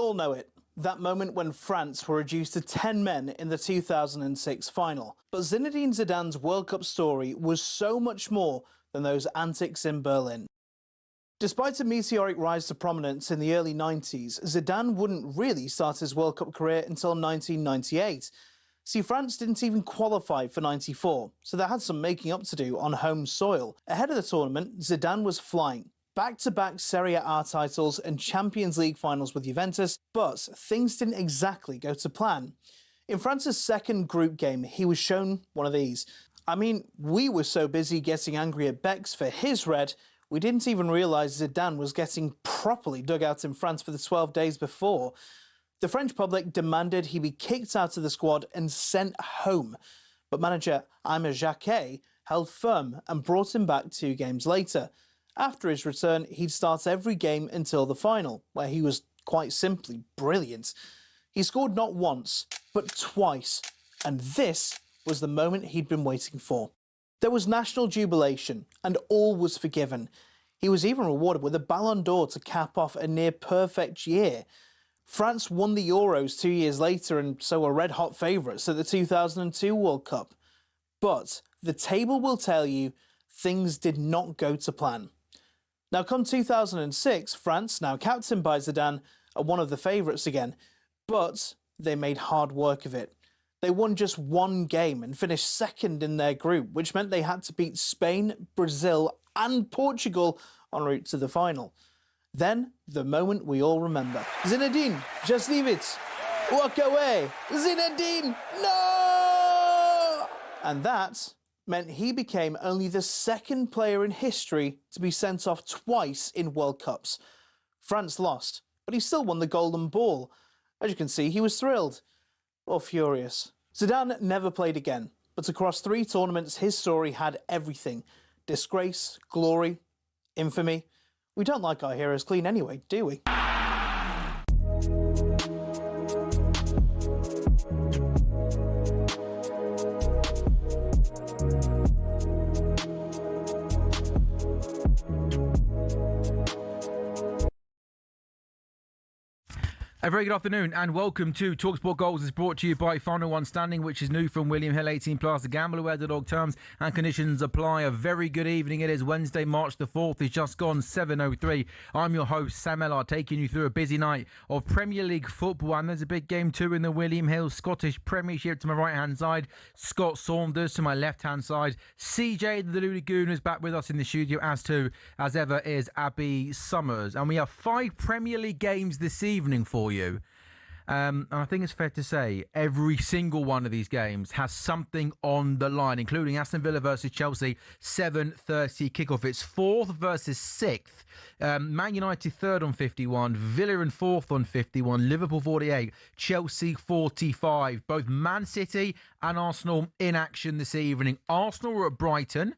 all know it. That moment when France were reduced to 10 men in the 2006 final. But Zinedine Zidane's World Cup story was so much more than those antics in Berlin. Despite a meteoric rise to prominence in the early 90s, Zidane wouldn't really start his World Cup career until 1998. See, France didn't even qualify for 94, so they had some making up to do on home soil. Ahead of the tournament, Zidane was flying. Back-to-back Serie A titles and Champions League finals with Juventus, but things didn't exactly go to plan. In France's second group game, he was shown one of these. I mean, we were so busy getting angry at Bex for his red, we didn't even realise Zidane was getting properly dug out in France for the 12 days before. The French public demanded he be kicked out of the squad and sent home, but manager Aimé Jacquet held firm and brought him back 2 games later. After his return, he'd start every game until the final, where he was quite simply brilliant. He scored not once, but twice, and this was the moment he'd been waiting for. There was national jubilation, and all was forgiven. He was even rewarded with a Ballon d'Or to cap off a near-perfect year. France won the Euros 2 years later and so were red-hot favourites at the 2002 World Cup. But the table will tell you things did not go to plan. Now, come 2006, France, now captained by Zidane, are one of the favourites again, but they made hard work of it. They won just 1 game and finished second in their group, which meant they had to beat Spain, Brazil and Portugal en route to the final. Then, the moment we all remember. Zinedine, just leave it. Walk away. Zinedine, no! And that meant he became only the second player in history to be sent off twice in World Cups. France lost, but he still won the Golden Ball. As you can see, he was thrilled. Or furious. Zidane never played again, but across 3 tournaments, his story had everything. Disgrace, glory, infamy. We don't like our heroes clean anyway, do we? A very good afternoon and welcome to talkSPORT Goals. It's brought to you by Final One Standing, which is new from William Hill, 18+. The gamble aware the dog terms and conditions apply. A very good evening. It is Wednesday, March the 4th. It's just gone 7:03. I'm your host, Sam Ellard, taking you through a busy night of Premier League football. And there's a big game too in the William Hill Scottish Premiership. To my right-hand side, Scott Saunders. To my left-hand side, CJ the Lagoon is back with us in the studio, as ever, is Abby Summers. And we have 5 Premier League games this evening for you. And I think it's fair to say every single one of these games has something on the line, including Aston Villa versus Chelsea, 7:30 kickoff. It's 4th versus 6th. Man United 3rd on 51, Villa in 4th on 51, Liverpool 48, Chelsea 45. Both Man City and Arsenal in action this evening. Arsenal are at Brighton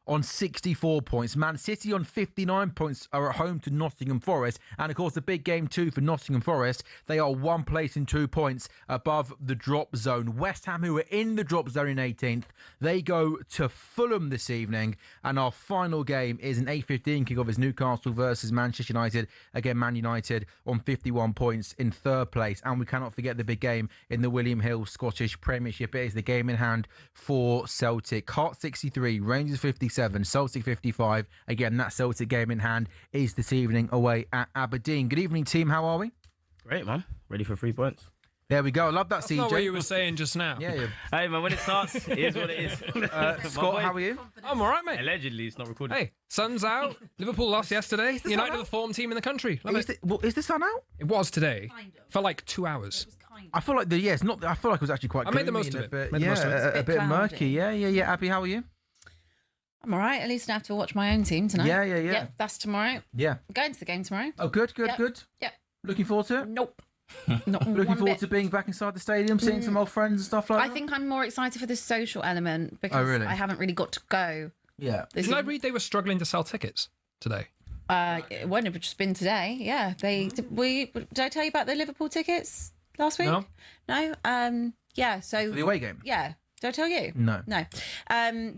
on 64 points. Man City on 59 points are at home to Nottingham Forest. And of course, the big game too for Nottingham Forest. They are 1 place and 2 points above the drop zone. West Ham, who are in the drop zone in 18th, they go to Fulham this evening. And our final game is an 8:15 kickoff. Is Newcastle versus Manchester United. Again, Man United on 51 points in 3rd place. And we cannot forget the big game in the William Hill Scottish Premiership. It is the game in hand for Celtic. Hearts 63, Rangers 57. Celtic 55. Again, that Celtic game in hand is this evening away at Aberdeen. Good evening, team. How are we? Great, man. Ready for 3 points. There we go. I love that, That's CJ. not what you were saying just now. Yeah. Hey, man, when it starts, it is what it is. Scott, how are you? I'm all right, mate. Allegedly, it's not recorded. Hey, sun's out. Liverpool lost yesterday. United are the form team in the country. Love it. Is the sun out? It was today. Kind of. For like 2 hours. It was kind of. I feel like it's not. I feel like it was actually quite. I made the gloomy most of and it. A bit, a bit cloudy. murky. Yeah. Abby, how are you? I'm all right. At least I have to watch my own team tonight. Yeah. Yep, that's tomorrow. Yeah. I'm going to the game tomorrow. Oh, good. Yep. Looking forward to it. Nope. Not Looking one forward bit. to being back inside the stadium, seeing some old friends and stuff like I that. think I'm more excited for the social element because really? I haven't really got to go. Yeah. Didn't I read they were struggling to sell tickets today? It wouldn't have just been today. Yeah, did I tell you about the Liverpool tickets last week? No. Yeah. So The away game. yeah. Did I tell you? No.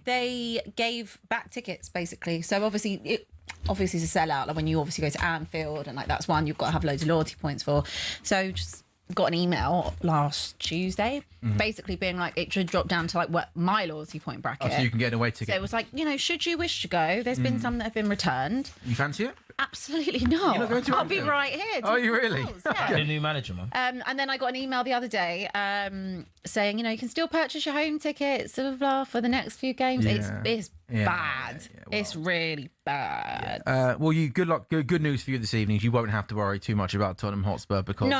They gave back tickets basically. So obviously obviously it's a sellout. Like when you obviously go to Anfield and like that's one you've got to have loads of loyalty points for. So just got an email last Tuesday, basically being like it should drop down to like what my loyalty point bracket. Oh, so you can get an away ticket. So it was like, should you wish to go, there's been some that have been returned. You fancy it? Absolutely not. You're not going to I'll be Anfield? right here. Oh, you really? Yeah. The new manager, man. And then I got an email the other day saying, you can still purchase your home tickets, blah, blah, blah, for the next few games. Yeah. It's Yeah, bad. well. It's really bad. Well, good luck. Good news for you this evening. You won't have to worry too much about Tottenham Hotspur because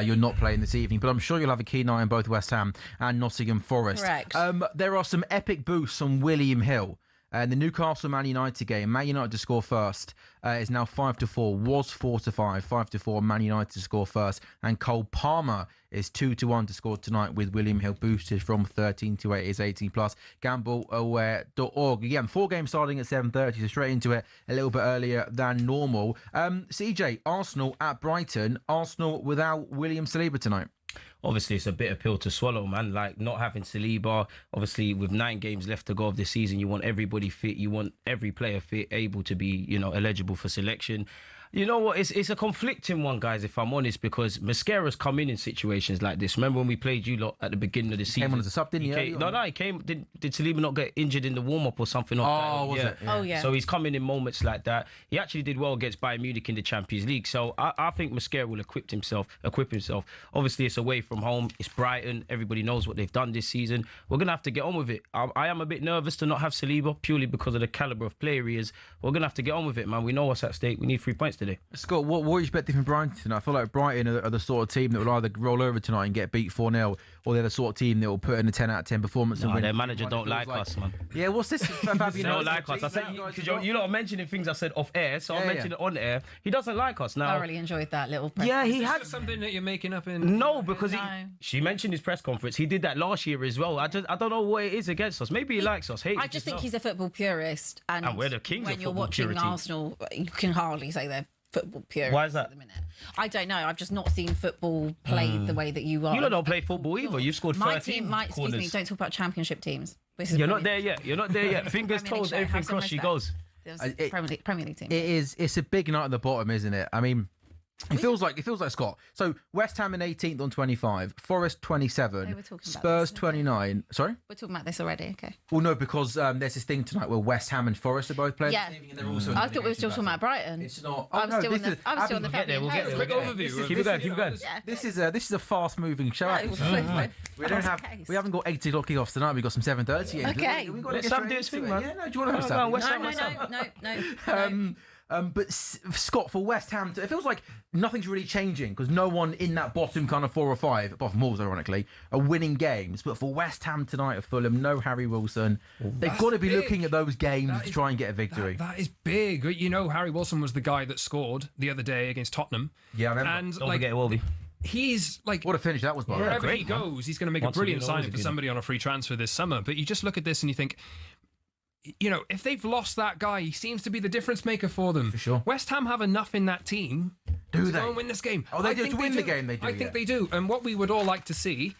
you're not playing this evening. But I'm sure you'll have a keen eye on both West Ham and Nottingham Forest. Correct. There are some epic boosts on William Hill. The Newcastle Man United game, Man United to score first, is now 5-4. Was 4-5, 5-4. Man United to score first, and Cole Palmer is 2-1 to score tonight with William Hill boosted from 13-8 is 18+. Gambleaware.org. Again, 4 games starting at 7:30, so straight into it a little bit earlier than normal. CJ, Arsenal at Brighton. Arsenal without William Saliba tonight. Obviously, it's a bitter pill to swallow, man. Like, not having Saliba, obviously, with 9 games left to go of this season, you want everybody fit. You want every player fit, able to be, eligible for selection. You know what? It's a conflicting one, guys, if I'm honest, because Mascara's come in situations like this. Remember when we played you lot at the beginning of the season? Came on as a sub, didn't he? He came. Did Saliba not get injured in the warm-up or something? Was it? Oh, yeah. So he's coming in moments like that. He actually did well against Bayern Munich in the Champions League. So I think Mascara will equip himself. Obviously, it's away from home. It's Brighton. Everybody knows what they've done this season. We're going to have to get on with it. I am a bit nervous to not have Saliba purely because of the calibre of player he is. We're going to have to get on with it, man. We know what's at stake. We need 3 points today. Scott, what are you expecting from Brighton tonight? I feel like Brighton are the sort of team that will either roll over tonight and get beat 4-0, or they're the sort of team that will put in a 10 out of 10 performance and win. Their manager don't like us, man. Yeah, what's this? They don't like us. I said, you lot are mentioning things I said off air, so I'll mention it on air. He doesn't like us now. I really enjoyed that little press Yeah, he conference. had something that you're making up in. No, because No. she mentioned his press conference. He did that last year as well. I don't know what it is against us. Maybe he likes us. I just think he's a football purist, and we're the kings of when you're football watching purity. Arsenal, you can hardly say they're football purists. Why is that? At the minute, I don't know. I've just not seen football played the way that you are. You lot don't play football either. You've scored 13 excuse me. corners. Don't talk about championship teams. You're not there yet. Fingers toes, everything crossed she goes. Premier League team. It's a big night at the bottom, isn't it? I mean, it feels like Scott. So West Ham in 18th on 25, Forest 27, we're talking about Spurs this, 29. Sorry? We're talking about this already. Okay. Well, no, because there's this thing tonight where West Ham and Forest are both playing. Yeah. this evening, and they're also in I thought we were still relegation talking about Brighton. It's not. I was still on the. I was still on the. We'll get there, we'll get there, Quick we'll get overview. Keep it going. Yeah. This is a fast moving show. We haven't got 8 o'clock kickoffs tonight. We've got some 7:30 games. Okay. We've got to Let get Sam straight do his into thing, it. man. Yeah, no, do you want to have No. But Scott, for West Ham, it feels like nothing's really changing because no one in that bottom kind of 4 or 5, apart from Wolves, ironically, are winning games. But for West Ham tonight at Fulham, no Harry Wilson. They've got to be looking at those games to try and get a victory. That is big. Harry Wilson was the guy that scored the other day against Tottenham. Yeah, I remember. And Don't forget Wolby. he's like, What a finish that was, by the way. wherever he great, man. goes, he's going to make Once a brilliant again, always signing for again. somebody on a free transfer this summer. But you just look at this and you think, if they've lost that guy, he seems to be the difference maker for them. For sure. West Ham have enough in that team Do to they? go and win this game. Oh, they I do. think To win the game, they do, I think yeah. they do. And what we would all like to see,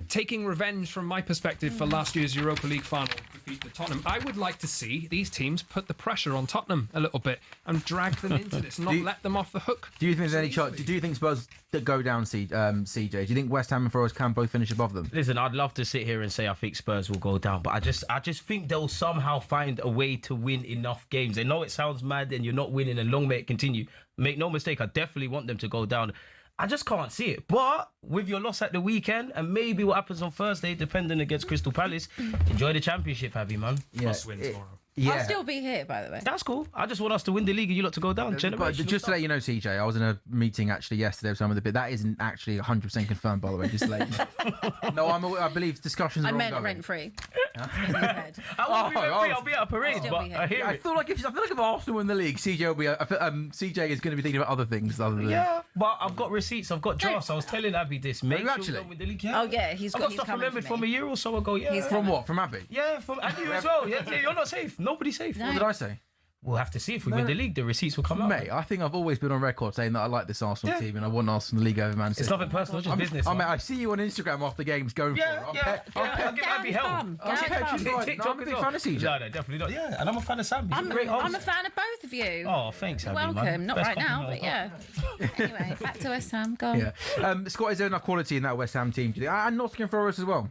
taking revenge from my perspective for last year's Europa League final defeat to Tottenham, I would like to see these teams put the pressure on Tottenham a little bit and drag them into this, and not let them off the hook. Do you think there's any chance? Do you think Spurs that go down, CJ? Do you think West Ham and Forest can both finish above them? Listen, I'd love to sit here and say I think Spurs will go down, but I just think they'll somehow find a way to win enough games. I know it sounds mad and you're not winning, and long may it continue. Make no mistake, I definitely want them to go down. I just can't see it. But with your loss at the weekend and maybe what happens on Thursday, depending against Crystal Palace, enjoy the championship, Abby, man. Must win tomorrow. Yeah. I'll still be here, by the way. That's cool. I just want us to win the league and you lot to go down. But Generational just to let you know, CJ, I was in a meeting actually yesterday with some of the bit. That isn't actually 100% confirmed, by the way. Just to let you know. No, I believe discussions are I meant ongoing. rent free. I won't be rent-free, I'll be at a parade, still but be here. I hear I it. feel like if Arsenal win the league, CJ will be. CJ is going to be thinking about other things other than. Yeah, but I've got receipts, I've got drafts. I was telling Abby this. Make you sure actually? we don't win the league. Oh yeah, he's I've got stuff coming remembered for from a me. year or so ago. Yeah, He's From what? From Abby? yeah, from and you as well. Yeah, you're not safe. Nobody's safe. No. What did I say? We'll have to see if we win the league. The receipts will come out. Mate, I think I've always been on record saying that I like this Arsenal team and I want Arsenal league over Man City. It's nothing personal, it's just business. I see you on Instagram after games going for it. I'll be held. I'm a big fan of CJ. No, definitely not. Yeah, and I'm a fan of Sam. I'm a fan of both of you. Oh, thanks, Abby, welcome. man. Not right now, but yeah. Anyway, back to West Ham. Go on. Yeah. Scott, is there enough quality in that West Ham team? And Nottingham Forest as well.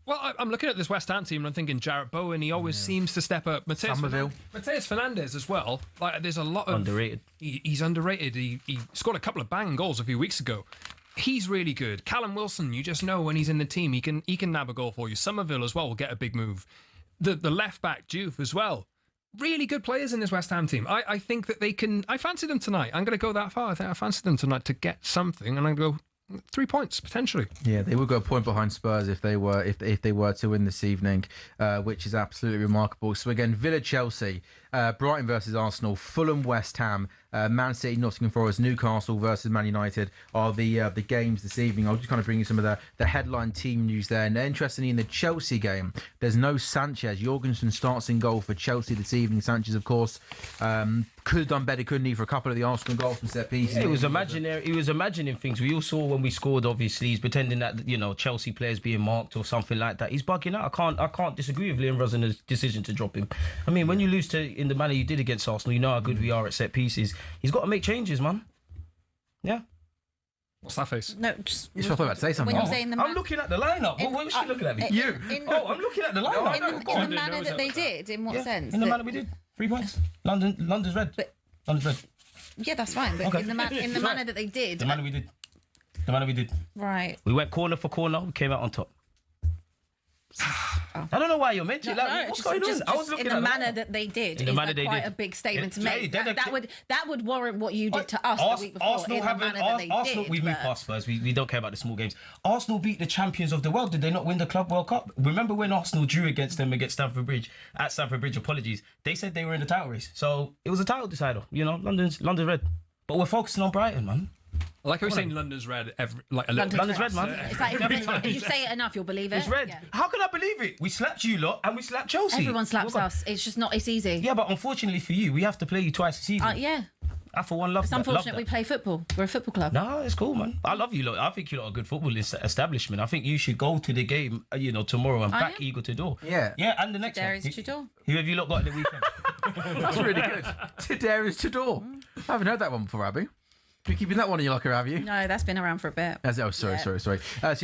Well, I'm looking at this West Ham team and I'm thinking Jarrett Bowen, he always seems to step up. Mateus Fernandes as well. Like, there's a lot of... Underrated. He's underrated. He scored a couple of bang goals a few weeks ago. He's really good. Callum Wilson, you just know when he's in the team, he can nab a goal for you. Somerville as well will get a big move. The left-back, Juve, as well. Really good players in this West Ham team. I think that they can... I fancy them tonight. I'm going to go that far. I think I fancy them tonight to get something, and I'm going to go... 3 points potentially. Yeah, they would go a point behind Spurs if they were to win this evening, which is absolutely remarkable. So again, Villa, Chelsea, Brighton versus Arsenal, Fulham, West Ham, Man City, Nottingham Forest, Newcastle versus Man United are the games this evening. I'll just kind of bring you some of the headline team news there. And interestingly, in the Chelsea game, there's no Sanchez. Jorgensen starts in goal for Chelsea this evening. Sanchez, of course, could have done better, couldn't he, for a couple of the Arsenal goals from set pieces. He was imaginary. He was imagining things. We all saw when we scored. Obviously, he's pretending that Chelsea players being marked or something like that. He's bugging out. I can't disagree with Liam Rosen's decision to drop him. I mean, when you lose in the manner you did against Arsenal, you know how good we are at set pieces. He's got to make changes, man. Yeah. What's that face? No, just... I thought about to say something. I'm looking at the lineup. What was she looking at me? You. I'm looking at the lineup. In the manner that they did. In what sense? In the manner we did. 3 points. London's red. London's red. Yeah, that's fine. But in the manner that they did. The manner we did. Right. We went corner for corner. We came out on top. I don't know why you're mentioning what's going on? I was looking in the manner that they did. In the manner they quite did. a big statement to make. That would warrant what you did to us the week before. Arsenal, we moved past Spurs. We don't care about the small games. Arsenal beat the champions of the world. Did they not win the Club World Cup? Remember when Arsenal drew against them against Stamford Bridge? At Stamford Bridge, apologies. They said they were in the title race. So it was a title decider. London's red. But we're focusing on Brighton, man. I like how you're saying London's red. London's red, man. It's like if you say it enough, you'll believe it. It's red. Yeah. How can I believe it? We slapped you lot and we slapped Chelsea. Everyone slaps us. It's just not. It's easy. Yeah, but unfortunately for you, we have to play you twice a season. Yeah. I for one love It's that. unfortunate we play football. We're a football club. No, it's cool, man. I love you lot. I think you lot are a good football establishment. I think you should go to the game, tomorrow and back Eagle Tudor. Yeah. Yeah, and the next one. Darius Tudor. Who have you lot got in the weekend? That's really good. Darius Tudor. I haven't heard that one before, Abby. You're keeping that one in your locker, have you? No, that's been around for a bit. Sorry.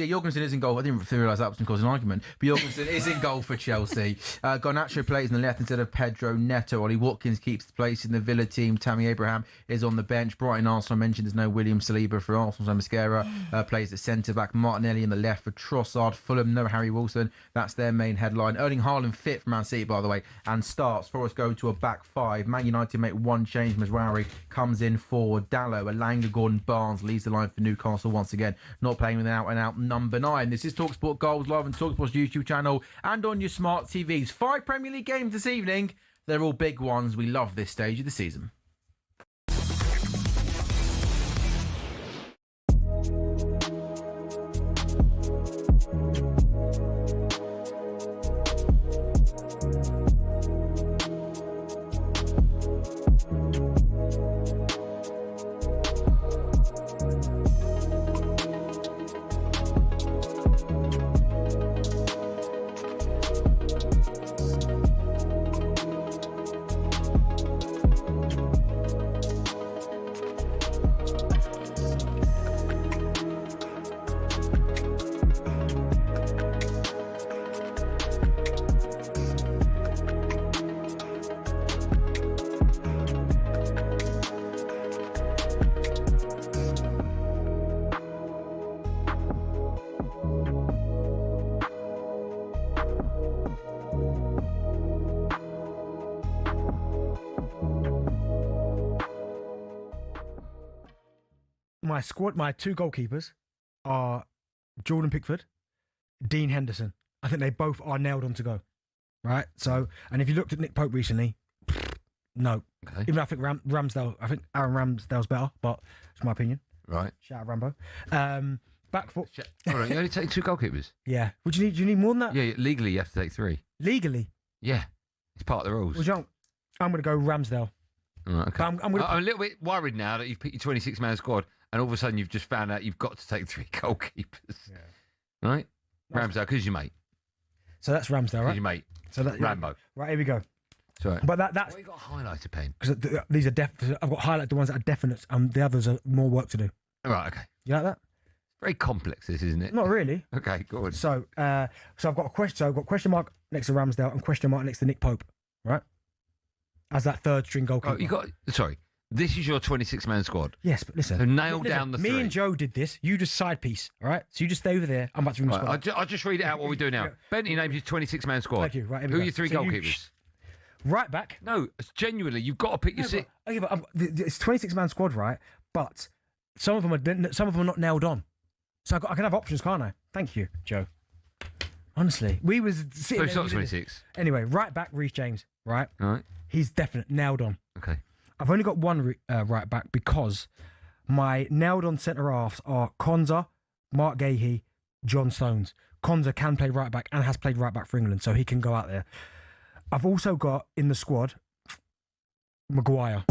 Jorgensen is in goal. I didn't realise that was going to cause an argument. But Jorgensen is in goal for Chelsea. Garnacho plays in the left instead of Pedro Neto. Ollie Watkins keeps the place in the Villa team. Tammy Abraham is on the bench. Brighton Arsenal, I mentioned there's no William Saliba for Arsenal. So Mascara plays at centre-back. Martinelli in the left for Trossard. Fulham, no Harry Wilson. That's their main headline. Erling Haaland fit for Man City, by the way, and starts. Forest go to a back five. Man United make one change. Maguire comes in for Dallo. Elanga, Gordon, Barnes leads the line for Newcastle once again, not playing with an out-and-out number 9. This is talkSPORT Goals live on talkSPORT's YouTube channel and on your smart TVs. 5 Premier League games this evening. They're all big ones. We love this stage of the season. My squad, my 2 goalkeepers are Jordan Pickford, Dean Henderson. I think they both are nailed on to go. Right? So, and if you looked at Nick Pope recently, no. Okay. Even though I think Ramsdale, I think Aaron Ramsdale's better, but it's my opinion. Right. Shout out Rambo. Back foot. Hold on, you only take 2 goalkeepers? Yeah. Do you need more than that? Yeah, legally you have to take 3. Legally? Yeah. It's part of the rules. Well, I'm going to go Ramsdale. Right, okay. I'm I'm a little bit worried now that you've picked your 26-man squad, and all of a sudden you've just found out you've got to take 3 goalkeepers. Yeah. Right? Ramsdale, because your mate. So that's Ramsdale, right? Your mate. So that, Rambo. Right, here we go. Sorry. But that's... Why you got a highlighter pen? Because these are I've got highlight the ones that are definite, the others are more work to do. Right, okay. You like that? Very complex, this, isn't it? Not really. Okay, go on. So I've got a question. So I've got question mark next to Ramsdale and question mark next to Nick Pope, right? As that third string goalkeeper. This is your 26-man squad. Yes, but listen. So nail down the me 3. and Joe did this. You just side piece, all right? So you just stay over there. I'm about to ring the squad. I'll just read it out what we do now. Yeah. Bentley names his 26-man squad. Thank you. Right, here we Who go. are your 3 So goalkeepers? Right back. No, genuinely, you've got to pick your 6. Okay, but it's 26-man squad, right? But some of them are not nailed on. So I can have options, can't I? Thank you, Joe. Honestly, we was sitting. So it's not 26. Anyway, right back, Reece James. Right. All right. He's definite, nailed on. Okay. I've only got one right back because my nailed on centre halves are Konza, Mark Gahey, John Stones. Konza can play right back and has played right back for England, so he can go out there. I've also got in the squad Maguire.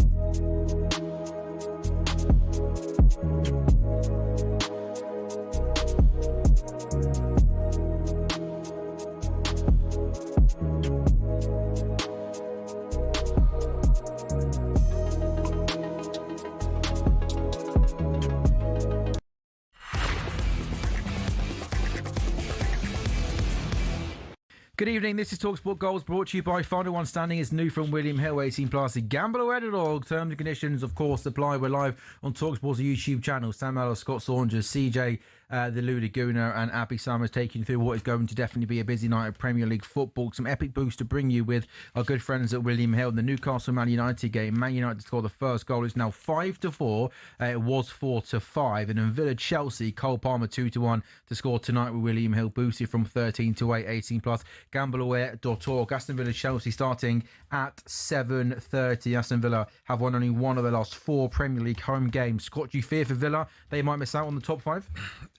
Good evening, this is talkSPORT Goals brought to you by Final One Standing. It's new from William Hill, 18 plus. Gamble away at all. Terms and conditions, of course, apply. We're live on talkSPORT's YouTube channel. Sam Ellard, Scott Saunders, CJ, the Lou Laguna and Abby Summers taking you through what is going to definitely be a busy night of Premier League football. Some epic boosts to bring you with our good friends at William Hill. The Newcastle Man United game. Man United scored the first goal. It's now 5-4. It was 4-5. And in Villa Chelsea, Cole Palmer 2-1 to score tonight with William Hill, boosted from 13-8, 18 plus. Gambleaware.org. Aston Villa Chelsea starting at 7:30. Aston Villa have won only one of their last 4 Premier League home games. Scott, do you fear for Villa they might miss out on the top 5?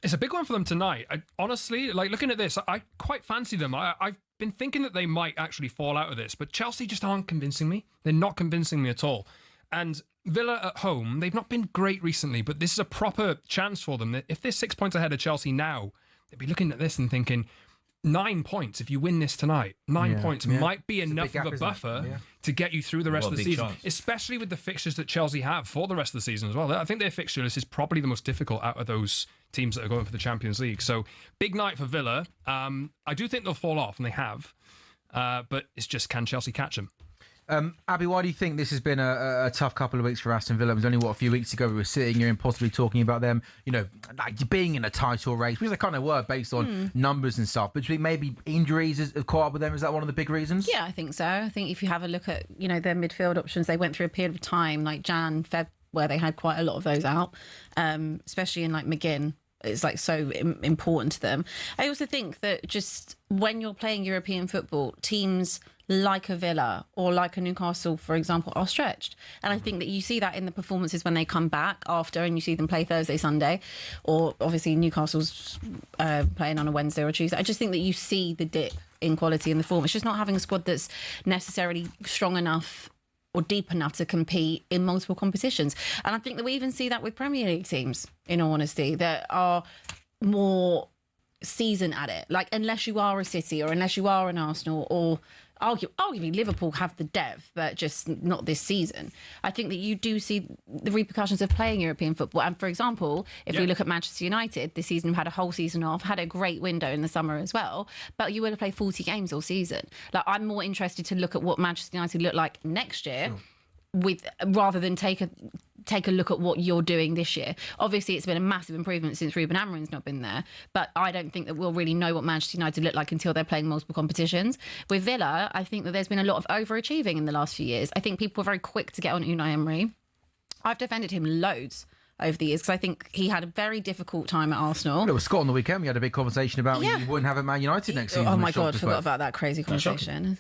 It's a big one for them tonight. Honestly, looking at this, I quite fancy them. I've been thinking that they might actually fall out of this, but Chelsea just aren't convincing me. They're not convincing me at all. And Villa at home, they've not been great recently, but this is a proper chance for them. If they're 6 points ahead of Chelsea now, they'd be looking at this and thinking, 9 points if you win this tonight. 9 points might be enough of a buffer to get you through the rest of the season, especially with the fixtures that Chelsea have for the rest of the season as well. I think their fixture list is probably the most difficult out of those teams that are going for the Champions League. So big night for Villa. I do think they'll fall off, and they have, but it's just, can Chelsea catch them? Abby, why do you think this has been a tough couple of weeks for Aston Villa? It was only, a few weeks ago we were sitting here and possibly talking about them, like being in a title race, because they kind of were based on numbers and stuff. But do you think maybe injuries have caught up with them? Is that one of the big reasons? Yeah, I think so. I think if you have a look at, their midfield options, they went through a period of time like Jan, Feb, where they had quite a lot of those out, especially in like McGinn. It's like so important to them. I also think that just when you're playing European football, teams like a Villa or like a Newcastle, for example, are stretched. And I think that you see that in the performances when they come back after and you see them play Thursday, Sunday, or obviously Newcastle's playing on a Wednesday or Tuesday. I just think that you see the dip in quality in the form. It's just not having a squad that's necessarily strong enough or deep enough to compete in multiple competitions. And I think that we even see that with Premier League teams, in all honesty, that are more seasoned at it. Like, unless you are a City or unless you are an Arsenal or arguably Liverpool have the depth, but just not this season. I think that you do see the repercussions of playing European football. And for example, if we look at Manchester United, this season had a whole season off, had a great window in the summer as well, but you would have played 40 games all season. Like, I'm more interested to look at what Manchester United look like next year, rather than take a look at what you're doing this year. Obviously, it's been a massive improvement since Ruben Amorim's not been there, but I don't think that we'll really know what Manchester United look like until they're playing multiple competitions. With Villa, I think that there's been a lot of overachieving in the last few years. I think people were very quick to get on Unai Emery. I've defended him loads over the years because I think he had a very difficult time at Arsenal. Well, it was Scott on the weekend. We had a big conversation about you wouldn't have a Man United next season. Oh my God, forgot about that crazy conversation.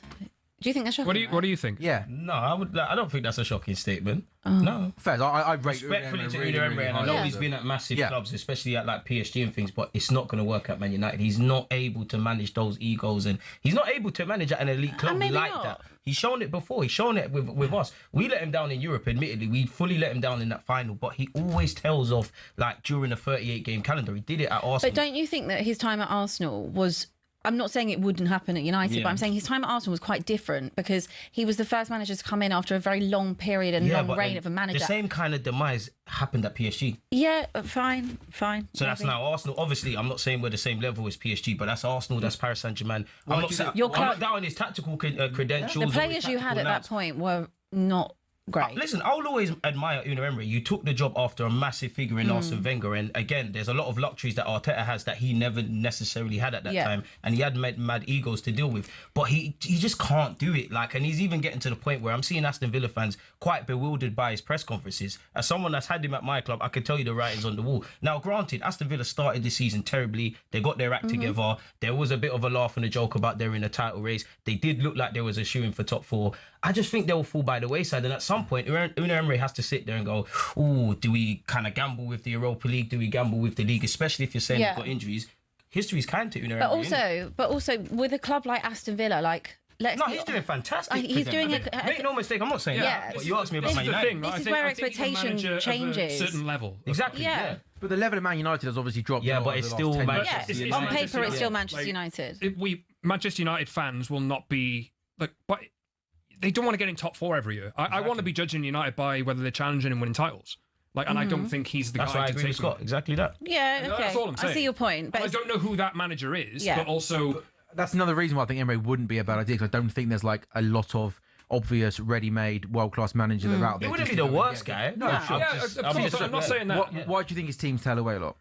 Do you think that's shocking? What do you think? Yeah. No, I don't think that's a shocking statement. No. Fair. I rate Respectfully to really, Unai really Emery, and I high. know Yeah. he's been at massive Yeah. clubs, especially at like PSG and things, but it's not going to work at Man United. He's not able to manage those egos, and he's not able to manage at an elite club maybe like not. that. He's shown it before. He's shown it with us. We let him down in Europe, admittedly. We fully let him down in that final, but he always tells off like during a 38-game calendar. He did it at Arsenal. But don't you think that his time at Arsenal was... I'm not saying it wouldn't happen at United, Yeah. but I'm saying his time at Arsenal was quite different because he was the first manager to come in after a very long period and long but reign then of a manager. the same kind of demise happened at PSG. Yeah, fine. So that's maybe. now Arsenal. Obviously, I'm not saying we're the same level as PSG, but that's Arsenal, that's Paris Saint-Germain. I'm Your club- not doubting his tactical credentials. The or his players you had tactical at that nous. point were not great. Listen, I'll always admire Unai Emery. You took the job after a massive figure in Arsene Wenger, and again, there's a lot of luxuries that Arteta has that he never necessarily had at that Yeah. time, and he had mad egos to deal with. But he just can't do it. Like, and he's even getting to the point where I'm seeing Aston Villa fans quite bewildered by his press conferences. As someone that's had him at my club, I can tell you the writing's on the wall. Now, granted, Aston Villa started the season terribly. They got their act together. There was a bit of a laugh and a joke about they're in a title race. They did look like there was a shoo-in for top four. I just think they'll fall by the wayside, and at some point, Unai Emery has to sit there and go, "Ooh, do we kind of gamble with the Europa League? Do we gamble with the league? Especially if you're saying Yeah. they've got injuries." History's kind to Unai But Emery. innit? also, with a club like Aston Villa, like let's No, be- he's doing fantastic. He's for them. doing I mean, it- make no mistake, I'm not saying Yeah. that. But you asked me about This Man is the United. thing, right? This is I think- where I think he's a expectation manager of a changes. certain level. Exactly. Yeah. Yeah. But the level of Man United has obviously dropped. Yeah, a lot but over it's the still last 10 years. Manchester Yeah, It's on Manchester paper it's still United. Manchester Like, United. Manchester United fans will not be like, but they don't want to get in top four every year. I want to be judging United by whether they're challenging and winning titles. Like, and I don't think he's the That's guy why I to agree take with Scott. them. Exactly that. Yeah, No, okay. that's all I'm I saying. see your point, but I don't know who that manager is, Yeah. but also That's another reason why I think Emery wouldn't be a bad idea, because I don't think there's like a lot of obvious, ready-made, world-class managers that are out He there. wouldn't be just the to go and worst get guy. No, Yeah. sure. yeah, of course, I'm not saying that. Why do you think his teams tail away a lot?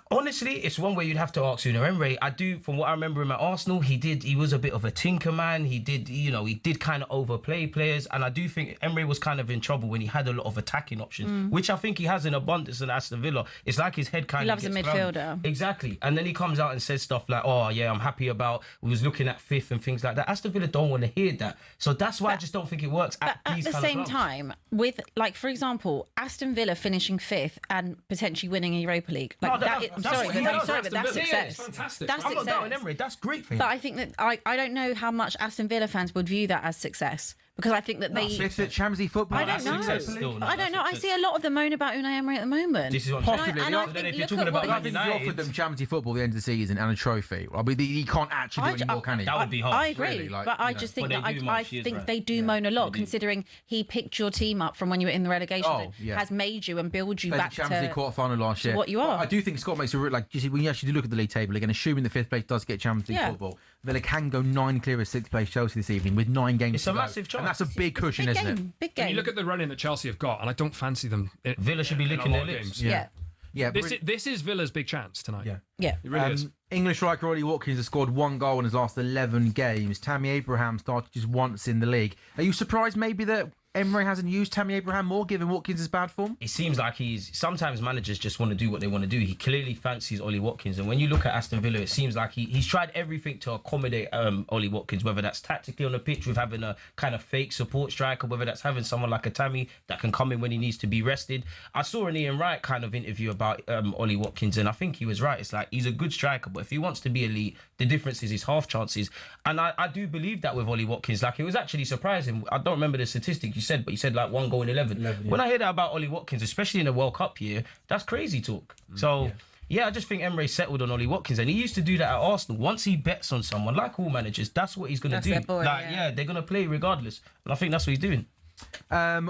Honestly, it's one where you'd have to ask Unai Emery. I do, from what I remember him at Arsenal, he was a bit of a tinker man. He did kind of overplay players, and I do think Emery was kind of in trouble when he had a lot of attacking options, which I think he has in abundance in Aston Villa. It's like his head kind He of loves a gets clouded. midfielder. Exactly, and then he comes out and says stuff like, "Oh yeah, I'm happy about we was looking at fifth and things like that." Aston Villa don't want to hear that, so that's why I just don't think it works. But at these the kind of same clubs. time, with like for example, Aston Villa finishing fifth and potentially winning a Europa League, like No, I'm that's sorry, what he but does, I'm sorry, but Aston that's Villa. Yeah, success. it's fantastic. That's I'm not doubting success. Emery. That's great for him. But I think that I don't know how much Aston Villa fans would view that as success because I think that they. Fifth at Champions League football. I don't that's know. success still, no, I don't that's know. I success. see a lot of them moan about Unai Emery at the moment. This is what I'm Possibly. saying. And I So then think if you're look talking at about what I Man think if you offered United, them Champions League football at the end of the season and a trophy, I mean, he can't actually do any more, can he? That would be hard. I agree, really, like, but I you know. just think Well, that they do I much, he is think right. they do moan a lot, they do. considering he picked your team up from when you were in the relegation Oh, zone, yeah. has made you and build you Played the back Champions League to. quarter-final last year. what you are. I do think Scott makes a like. You see, when you actually do look at the league table again, assuming the fifth place does get Champions League Yeah. football, Villa can go 9 clear of sixth place Chelsea this evening with 9 games. It's to a go. massive chance. and that's a big cushion, Big isn't it? game, big When game. you look at the running that Chelsea have got, and I don't fancy them. Villa should be in a licking lot their of lips. games. yeah, Yeah, This is Villa's big chance tonight. Yeah. yeah. It really is. English striker Ollie Watkins has scored 1 goal in his last 11 games. Tammy Abraham started just once in the league. Are you surprised maybe that Emery hasn't used Tammy Abraham more, given Watkins' bad form? It seems like sometimes managers just want to do what they want to do. He clearly fancies Ollie Watkins, and when you look at Aston Villa, it seems like he's tried everything to accommodate Ollie Watkins, whether that's tactically on the pitch with having a kind of fake support striker, whether that's having someone like a Tammy that can come in when he needs to be rested. I saw an Ian Wright kind of interview about Ollie Watkins, and I think he was right. It's like he's a good striker, but if he wants to be elite, the difference is his half chances. And I do believe that with Ollie Watkins. Like, it was actually surprising. I don't remember the statistic you said, but you said like 1 goal in 11. When I hear that about Ollie Watkins, especially in a World Cup year, that's crazy talk. So, yeah, I just think Emery settled on Ollie Watkins, and he used to do that at Arsenal. Once he bets on someone, like all managers, that's what he's going to That's do. their boy, like, yeah. they're going to play regardless. And I think that's what he's doing.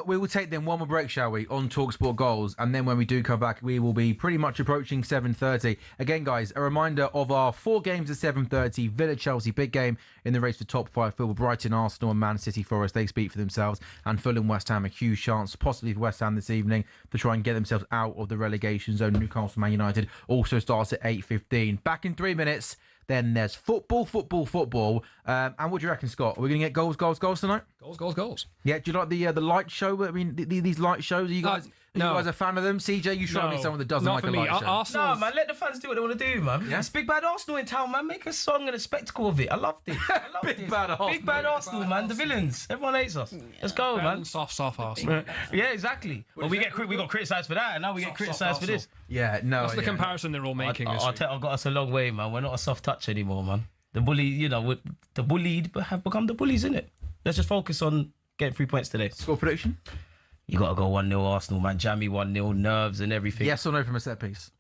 We will take then one more break, shall we, on talkSPORT goals, and then when we do come back, we will be pretty much approaching 7:30. Again, guys, a reminder of our 4 games at 7:30. Villa, Chelsea, big game in the race for top 5 football. Brighton, Arsenal, and Man City, Forest, they speak for themselves. And Fulham, West Ham, a huge chance, possibly for West Ham this evening, to try and get themselves out of the relegation zone. Newcastle, Man United also starts at 8:15. Back in 3 minutes. Then there's football. And what do you reckon, Scott? Are we going to get goals tonight? Goals. Yeah, do you like the light show? I mean, these light shows. Are you guys You guys a fan of them? CJ, you try to be someone that doesn't not like for a me. light show. Arsenal. No, man, let the fans do what they want to do, man. Yeah? It's Big Bad Arsenal in town, man. Make a song and a spectacle of it. I loved it. Big Bad Arsenal. Big Bad Arsenal, man. The villains. Everyone hates us. Let's go, man. Soft Arsenal. Yeah, exactly. Well, we got criticised for that, and now we get criticised for this. Yeah, no. That's the comparison they're all making. I've got us a long way, man. We're not a soft touch anymore, man. The the bullied have become the bullies, innit? Let's just focus on getting 3 points today. Score prediction? You got to go 1-0 Arsenal, man. Jammy 1-0, nerves and everything. Yes or no from a set piece?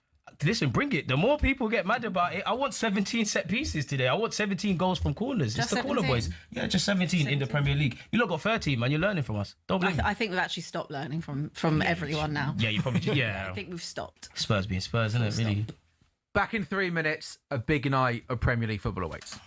Listen, bring it. The more people get mad about it, I want 17 set pieces today. I want 17 goals from corners. Just it's the corner 17? boys. Yeah, just 17 in the Premier League. You lot got 13, man. You're learning from us. Don't blame me. I think we've actually stopped learning from everyone now. Yeah, you probably do. Yeah. I think we've stopped. Spurs being Spurs, isn't it? Really. Back in 3 minutes, a big night of Premier League football awaits.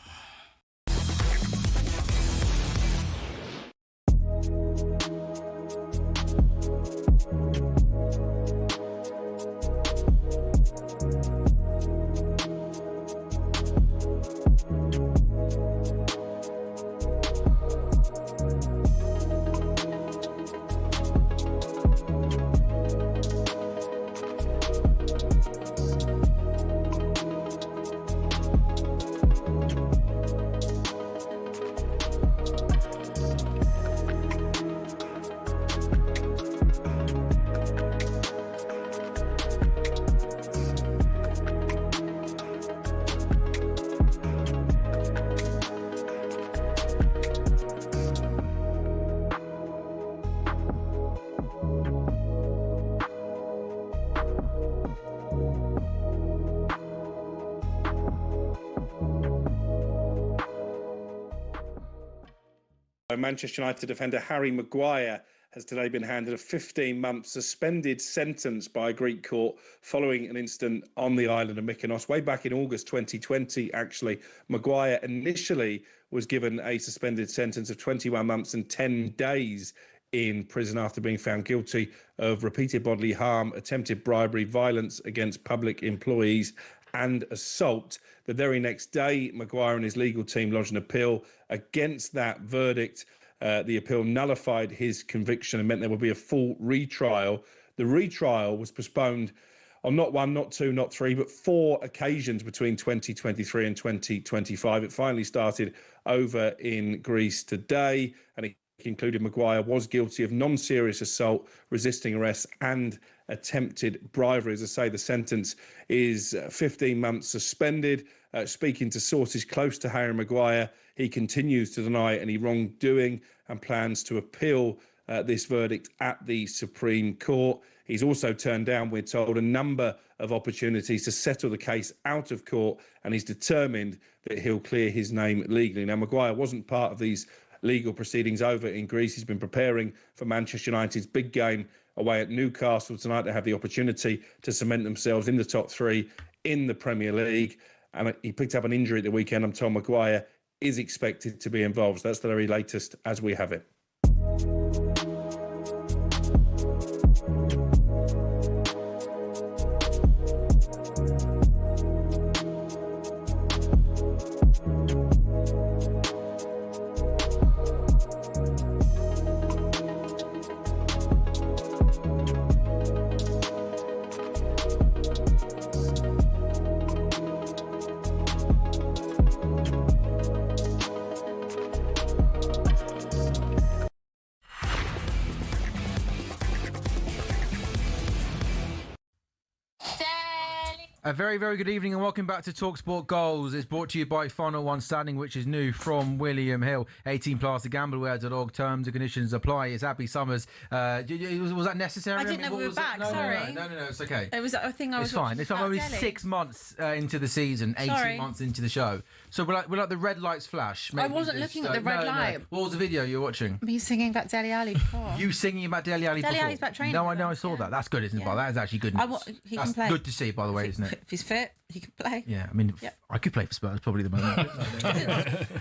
Manchester United defender Harry Maguire has today been handed a 15-month suspended sentence by a Greek court following an incident on the island of Mykonos. Way back in August 2020, actually, Maguire initially was given a suspended sentence of 21 months and 10 days in prison after being found guilty of repeated bodily harm, attempted bribery, violence against public employees and assault. The very next day, Maguire and his legal team lodged an appeal against that verdict. The appeal nullified his conviction and meant there would be a full retrial. The retrial was postponed on not one, not two, not three, but 4 occasions between 2023 and 2025. It finally started over in Greece today, and it concluded Maguire was guilty of non-serious assault, resisting arrest and attempted bribery. As I say, the sentence is 15 months suspended. Speaking to sources close to Harry Maguire, he continues to deny any wrongdoing and plans to appeal this verdict at the Supreme Court. He's also turned down, we're told, a number of opportunities to settle the case out of court, and he's determined that he'll clear his name legally. Now, Maguire wasn't part of these legal proceedings over in Greece. He's been preparing for Manchester United's big game away at Newcastle tonight. They have the opportunity to cement themselves in the top 3 in the Premier League. And he picked up an injury at the weekend. I'm told Maguire is expected to be involved. So that's the very latest as we have it. A very, very good evening and welcome back to talkSPORT Goals. It's brought to you by Final One Standing, which is new from William Hill. 18 plus, the gambleware.org. Terms and conditions apply. It's Abby Summers. Was that necessary? I didn't know we were back, sorry. No, it's okay. It was a thing I was It's fine. It's fine. We're 6 months into the season, 18 months into the show. So we're like the red lights flash. I wasn't looking at the red light. What was the video you were watching? Me singing about Dele Alli before. You singing about Dele Alli before? Dele Alli's back training. No, I know. I saw that. That's good, isn't it? That is actually good. He That's can play. good to see, by the way, isn't it? If he's fit. You can play. Yeah, I mean, I could play for Spurs probably the moment.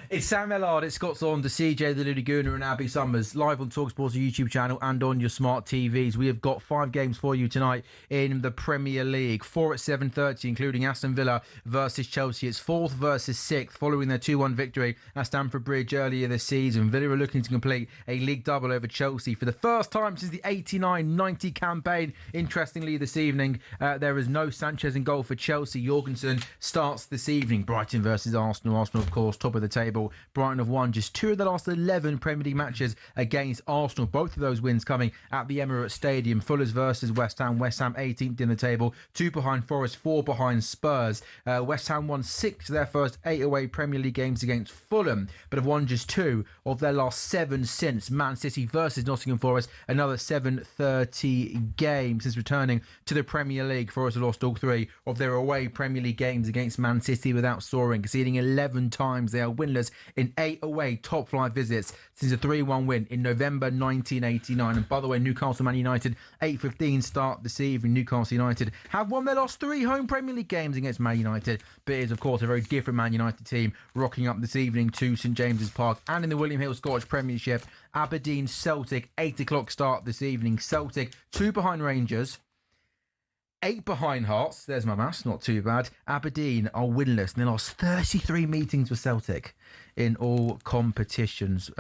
It's Sam Ellard, it's Scott's on to CJ the Laguna and Abby Summers, live on talkSPORT's YouTube channel and on your smart TVs. We have got 5 games for you tonight in the Premier League. 4 at 7:30, including Aston Villa versus Chelsea. It's 4th versus 6th, following their 2-1 victory at Stamford Bridge earlier this season. Villa are looking to complete a league double over Chelsea for the first time since the 89-90 campaign. Interestingly, this evening, there is no Sanchez in goal for Chelsea. Jorgensen starts this evening. Brighton versus Arsenal. Arsenal, of course, top of the table. Brighton have won just 2 of the last 11 Premier League matches against Arsenal. Both of those wins coming at the Emirates Stadium. Fulham versus West Ham. West Ham 18th in the table. 2 behind Forest, 4 behind Spurs. West Ham won 6 of their first 8 away Premier League games against Fulham, but have won just 2 of their last 7 since. Man City versus Nottingham Forest. Another 7:30 games since returning to the Premier League. Forest have lost all 3 of their away Premier League games against Man City without soaring, conceding 11 times. They are winless in 8 away top flight visits since a 3-1 win in November 1989. And by the way, Newcastle Man United 8:15 start this evening. Newcastle United have won their last 3 home Premier League games against Man United, but it is of course a very different Man United team rocking up this evening to St James's Park. And in the William Hill Scottish Premiership, Aberdeen Celtic 8 o'clock start this evening. Celtic 2 behind Rangers, 8 behind Hearts. There's my maths, not too bad. Aberdeen are winless and they lost 33 meetings with Celtic in all competitions,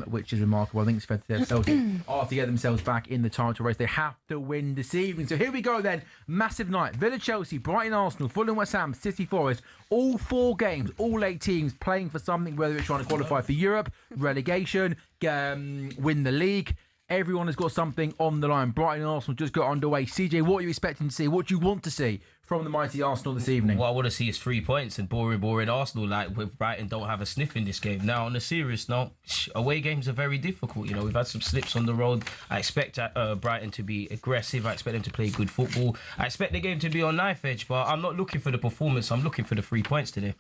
which is remarkable. I think it's fair to say Celtic are to get themselves back in the title race. They have to win this evening. So here we go then. Massive night. Villa, Chelsea, Brighton, Arsenal, Fulham, West Ham, City, Forest. All 4 games, all 8 teams playing for something, whether it's trying to qualify for Europe, relegation, win the league. Everyone has got something on the line. Brighton and Arsenal just got underway. CJ, what are you expecting to see? What do you want to see from the mighty Arsenal this evening? What I want to see is 3 points and boring Arsenal. Like, with Brighton don't have a sniff in this game. Now, on a serious note, away games are very difficult. You know, we've had some slips on the road. I expect Brighton to be aggressive. I expect them to play good football. I expect the game to be on knife edge, but I'm not looking for the performance. I'm looking for the 3 points today.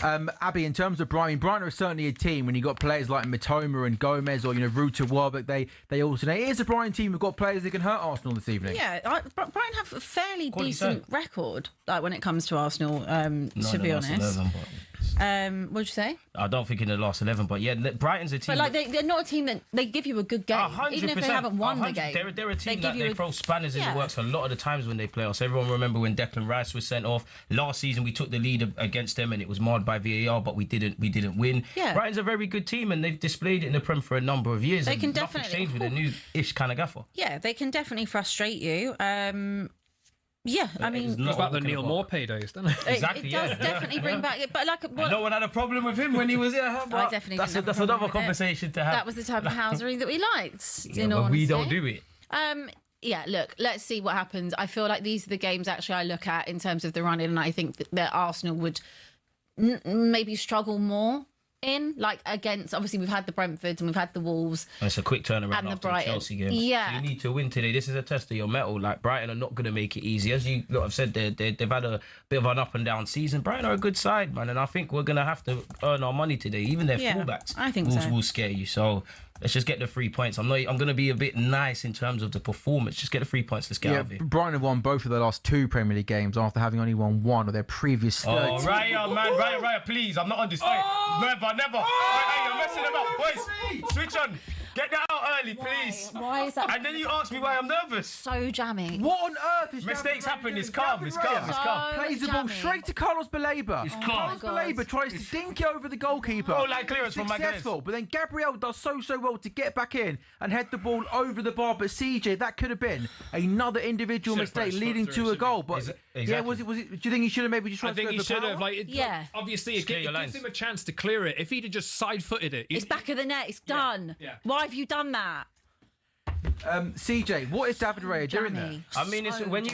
Abby, in terms of Brighton are certainly a team when you've got players like Mitoma and Gomez or, Ruta Warbeck, they alternate. It is a Brighton team who've got players that can hurt Arsenal this evening. Yeah, Brighton have a fairly Quality decent side. record when it comes to Arsenal, to be honest. 11, What'd you say? I don't think in the last 11, but yeah, Brighton's a team. But they're not a team that they give you a good game, 100%, even if they haven't won the game. They're a team that they throw spanners in the works a lot of the times when they play us. Everyone remember when Declan Rice was sent off last season. We took the lead against them and it was marred by VAR, but we didn't win. Yeah. Brighton's a very good team and they've displayed it in the Prem for a number of years. They can nothing's definitely changed with a new-ish kind of gaffer. Yeah, they can definitely frustrate you. Yeah, I mean, It's about the Neil Maupay days, doesn't it? Exactly, it does definitely bring back. But no one had a problem with him when he was here. I definitely That's didn't have a another problem with it. conversation to have. That was the type of housery that we liked. Yeah, but we don't do it. Yeah, look, let's see what happens. I feel like these are the games actually I look at in terms of the running, and I think that Arsenal would maybe struggle more in, like, against, obviously we've had the Brentfords and we've had the Wolves. And it's a quick turnaround and the after Brighton. the Chelsea game. Yeah. So you need to win today. This is a test of your mettle. Like, Brighton are not going to make it easy. As you lot have said, they've had a bit of an up and down season. Brighton are a good side, man, and I think we're going to have to earn our money today. Even their fullbacks I think will scare you. So let's just get the 3 points. I'm going to be a bit nice in terms of the performance. Just get the 3 points. Let's get out of here. Brighton have won both of their last 2 Premier League games after having only won 1 of their previous 30. Oh, Raya, man. Raya, please. I'm not on this. Never. Hey, you're messing them up. Boys, switch on. Get that out early, please. Why is that? And then you ask me why I'm nervous. So jammy. What on earth is Mistakes David happen. Raya It's doing? calm. David It's calm. Raya It's calm. plays the ball jammy. straight to Carlos Baleba. It's calm. Carlos Baleba tries to dink it over the goalkeeper. Oh, like clearance from Maguire. Successful, but then Gabriel does so well to get back in and head the ball over the bar. But CJ, that could have been another individual Should've put mistake his foot leading through, to a shouldn't goal. he? But Exactly. yeah, was it? Do you think he should have maybe just tried I think to he go for should the have. power? Obviously, it Clear your gives lines. him a chance to clear it. If he'd have just side-footed it, It's back of the net. It's done. Yeah. Why have you done that? CJ, what is David Raya doing there? Jammy. I mean, it's So when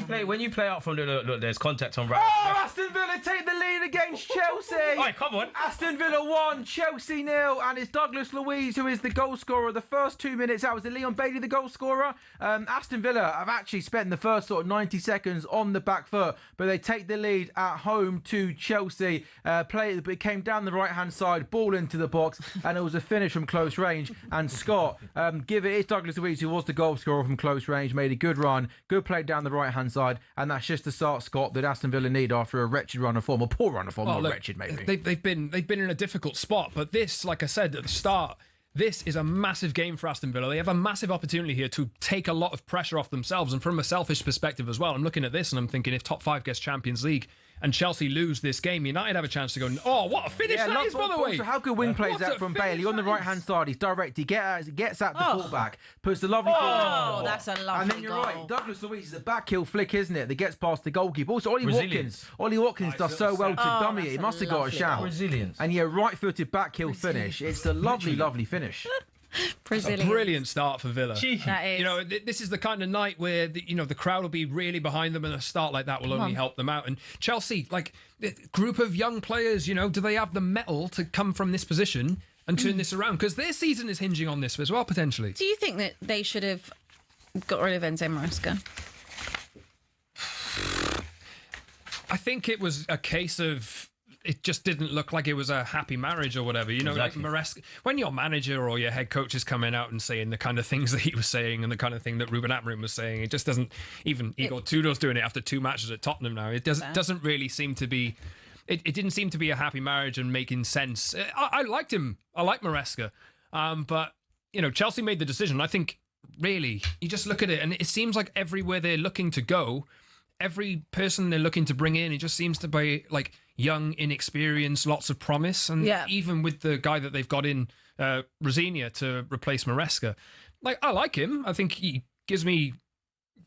you play out from the look, there's contact on right. Oh, Aston Villa take the lead against Chelsea. Oi, come on. Aston Villa 1, Chelsea 0, and it's Douglas Luiz who is the goal scorer. The first 2 minutes out was it Leon Bailey the goal scorer. Aston Villa have actually spent the first sort of 90 seconds on the back foot, but they take the lead at home to Chelsea. It came down the right hand side, ball into the box, and it was a finish from close range. And Scott, it's Douglas Luiz who was the goal goal scorer from close range, made a good run, good play down the right-hand side, and that's just the start-stop that Aston Villa need after a wretched run of form, or poor run of form, not wretched maybe. They've been in a difficult spot, but this, like I said at the start, this is a massive game for Aston Villa. They have a massive opportunity here to take a lot of pressure off themselves, and from a selfish perspective as well. I'm looking at this and I'm thinking, if top 5 gets Champions League and Chelsea lose this game, United have a chance to go, oh, what a finish that is, by the way. How good wing play is that from Bailey on the right-hand side? He's direct. He gets at the fullback, puts the lovely ball in. That's a lovely goal. And then you're right, Douglas Luiz is a back heel flick, isn't it? That gets past the goalkeeper. Also, Ollie Watkins does so well to dummy it. He must have got a shout. Resilience. And yeah, right-footed back heel finish. It's a lovely, lovely finish. A brilliant start for Villa. That is. You know, this is the kind of night where the crowd will be really behind them, and a start like that will only help them out. And Chelsea, like, the group of young players, do they have the mettle to come from this position and turn this around? Because their season is hinging on this as well, potentially. Do you think that they should have got rid of Enzo Maresca? I think it was a case of it just didn't look like it was a happy marriage or whatever. Exactly. Like Maresca, when your manager or your head coach is coming out and saying the kind of things that he was saying and the kind of thing that Ruben Amorim was saying, it just doesn't. Even Igor Tudor's doing it after 2 matches at Tottenham now. It doesn't really seem to be. It didn't seem to be a happy marriage and making sense. I liked him. I like Maresca, but Chelsea made the decision. I think really you just look at it and it seems like everywhere they're looking to go, every person they're looking to bring in, it just seems to be like young, inexperienced, lots of promise. And even with the guy that they've got in, Rosinia, to replace Maresca, like, I like him. I think he gives me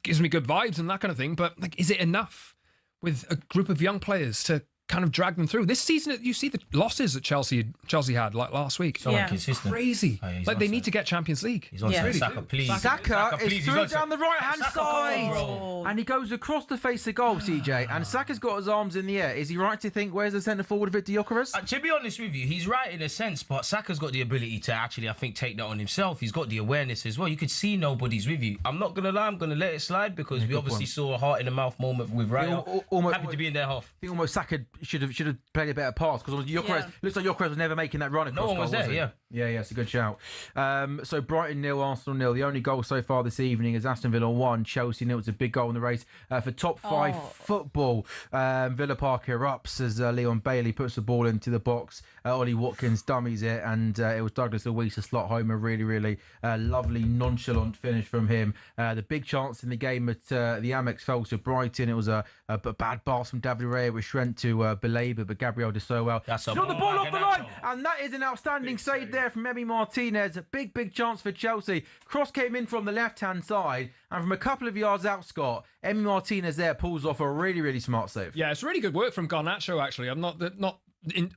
good vibes and that kind of thing. But like, is it enough with a group of young players to kind of drag them through? This season, you see the losses that Chelsea had like last week. So inconsistent. Crazy. Like, they need to get Champions League. He's on Saka, please. Saka is through down the right-hand side. Oh. And he goes across the face of goal, CJ. And Saka's got his arms in the air. Is he right to think, where's the centre-forward Victor Gyökeres? To be honest with you, he's right in a sense, but Saka's got the ability to actually, I think, take that on himself. He's got the awareness as well. You could see nobody's with you. I'm not going to lie, I'm going to let it slide because we obviously saw a heart-in-the-mouth moment with Raya. Happy to be in their half. I think almost Saka should have played a better pass because looks like Gyökeres was never making that run across. No one was goal, there, Yeah, it's a good shout. So Brighton 0, Arsenal 0. The only goal so far this evening is Aston Villa 1, Chelsea 0. It's a big goal in the race for top 5 football. Villa Park erupts as Leon Bailey puts the ball into the box. Ollie Watkins dummies it, and it was Douglas Luiz to slot home a really, really lovely, nonchalant finish from him. The big chance in the game at the Amex fell to Brighton. It was a bad pass from David Raya, which went to Belaber, but Gabriel did so well. That's got the ball off the line, and that is an outstanding save there from Emi Martinez. A big chance for Chelsea. Cross came in from the left-hand side, and from a couple of yards out, Scott, Emi Martinez there pulls off a really, really smart save. Yeah, it's really good work from Garnacho, actually. I'm not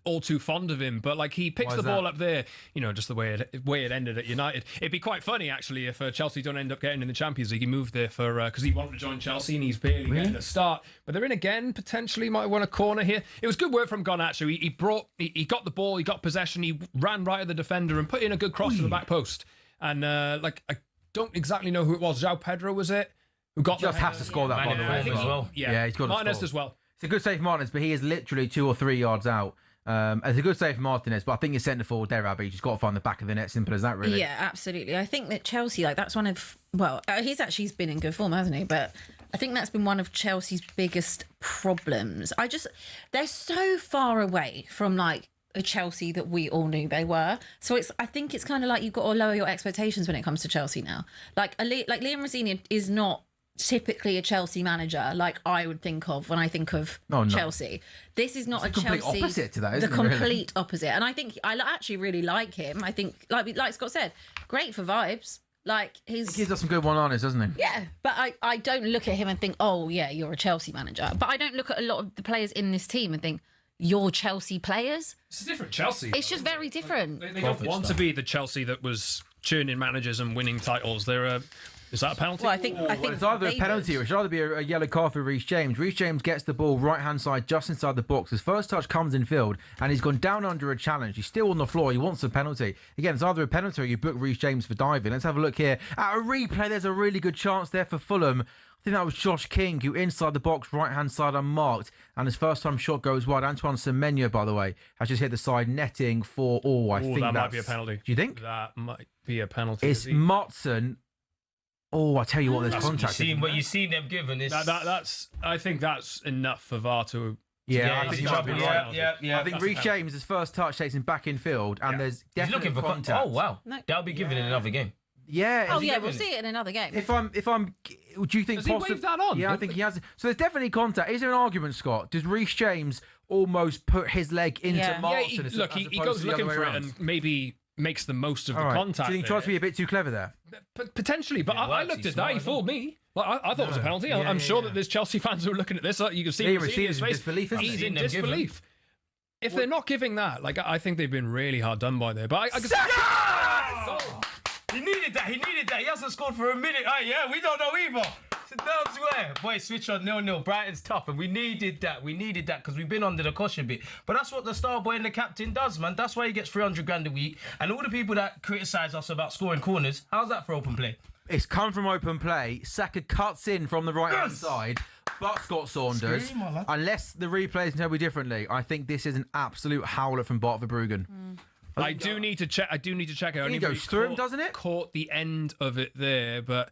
all too fond of him, but like, he picks the ball up there, just the way it ended at United. It'd be quite funny actually if Chelsea don't end up getting in the Champions League. He moved there for because he wanted to join Chelsea and he's barely getting a start, but they're in again, potentially might want a corner here. It was good work from Garnacho. He got the ball, he got possession, he ran right at the defender and put in a good cross to the back post. And I don't exactly know who it was. João Pedro, was it, who got Just has to score that, by the way, as well. Yeah, he's got to Martinez score as well. It's a good save for Martinez, but he is literally 2 or 3 yards out. It's a good save for Martinez, but I think your centre forward there, Abby, just got to find the back of the net. Simple as that, really. Yeah, absolutely. I think that Chelsea, that's one of, he's been in good form, hasn't he? But I think that's been one of Chelsea's biggest problems. They're so far away from like a Chelsea that we all knew they were. So I think it's kind of like you've got to lower your expectations when it comes to Chelsea now. Like Liam Rosinia is not typically a Chelsea manager like I would think of when I think of Chelsea. This is not it's a complete Chelsea opposite to that, isn't the it, complete really? opposite. And I think I actually really like him. I think like Scott said, great for vibes. Like he gives us some good one-liners, doesn't he? Yeah, but I don't look at him and think, oh yeah, you're a Chelsea manager. But I don't look at a lot of the players in this team and think, you're Chelsea players. It's a different Chelsea. It's just very different. They don't want to be the Chelsea that was churning managers and winning titles. They're is that a penalty? Well, I think it's either a penalty or it should either be a yellow card for Reece James. Reece James gets the ball right-hand side just inside the box. His first touch comes in field and he's gone down under a challenge. He's still on the floor. He wants a penalty. Again, it's either a penalty or you book Reece James for diving. Let's have a look here. At a replay, there's a really good chance there for Fulham. I think that was Josh King, who inside the box, right-hand side unmarked, and his first-time shot goes wide. Antoine Semenyo, by the way, has just hit the side netting for, I think that might be a penalty. Do you think? That might be a penalty. It's Motson Oh, I tell you what, there's contact. You've seen them given this. I think that's enough for VAR to. Yeah, I think you might be right. Yeah. I think Reece James, his first touch takes him back in field, and there's definitely contact. Oh wow, that'll be given in another game. Yeah. Oh yeah, we'll see it in another game. If I'm, do you think? Has he waved that on? Yeah, I think he has. So there's definitely contact. Is there an argument, Scott? Does Reece James almost put his leg into Marston? He goes looking for it and maybe makes the most of the contact. Do you think he tries to be a bit too clever there? Potentially, but I looked at that. He fooled me. Like, I thought it was a penalty. I'm sure that there's Chelsea fans who are looking at this. You can see his face. He's in disbelief. If they're not giving that, like, I think they've been really hard done by there. But He needed that. He hasn't scored for a minute. We don't know either. Zidane's where? Boy, switch on 0-0. Brighton's tough, and we needed that. Because we've been under the caution bit. But that's what the star boy and the captain does, man. That's why he gets 300 grand a week. And all the people that criticise us about scoring corners, how's that for open play? It's come from open play. Saka cuts in from the right-hand side. But Scott Saunders, unless the replays tell me differently, I think this is an absolute howler from Bart Verbruggen. I do need to check. It only goes through him, doesn't it? Caught the end of it there, but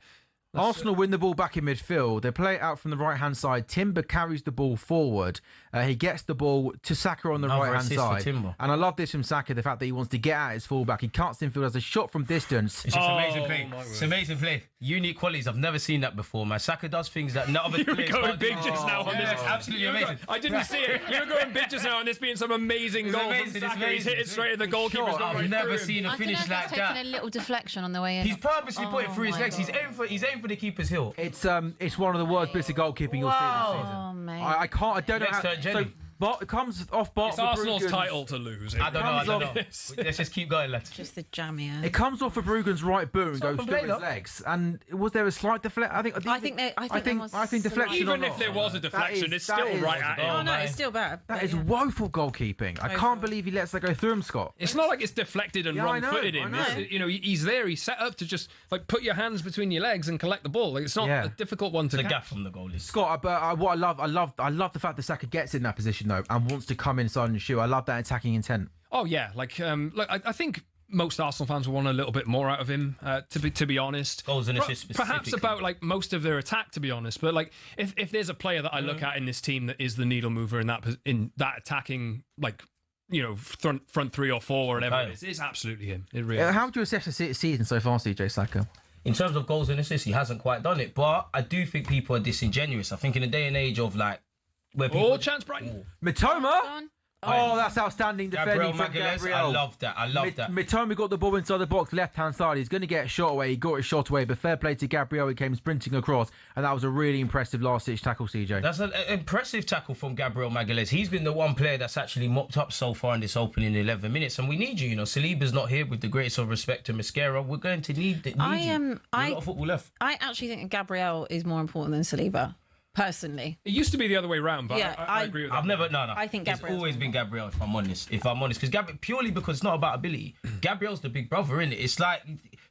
Arsenal win the ball back in midfield. They play it out from the right-hand side. Timber carries the ball forward. He gets the ball to Saka on the right-hand side. And I love this from Saka, the fact that he wants to get at his fullback. He cuts infield, has a shot from distance. It's just amazing play. It's amazing play. Unique qualities. I've never seen that before, man. Saka does things that none other players You're going big just now on this. It's absolutely amazing. I didn't see it. You were going big just now on this being some amazing goal from Saka. He's hit it straight at the goalkeeper's goal. I've never seen a finish like that. Taking a little deflection on the way in. He's purposely put it through his legs. He's aimed for the keeper's heel. It's one of the worst bits of goalkeeping you'll see this season. Oh, mate. I don't know how. So, but it comes off Bart. It's Arsenal's title to lose. I don't know. Let's just keep going, lads. Just the jammier. It comes off of Bruggen's right boot and goes through his legs. And was there a slight deflection? I think deflection. Even if there was a deflection, it's still right at him. Oh no, it's still bad. That is woeful goalkeeping. I can't believe he lets that go through him, Scott. It's not like it's deflected and wrong-footed him. He's there. He's set up to just like put your hands between your legs and collect the ball. Like, it's not a difficult one to the catch. gap from the goalie. Scott, what I love the fact that Saka gets in that position though and wants to come inside and shoot. I love that attacking intent. Oh yeah, I think most Arsenal fans will want a little bit more out of him. To be honest, goals and assists perhaps about like most of their attack. To be honest, but like if there's a player that I look at in this team that is the needle mover in that attacking front 3 or 4 or whatever it's absolutely him. It really. How would you assess the season so far, CJ Saka? In terms of goals and assists, he hasn't quite done it, but I do think people are disingenuous. I think in a day and age of like. Chance Brighton. Mitoma? Oh, that's outstanding defending from Gabriel. I love that. Mitoma got the ball inside the box, left-hand side. He's going to get a shot away. He got his shot away, but fair play to Gabriel. He came sprinting across, and that was a really impressive last-ditch tackle, CJ. That's an impressive tackle from Gabriel Magalhaes. He's been the one player that's actually mopped up so far in this opening 11 minutes, and we need you. Saliba's not here, with the greatest of respect to Mascara. We're going to need you. A lot of football left. I actually think Gabriel is more important than Saliba. Personally, it used to be the other way around, but I agree with that. I've never, no. I think Gabriel's always been Gabriel. If I'm honest, because purely because it's not about ability. Gabriel's the big brother, isn't it? It's like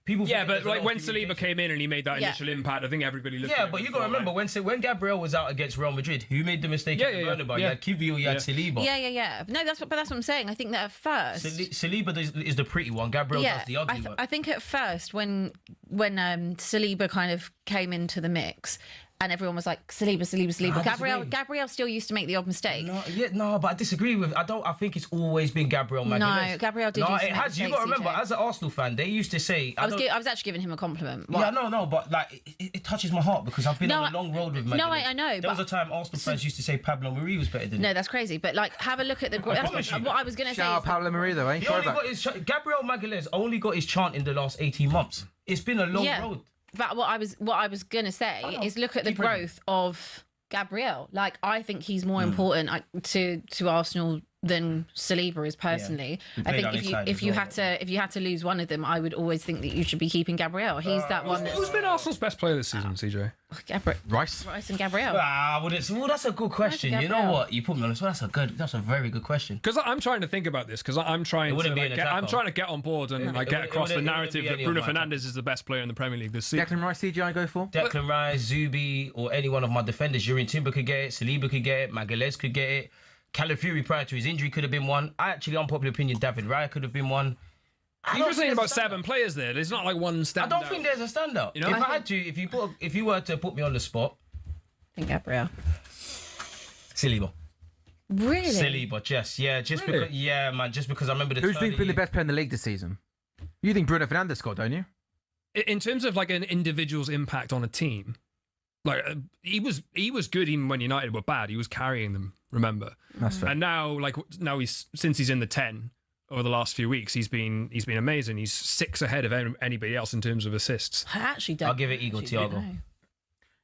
people. Yeah, but like when Saliba came in and he made that initial impact, I think everybody looked. Yeah, but you got to remember when Gabriel was out against Real Madrid, who made the mistake at Bernabeu? You had Kivio, you had Saliba. Yeah. No, that's what I'm saying. I think that at first Saliba is the pretty one. Gabriel does the ugly one. I think at first when Saliba kind of came into the mix. And everyone was like, Saliba. Gabriel still used to make the odd mistake. But I disagree with. I think it's always been Gabriel Magalhaes. No, Gabriel did. No, it has. You got to remember, as an Arsenal fan, they used to say. I was actually giving him a compliment. What? Yeah, but like it touches my heart because I've been on a long road with Magalhaes. No, I know. There was a time Arsenal fans used to say Pablo Mari was better than. No, that's crazy. But like, have a look at the. That's what I was going to say. Shout out Pablo Mari though. Gabriel Magalhaes only got his chant in the last 18 months. It's been a long road. But what I was gonna say is look at the growth of Gabriel. Like I think he's more important to Arsenal than Saliba is personally. I think if you had to lose one of them, I would always think that you should be keeping Gabriel. He's that one. Who's been Arsenal's best player this season, CJ? Rice and Gabriel. That's a good question. You know what? You put me on this. That's a very good question. Because I'm trying to think about this. Because I'm trying to get on board and get across the narrative that Bruno Fernandes is the best player in the Premier League this season. Declan Rice, CJ, I go for. Declan Rice, Zubi, or any one of my defenders. Jurrien Timber could get it. Saliba could get it. Magalhaes could get it. Calafiori prior to his injury could have been one. Unpopular opinion, David Raya could have been one. You're saying about 7 players there. There's not like one standout. I don't think there's a standout. You know, if you were to put me on the spot, I think Gabriel. Saliba. Really? Saliba, just Really? just because I remember the. Who's been the best player in the league this season? You think Bruno Fernandes scored, don't you? In terms of like an individual's impact on a team, like he was good even when United were bad. He was carrying them. Remember? That's fair. And now since he's in the 10 over the last few weeks, he's been amazing. He's 6 ahead of anybody else in terms of assists. I actually don't. I'll give it Igor Thiago. know.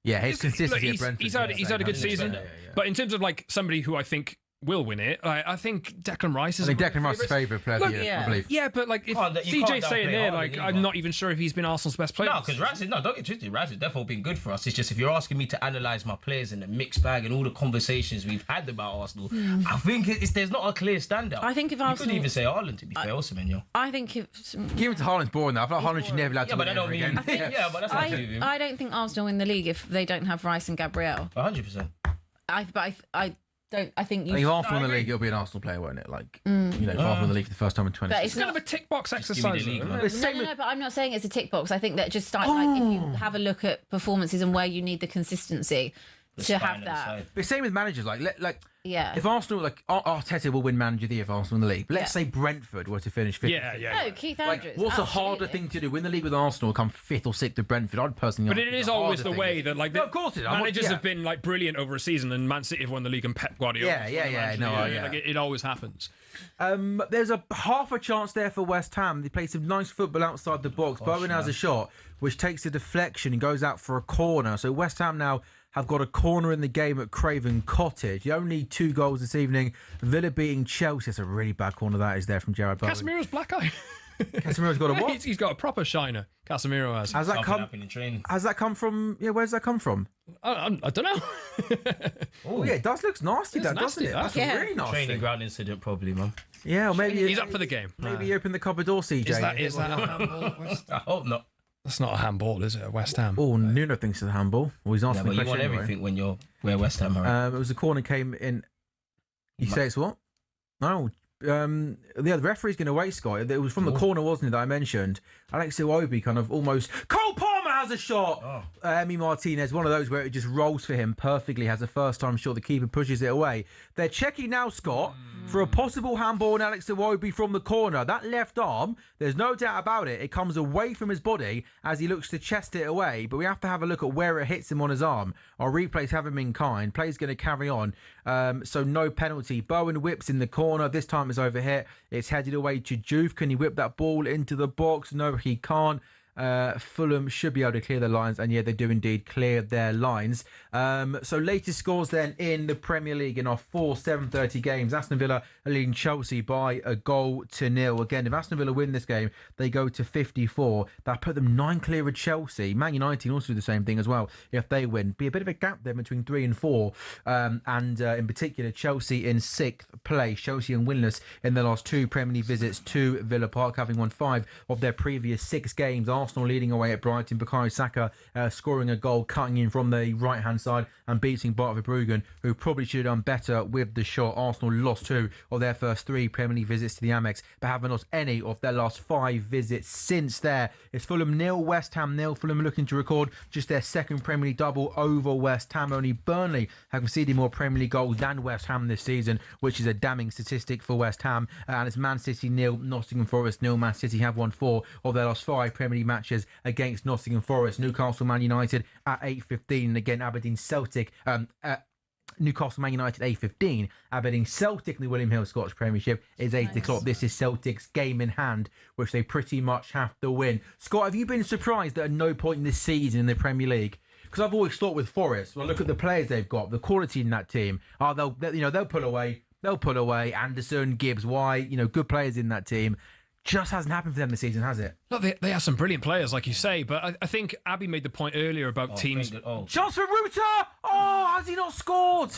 Yeah, his consistency Look, at Brentford. he's had a good season, Yeah. but in terms of like somebody who I think will win it, I think Declan Rice is. I think Declan Rice's favourite player of the year, I believe. Yeah, but like if You can't CJ's saying downplay there, Haaland like either. I'm not even sure if he's been Arsenal's best player. No, because don't get twisted. Rice has definitely been good for us. It's just if you're asking me to analyse my players in the mixed bag and all the conversations we've had about Arsenal, I think there's not a clear standout. I think if you Arsenal, couldn't even say Haaland to be fair, also, man, yo. I think if Give it to Haaland's boring though. I feel like Haaland should never be allowed to Yeah, but win I don't ever mean. again. Yeah, but that's not true. I don't think Arsenal win the league if they don't have Rice and Gabriel. 100%. I don't. I think you. I think if Arsenal win the league, it'll be an Arsenal player, won't it? Like, you know, if Arsenal win the league for the first time in 20 But It's kind of a tick box give me the exercise. league, though, man. isn't it? No, but I'm not saying it's a tick box. I think that just like if you have a look at performances and where you need the consistency to have that. But same with managers. Yeah. If Arsenal, Arteta will win manager of the year if Arsenal win the league. But let's say Brentford were to finish 5th. Yeah. No, Keith Like, Andrews. what's a absolutely. harder thing to do? Win the league with Arsenal, come 5th or 6th to Brentford. I'd personally. But argue it is the always harder the thing way is- that like No, of course it is. managers have been like brilliant over a season, and Man City have won the league, and Pep Guardiola. Yeah. Like it always happens. There's a half a chance there for West Ham. They play some nice football outside the box. Bowen has a shot, which takes a deflection and goes out for a corner. So West Ham now have got a corner in the game at Craven Cottage. You only 2 goals this evening. Villa beating Chelsea. It's a really bad corner that is there from Jared Bowen. Casemiro's black eye. Casemiro's got a what? He's got a proper shiner. Casemiro has. Has that Something come? happened in training. Has that come from? Yeah, where's that come from? I don't know. Oh yeah, it does look nasty, It's that doesn't nasty, it? that. That's Yeah. really nasty. Training ground incident, probably, man. Yeah, or maybe He's up for the game. Maybe you open the cupboard door, CJ. Is that a handball? I hope not. That's not a handball, is it? At West Ham. Oh, Nuno thinks it's a handball. Well, he's Yeah, asking but the you question want anyway. everything when you're where West Ham are. It was a corner came in. You say it's what? No. The referee's going to wait, Scott. It was from the corner, wasn't it, that I mentioned? Alex Iwobi kind of almost. Cole Palmer has a shot! Emi Martinez, one of those where it just rolls for him perfectly, has a first-time shot. The keeper pushes it away. They're checking now, Scott, for a possible handball on Alex Iwobi from the corner. That left arm, there's no doubt about it. It comes away from his body as he looks to chest it away, but we have to have a look at where it hits him on his arm. Our replays haven't been kind. Play's going to carry on. So no penalty. Bowen whips in the corner. This time it's over here. It's headed away to Juve. Can he whip that ball into the box? No, he can't. Fulham should be able to clear their lines, and yeah, they do indeed clear their lines. So latest scores then in the Premier League in our 4 7:30 games. Aston Villa are leading Chelsea by 1-0. Again, if Aston Villa win this game, they go to 54. That put them 9 clear of Chelsea. Man United also do the same thing as well. If they win, be a bit of a gap there between 3 and 4. And in particular, Chelsea in 6th place. Chelsea and winless in their last 2 Premier League visits to Villa Park, having won 5 of their previous 6 games. Arsenal leading away at Brighton. Bukayo Saka scoring a goal, cutting in from the right-hand side and beating Bart Verbruggen, who probably should have done better with the shot. Arsenal lost 2 of their first 3 Premier League visits to the Amex, but haven't lost any of their last 5 visits since there. It's Fulham 0, West Ham 0. Fulham looking to record just their 2nd Premier League double over West Ham. Only Burnley have conceded more Premier League goals than West Ham this season, which is a damning statistic for West Ham. And it's Man City 0, Nottingham Forest 0. Man City have won 4 of their last 5 Premier League matches against Nottingham Forest. Newcastle Man United at 8:15. And again, Aberdeen Celtic. Newcastle Man United 8:15. Aberdeen Celtic in the William Hill Scottish Premiership is 8 o'clock. This is Celtic's game in hand, which they pretty much have to win. Scott, have you been surprised that at no point in this season in the Premier League? Because I've always thought with Forest, well, look at the players they've got, the quality in that team. They'll pull away. They'll pull away. Anderson, Gibbs, White, good players in that team. Just hasn't happened for them this season, has it? Look, they have some brilliant players, like you say, but I think Abby made the point earlier about teams. Chance for Ruta! Oh, has he not scored?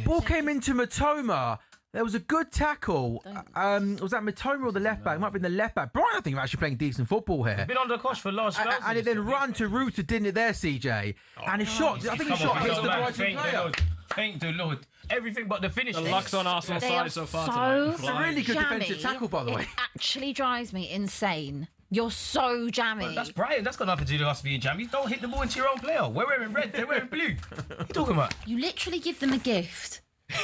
Ball came into Matoma. There was a good tackle. Was that Matoma or the left back? It might have been the left back. Brian, I think, are actually playing decent football here. Been on the cosh for last spells. And it then ran to Ruta, didn't it there, CJ? And his shot, I think his shot hits the Brighton player. Thank the Lord. Everything but the finish. The luck's on Arsenal's They side are so far so tonight. It's a really good jammy. defensive tackle, by the way. It actually drives me insane. You're so jammy. Well, that's Brian. That's got nothing to do with us being jammies. Don't hit the ball into your own player. We're wearing red. They're wearing blue. What are you talking about? You literally give them a gift.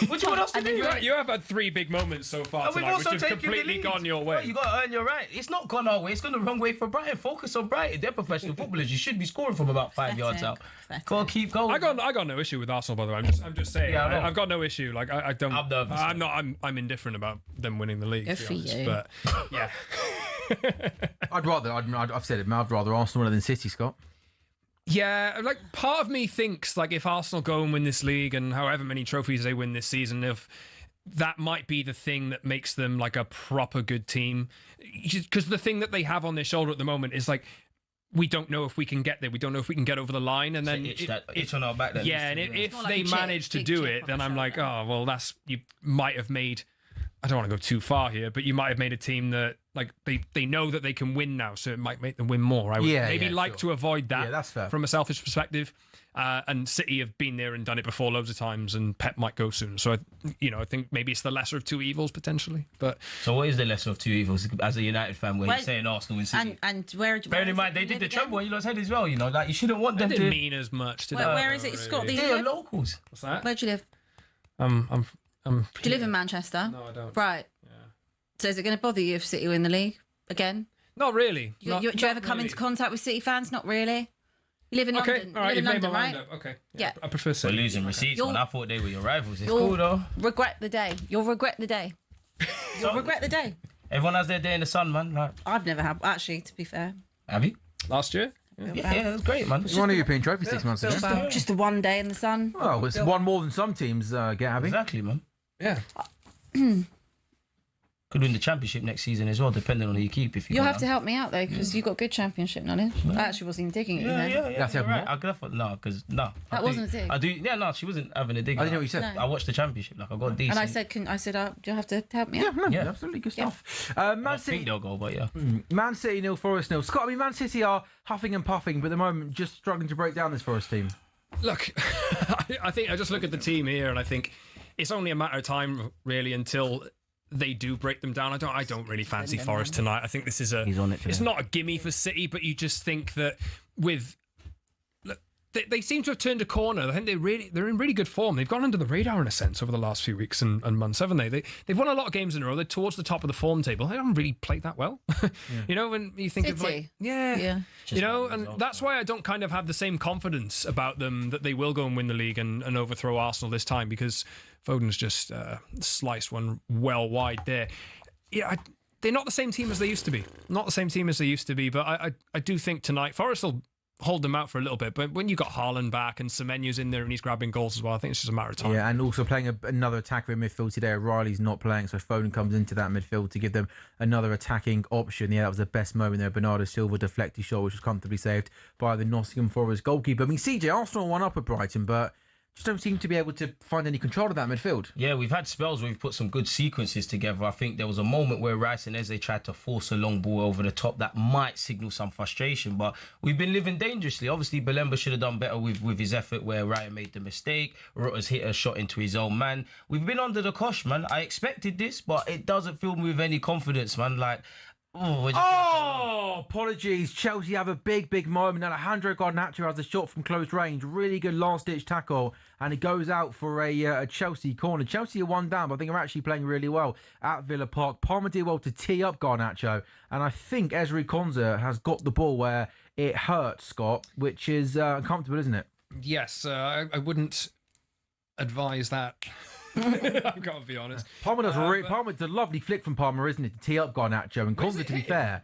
What do you want us to do? You have had 3 big moments so far And we've tonight, also which have taken the completely lead. gone your way. Well, you got to earn your right. It's not gone our way. It's gone the wrong way for Brighton. Focus on Brighton. They're professional footballers. You should be scoring from about 5 yards out. Pathetic. Got to keep going. I got no issue with Arsenal, by the way. I'm just saying. Yeah, I know. I've got no issue. Like I don't. I'm nervous. I'm indifferent about them winning the league. Good to for be honest, you. But yeah. I've said it, man. I'd rather Arsenal than City, Scott. Yeah, like part of me thinks like if Arsenal go and win this league and however many trophies they win this season, if that might be the thing that makes them like a proper good team, because the thing that they have on their shoulder at the moment is like, we don't know if we can get there. We don't know if we can get over the line, and then itch on our back. That yeah, and if more like they a chip, manage to big do chip it, on then the I'm like, shoulder. oh well, you might have made. I don't want to go too far here, but you might have made a team that like they know that they can win now, so it might make them win more. I would maybe to avoid that. Yeah, that's fair. From a selfish perspective. And City have been there and done it before loads of times, and Pep might go soon. So, I think maybe it's the lesser of 2 evils potentially. But So what is the lesser of 2 evils as a United fan when you're saying Arsenal and City? And where? Bearing in mind they did the treble and you lost head as well. Like you shouldn't want that them didn't to. mean as much to Where is it, Scott? They are locals. What's that? Where do you live? I'm Do you live in Manchester? No, I don't. Right. So is it going to bother you if City win the league again? Not really. Do you ever come into contact with City fans? Not really. You live in Okay, London. all right, You live in you've made London, my right? mind up. Okay. Yeah. I prefer We're City. losing receipts, You'll- man. I thought they were your rivals. It's You'll cool though. regret the day. You'll regret the day. You'll regret the day. Everyone has their day in the sun, man. Like, I've never had. Actually, to be fair, have you? Last year? Yeah, that's great, man. You won a European trophy 6 months ago. just the one day in the sun. Oh, it's one more than some teams get, Abby. Exactly, man. Yeah. Could win the championship next season as well, depending on who you keep. If you You'll go have to down. help me out though, because you got good championship knowledge. I actually wasn't even digging at you then. Yeah. That's you're helping right. I could have no, because no. That wasn't a dig. I do. Yeah, no, she wasn't having a dig. I didn't know what you said. No. I watched the championship. Like I got decent. And I said, you'll have to help me out. No, Yeah. absolutely good Yeah. stuff. I Man don't think City, they'll go, but yeah. Man City 0, Forest 0. Scott, I mean, Man City are huffing and puffing, but at the moment just struggling to break down this Forest team. Look, I think I just look at the team here and I think it's only a matter of time really until they do break them down. I don't really fancy Forest tonight. I think this is He's on it it's today. not a gimme for City, but you just think that with look, they seem to have turned a corner. I think they're in really good form. They've gone under the radar in a sense over the last few weeks and months, haven't they? They've won a lot of games in a row. They're towards the top of the form table. They haven't really played that well. When you think of City? yeah. Just like And results, that's why I don't kind of have the same confidence about them that they will go and win the league and overthrow Arsenal this time, because Foden's just sliced one well wide there. Yeah, they're not the same team as they used to be. Not the same team as they used to be, but I do think tonight Forest will hold them out for a little bit. But when you got Haaland back and Semenyo's in there and he's grabbing goals as well, I think it's just a matter of time. Yeah, and also playing another attacker in midfield today. O'Reilly's not playing, so Foden comes into that midfield to give them another attacking option. Yeah, that was the best moment there. Bernardo Silva deflected shot, which was comfortably saved by the Nottingham Forest goalkeeper. I mean, CJ, Arsenal won up at Brighton, but just don't seem to be able to find any control of that midfield. Yeah, we've had spells where we've put some good sequences together. I think there was a moment where Rice and Eze tried to force a long ball over the top that might signal some frustration, but we've been living dangerously. Obviously, Belemba should have done better with his effort where Ryan made the mistake. Rutter's hit a shot into his own man. We've been under the cosh, man. I expected this, but it doesn't fill me with any confidence, man. Like, Apologies. Chelsea have a big moment. Alejandro Garnacho has a shot from close range. Really good last-ditch tackle, and it goes out for a Chelsea corner. Chelsea are 1 down, but I think they're actually playing really well at Villa Park. Palmer did well to tee up Garnacho, and I think Ezri Konsa has got the ball where it hurts, Scott, which is uncomfortable, isn't it? Yes, I wouldn't advise that. I've got to be honest. Palmer does Palmer's a lovely flick from Palmer, isn't it, to tee up Garnacho, and Konsa, to be fair.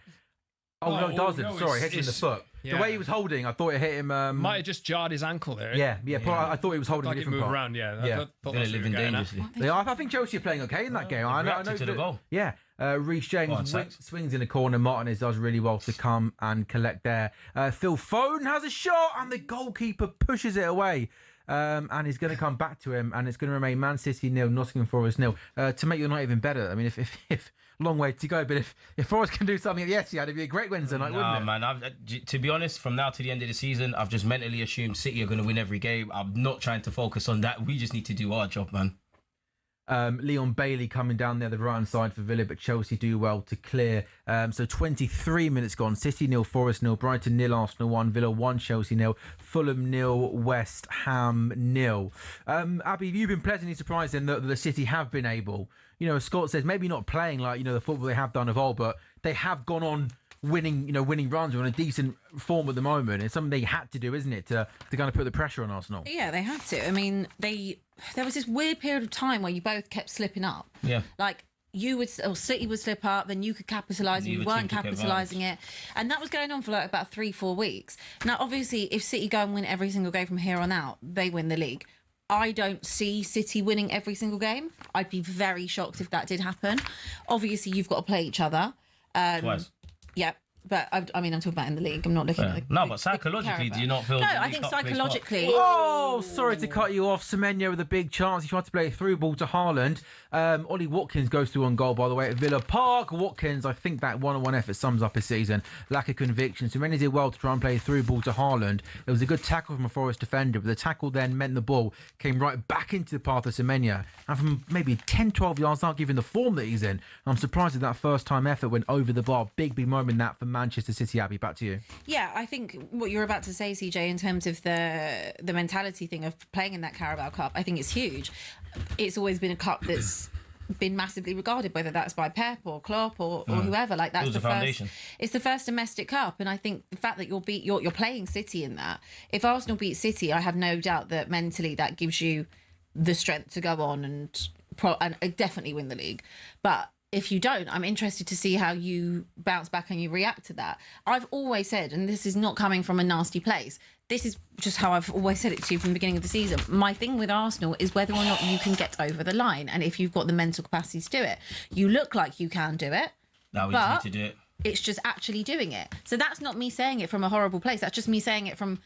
Oh, no, it doesn't. no, Sorry, hit him in the foot. yeah. The way he was holding, I thought it hit him. Might have just jarred his ankle there. Yeah. I thought he was holding Like a it different moved part. around, yeah. Yeah. I thought They're that's what living you were getting at. dangerously. I think Chelsea are playing okay in that game. I know reacted to the goal. Yeah. Reece James on, Sax. swings in the corner. Martinez does really well to come and collect there. Phil Foden has a shot, and the goalkeeper pushes it away. and he's going to come back to him, and it's going to remain Man City 0, Nottingham Forest 0, to make your night even better. I mean, if long way to go, but if Forest can do something at the Etihad, it'd be a great Wednesday night, wouldn't it? Man, to be honest, from now to the end of the season, I've just mentally assumed City are going to win every game. I'm not trying to focus on that. We just need to do our job, man. Leon Bailey coming down there the right hand side for Villa, but Chelsea do well to clear. So 23 minutes gone. City 0, Forest 0, Brighton 0, Arsenal 1, Villa 1, Chelsea 0, Fulham 0, West Ham 0. Abby, have you been pleasantly surprised then that the City have been able, as Scott says, maybe not playing like the football they have done of old, but they have gone on winning runs, are on a decent form at the moment. It's something they had to do, isn't it, to kind of put the pressure on Arsenal? Yeah, they had to. I mean, there was this weird period of time where you both kept slipping up. Yeah. Like City would slip up, then you could capitalise, and you weren't capitalising it. And that was going on for like about 3-4 weeks. Now, obviously, if City go and win every single game from here on out, they win the league. I don't see City winning every single game. I'd be very shocked if that did happen. Obviously, you've got to play each other. Twice. Yeah. But I'm talking about in the league. I'm not looking at the but psychologically, do you not feel? No, I think psychologically. Oh, sorry to cut you off. Semenyo with a big chance. He tried to play a through ball to Haaland. Ollie Watkins goes through on goal, by the way, at Villa Park. Watkins, I think that one-on-one effort sums up his season. Lack of conviction. Semenyo did well to try and play a through ball to Haaland. It was a good tackle from a Forest defender, but the tackle then meant the ball came right back into the path of Semenyo. And from maybe 10-12 yards out, given the form that he's in, I'm surprised that first-time effort went over the bar. Big moment that for Manchester City. Abby, back to you. Yeah, I think what you're about to say, CJ, in terms of the mentality thing of playing in that Carabao Cup, I think it's huge. It's always been a cup that's been massively regarded, whether that's by Pep or Klopp or whoever. Like that's the foundation. It's the first domestic cup, and I think the fact that you're playing City in that. If Arsenal beat City, I have no doubt that mentally that gives you the strength to go on and definitely win the league. But if you don't, I'm interested to see how you bounce back and you react to that. I've always said, and this is not coming from a nasty place, this is just how I've always said it to you from the beginning of the season. My thing with Arsenal is whether or not you can get over the line and if you've got the mental capacity to do it. You look like you can do it. Now we just need to do it. It's just actually doing it. So that's not me saying it from a horrible place. That's just me saying it from,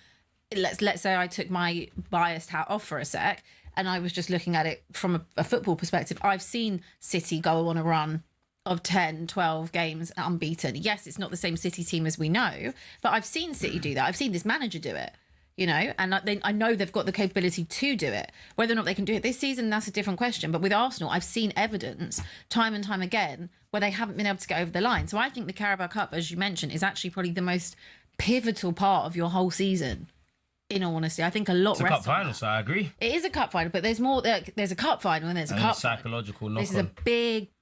let's say I took my biased hat off for a sec and I was just looking at it from a football perspective. I've seen City go on a run of 10, 12 games unbeaten. Yes, it's not the same City team as we know, but I've seen City do that. I've seen this manager do it, and I know they've got the capability to do it. Whether or not they can do it this season, that's a different question. But with Arsenal, I've seen evidence time and time again where they haven't been able to get over the line. So I think the Carabao Cup, as you mentioned, is actually probably the most pivotal part of your whole season. In all honesty, I think a lot. It's a cup final, so I agree. It is a cup final, but there's more. There's a cup final and there's a cup psychological final. This is a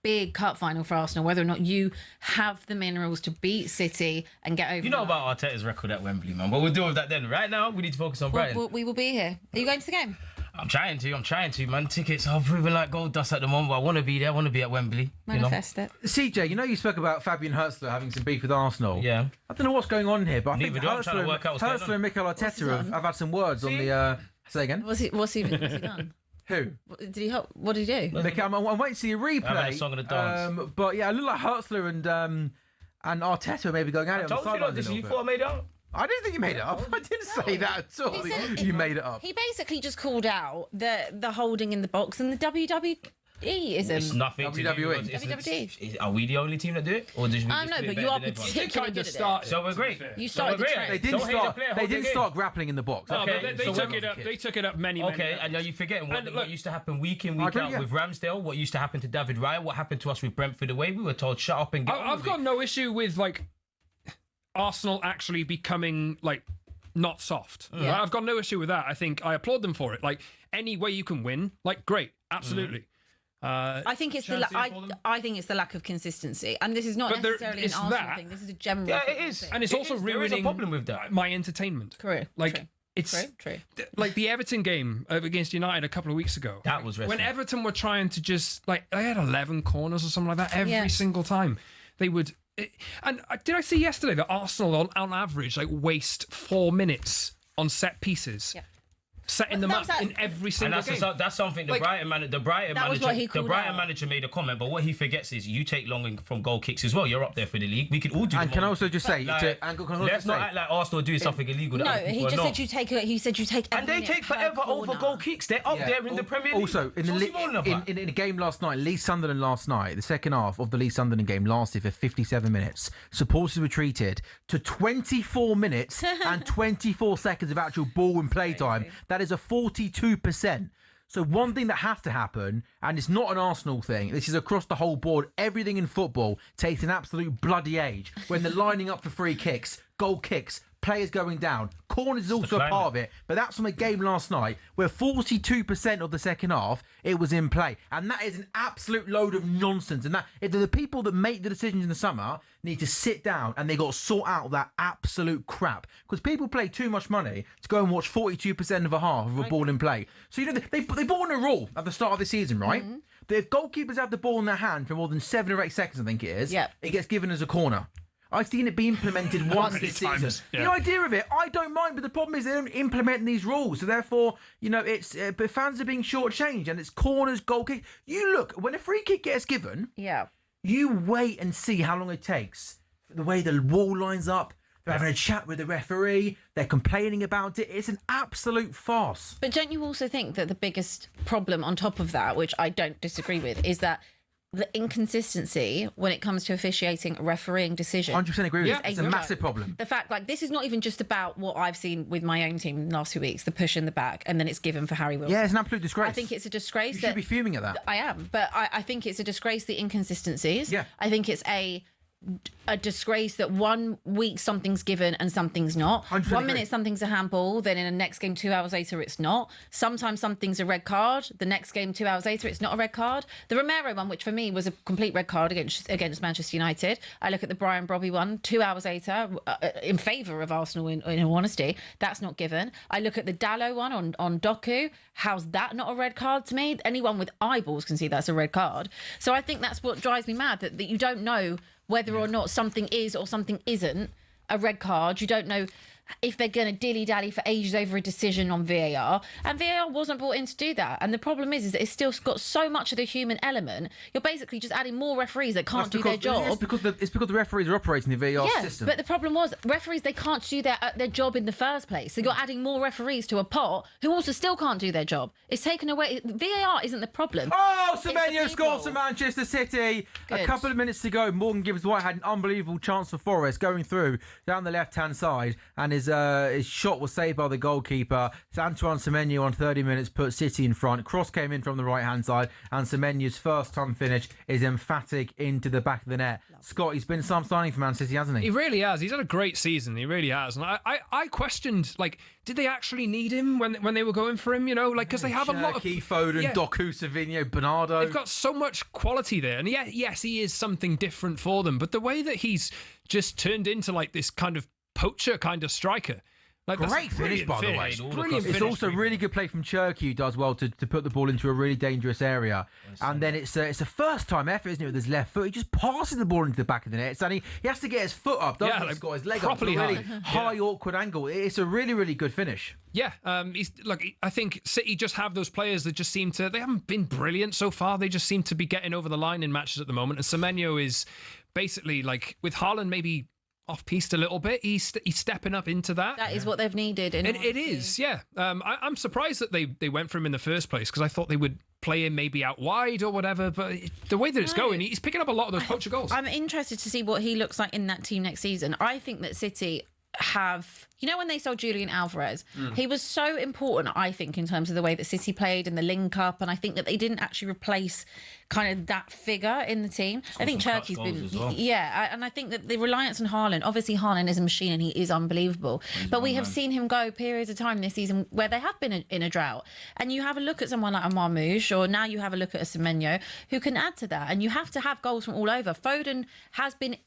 big cup final for Arsenal. Whether or not you have the minerals to beat City and get over. You know about Arteta's record at Wembley, man. But we'll deal with that then. Right now, we need to focus on Brighton. We will be here. Are you going to the game? I'm trying to, man. Tickets are proving like gold dust at the moment. But I want to be there. I want to be at Wembley. Manifest it. CJ, you spoke about Fabian Hurstler having some beef with Arsenal. Yeah. I don't know what's going on here, but I think Hurstler and Mikel Arteta have had some words on the... say again? What's he done? Who? What did he do? I'm waiting to see a replay. I'm a song and a dance. But yeah, it looked like Hurstler and Arteta maybe going at it on the sidelines. You thought I made it up? I didn't think you made it up. I didn't say that at all. You made it up. He basically just called out the holding in the box and the WWE. It's nothing WWE. WWE. Are we the only team that do it? Or did we no, but you are particularly good at it. So we're great. You started the trend. They didn't start grappling in the box. No, but they took it up many Okay, and now you're forgetting what used to happen week in, week out with Ramsdale, what used to happen to David Raya, what happened to us with Brentford away. We were told, shut up and get on I've got no issue with, Arsenal actually becoming, not soft. Yeah. Right? I've got no issue with that. I think I applaud them for it. Any way you can win, great, absolutely. I think it's I think it's the lack of consistency, and this is not necessarily an Arsenal thing. This is a general. Yeah, it is, and it's also ruining. There is a problem with that. My entertainment. True. It's true. The Everton game against United a couple of weeks ago. That was when Everton were trying to just they had 11 corners or something like that every single time. They would. And did I see yesterday that Arsenal on average waste 4 minutes on set pieces? Yeah. setting them up in every single And game. that's something the Brighton manager made a comment, but what he forgets is you take long from goal kicks as well. You're up there for the league. We could all do. And can I also just say, let's not act like Arsenal are doing something illegal. No, he just said you take. He said you take. And they take forever over goal kicks. They're up there in the Premier League. Also, in the game last night, Leeds Sunderland last night, the second half of the Leeds Sunderland game lasted for 57 minutes. Supporters were treated to 24 minutes and 24 seconds of actual ball and play time. That is a 42%. So one thing that has to happen, and it's not an Arsenal thing, this is across the whole board, everything in football takes an absolute bloody age. When they're lining up for free kicks, goal kicks, players going down, corners is also a part of it. But that's from a game last night where 42% of the second half, it was in play. And that is an absolute load of nonsense. And that the people that make the decisions in the summer need to sit down and they got to sort out that absolute crap. Because people pay too much money to go and watch 42% of a half of a ball in play. So, they brought in a rule at the start of the season, right? Mm-hmm. That if goalkeepers have the ball in their hand for more than 7 or 8 seconds, I think it is, it gets given as a corner. I've seen it be implemented once this season. Yeah. The idea of it, I don't mind, but the problem is they don't implement these rules. So therefore, it's but fans are being shortchanged, and it's corners, goal kick. You look, when a free kick gets given, you wait and see how long it takes. The way the wall lines up, they're having a chat with the referee, they're complaining about it. It's an absolute farce. But don't you also think that the biggest problem on top of that, which I don't disagree with, is that the inconsistency when it comes to officiating a refereeing decision. 100% agree with you. It's a massive problem. The fact, this is not even just about what I've seen with my own team in the last 2 weeks, the push in the back, and then it's given for Harry Wilson. Yeah, it's an absolute disgrace. I think it's a disgrace. You should be fuming at that. I am, but I think it's a disgrace, the inconsistencies. Yeah. I think it's a disgrace that 1 week something's given and something's not. 1 minute something's a handball, then in the next game 2 hours later it's not. Sometimes something's a red card, the next game 2 hours later it's not a red card. The Romero one, which for me was a complete red card against Manchester United. I look at the Brian Brobby one 2 hours later in favour of Arsenal in all honesty. That's not given. I look at the Dallo one on Doku. How's that not a red card to me? Anyone with eyeballs can see that's a red card. So I think that's what drives me mad, that you don't know whether or not something is or something isn't a red card. You don't know if they're going to dilly-dally for ages over a decision on VAR. And VAR wasn't brought in to do that. And the problem is that it's still got so much of the human element. You're basically just adding more referees that can't do their job. It's because the referees are operating the VAR system. But the problem was, referees, they can't do their job in the first place. So you're adding more referees to a pot who also still can't do their job. It's taken away. VAR isn't the problem. Oh, Semenyo scores for Manchester City. Good. A couple of minutes to go. Morgan Gibbs-White had an unbelievable chance for Forest going through down the left-hand side, and his shot was saved by the goalkeeper. So Antoine Semenyo on 30 minutes put City in front. Cross came in from the right-hand side, and Semenyo's first time finish is emphatic into the back of the net. Scott, he's been some signing for Man City, hasn't he? He really has. He's had a great season. He really has. And I questioned, did they actually need him when they were going for him? Because they have a lot of... Foden, Doku, Savinho, Bernardo. They've got so much quality there. And yes, he is something different for them. But the way that he's just turned into this kind of poacher kind of striker. Great finish, by the way. It's also really good play from Cherky, who does well to put the ball into a really dangerous area. And then it's a first-time effort, isn't it, with his left foot? He just passes the ball into the back of the net. And he has to get his foot up, doesn't he? He's got his leg up to a really high, awkward angle. It's a really, really good finish. Yeah, I think City just have those players that just seem to... They haven't been brilliant so far. They just seem to be getting over the line in matches at the moment. And Semenyo is basically, with Haaland maybe... off-piste a little bit. He's stepping up into that. That is what they've needed. It is, yeah. I'm surprised that they went for him in the first place, because I thought they would play him maybe out wide or whatever, but the way that it's going, he's picking up a lot of those poacher goals. I'm interested to see what he looks like in that team next season. I think that City have... when they sold Julian Alvarez, he was so important, I think, in terms of the way that City played and the link-up, and I think that they didn't actually replace kind of that figure in the team. I think Cherky's been... and I think that the reliance on Haaland, obviously Haaland is a machine and he is unbelievable, but we have seen him go periods of time this season where they have been in a drought, and you have a look at someone like a Marmoush, or now you have a look at a Semenyo, who can add to that, and you have to have goals from all over. Foden has been...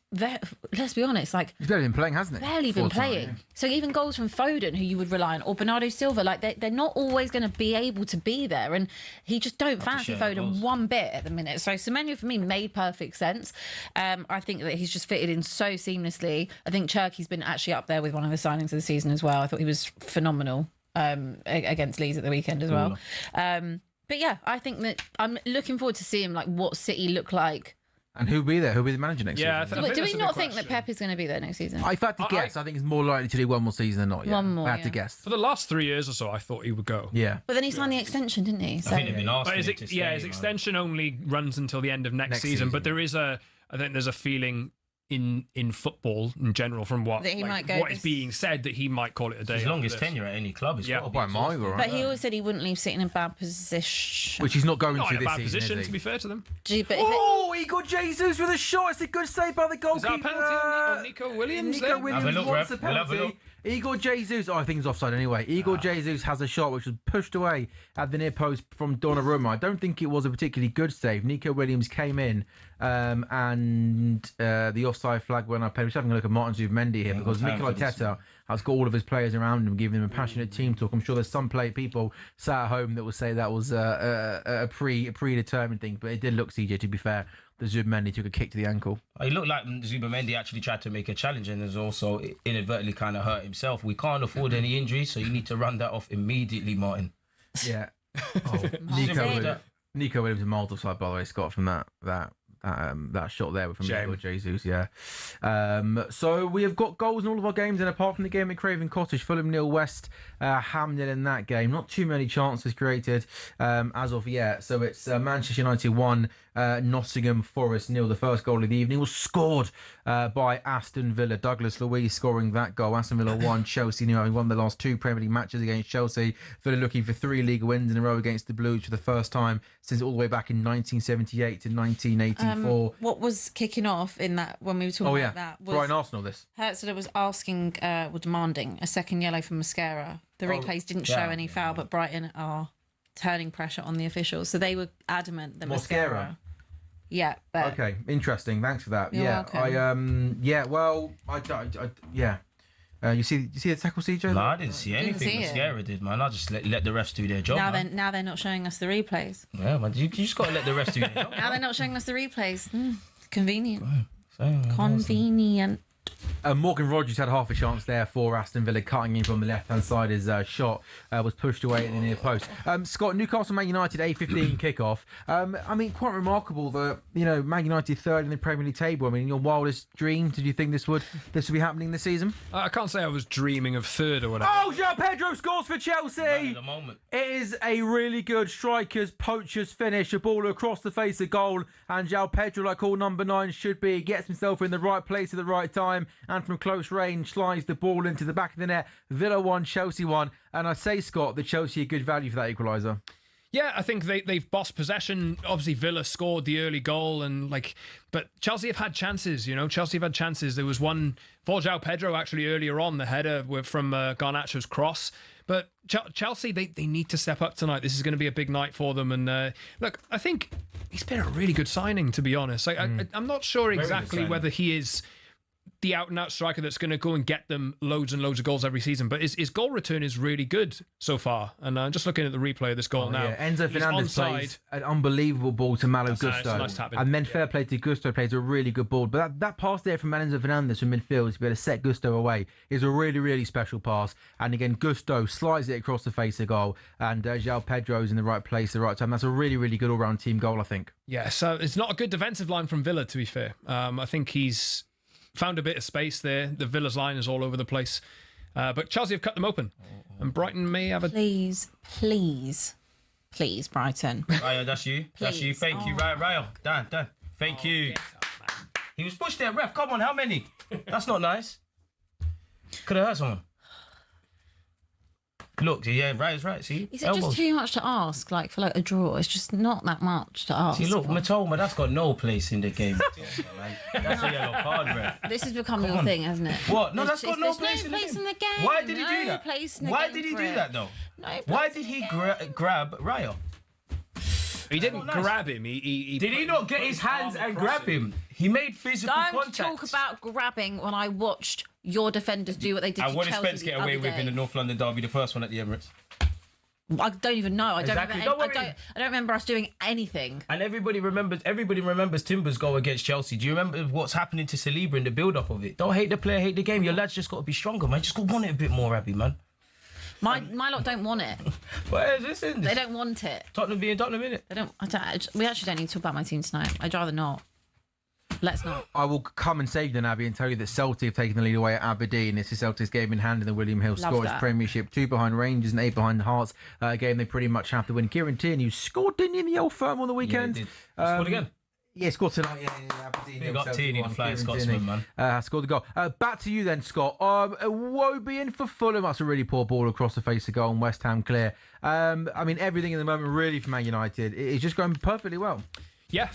let's be honest, he's barely been playing, hasn't he? Barely been playing. So even goals from Foden, who you would rely on, or Bernardo Silva, they're not always going to be able to be there, and he just don't fancy Foden one bit at the minute. So Semenyo for me made perfect sense. I think that he's just fitted in so seamlessly. I think Cherky's been actually up there with one of the signings of the season as well. I thought he was phenomenal. against Leeds at the weekend as well. But yeah, I think that I'm looking forward to seeing like what City look like. And who'll be there? Who'll be the manager next season? Do we not think that Pep is going to be there next season? If I had to guess, I think it's more likely to do one more season than not. Yeah. One more, I have to guess. For the last 3 years or so, I thought he would go. Yeah. But then he signed the extension, didn't he? So, I think they've been asking But him to stay, his extension only runs until the end of next season. But there is I think there's a feeling in football in general from what That he might go what is this- being said that he might call it a day. His longest after this. tenure at any club is Yeah. By a mile, right? but he always said he wouldn't leave City in a bad position. Which he's not going Not to in a this bad season, position, is to he? be fair to them. But Oh, Igor Jesus with a shot. It's a good save by the goalkeeper. Is that a penalty on Nico Williams? Nico there? Williams Have a look, wants ref. the We'll have a penalty. look. Igor Jesus, I think he's offside anyway. Igor Jesus has a shot which was pushed away at the near post from Donnarumma. I don't think it was a particularly good save. Nico Williams came in and the offside flag went up. We're just having a look at Martin Zubimendi here because Mikel Arteta has got all of his players around him, giving them a passionate team talk. I'm sure there's some people sat at home that will say that was a predetermined thing, but it did look, CJ, to be fair, that Zubimendi took a kick to the ankle. It looked like Zubamendi actually tried to make a challenge and has also inadvertently kind of hurt himself. We can't afford any injuries, so you need to run that off immediately, Martin. Yeah. Martin. Nico Williams a mild offside, by the way, Scott, from that shot there from Igor Jesus, yeah. So we have got goals in all of our games, and apart from the game at Craven Cottage, Fulham 0, West Ham 0 in that game. Not too many chances created as of yet. So it's Manchester United 1, Nottingham Forest 0. The first goal of the evening was scored by Aston Villa. Douglas Luiz scoring that goal. Aston Villa 1, Chelsea 0, having won the last 2 Premier League matches against Chelsea. Villa looking for 3 league wins in a row against the Blues for the first time since all the way back in 1978 to 1984. What was kicking off in that when we were talking about that was Brighton Arsenal this. Hertzler was asking, demanding a second yellow for Mascara. The replays didn't show any foul, but Brighton are turning pressure on the officials, so they were adamant that Mascara. Yeah, but Okay, interesting. Thanks for that. You're welcome. You see the tackle, CJ? No, I didn't see anything see it. Mascara did, man. I just let the refs do their job. now they're not showing us the replays. Yeah, man. You just got to let the refs do their job. Now they're not showing us the replays. Convenient. So, Convenient. Morgan Rogers had half a chance there for Aston Villa, cutting in from the left-hand side. His shot was pushed away at the near post. Scott, Newcastle Man United A15 kickoff. Quite remarkable that Man United third in the Premier League table. I mean, in your wildest dreams, did you think this would be happening this season? I can't say I was dreaming of third or whatever. Oh, João Pedro scores for Chelsea. at the moment. It is a really good striker's poacher's finish. A ball across the face of goal, and João Pedro, like all number 9 should be, gets himself in the right place at the right time, and from close range slides the ball into the back of the net. Villa 1, Chelsea 1, and I say, Scott, that Chelsea are good value for that equaliser. Yeah, I think they've bossed possession. Obviously, Villa scored the early goal, but Chelsea have had chances. Chelsea have had chances. There was one for João Pedro actually earlier on, the header from Garnacho's cross. But Chelsea, they need to step up tonight. This is going to be a big night for them. And look, I think he's been a really good signing, to be honest. I'm not sure exactly whether he is the out-and-out striker that's going to go and get them loads and loads of goals every season, but his goal return is really good so far. And I'm just looking at the replay of this goal now. Yeah. Enzo He's Fernandez onside. plays an unbelievable ball to Malo It's a Gusto. nice tap in. And then fair play to Gusto, plays a really good ball. But that pass there from Enzo Fernandez from midfield to be able to set Gusto away is a really, really special pass. And again, Gusto slides it across the face of goal, and João Pedro's in the right place at the right time. That's a really, really good all-round team goal, I think. Yeah, so it's not a good defensive line from Villa, to be fair. I think he's found a bit of space there. The Villa's line is all over the place. But Chelsea have cut them open. And Brighton may have a... Please, Brighton. Ryo, that's you. That's you. Thank you, Ryo. Dan. Thank you. He was pushed there, ref. Come on, how many? That's not nice. Could have hurt someone. Look, yeah, Ryo's right. See, Is it just too much to ask, for a draw? It's just not that much to ask. See, look, Matoma, that's got no place in the game. That's a yellow card, ref. This has become your thing, hasn't it? What? No, that's There's got no place in the game. Why did he do that? Why did he do that, though? Why did he grab Ryo? He didn't grab him. He did he not get his hands and grab him? He made physical contact. Don't talk about grabbing when I watched your defenders do what they did to Chelsea. And what did Spence get away with in the North London derby, the first one at the Emirates? I don't even know. I don't Exactly. remember. Don't worry. I don't remember us doing anything. And everybody remembers Timber's goal against Chelsea. Do you remember what's happening to Saliba in the build-up of it? Don't hate the player, hate the game. Your lads just got to be stronger, man. Just got to want it a bit more, Abby, man. My lot don't want it. Where is this in? They don't want it. Tottenham being Tottenham, innit? We actually don't need to talk about my team tonight. I'd rather not. Let's not. I will come and save you, Abby, and tell you that Celtic have taken the lead away at Aberdeen. It's the Celtics game in hand in the William Hill Scottish Premiership. 2 behind Rangers and 8 behind Hearts. Game they pretty much have to win. Kieran Tierney, you scored, didn't you, in the Old Firm on the weekend? Yeah, he did. Scored again. Yeah, scored tonight. Yeah, Aberdeen. You got Tierney, the flying Scotsman, man. Scored the goal. Back to you then, Scott. Wobie in for Fulham. That's a really poor ball across the face of goal, and West Ham clear. I mean, everything in the moment really for Man United is just going perfectly well. Yeah,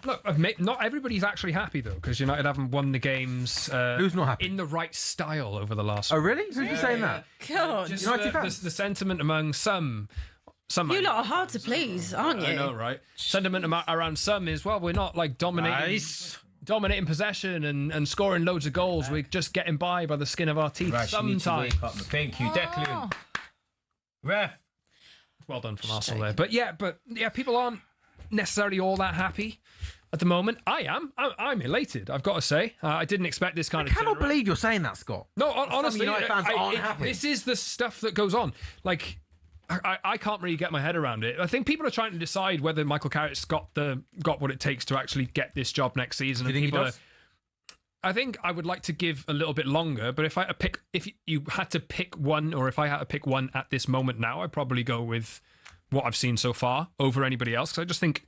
look, not everybody's actually happy though, because United haven't won the games. Who's not happy? In the right style over the last. Oh, really? Who's you saying that? God, Just United fans? the sentiment among some. You lot are hard to please, aren't you? I know, right? Sentiment around some is, well, we're not like dominating possession and scoring loads of goals. We're just getting by the skin of our teeth sometimes. Thank you, Declan. Ref. Well done from Arsenal there. But yeah, people aren't necessarily all that happy at the moment. I am. I'm elated, I've got to say. I didn't expect this kind of... I cannot believe you're saying that, Scott. No, honestly, United fans aren't happy. This is the stuff that goes on. Like, I can't really get my head around it. I think people are trying to decide whether Michael Carrick's got what it takes to actually get this job next season. Do you think he does? I think I would like to give a little bit longer, but if you had to pick one, or if I had to pick one at this moment now, I'd probably go with what I've seen so far over anybody else, because I just think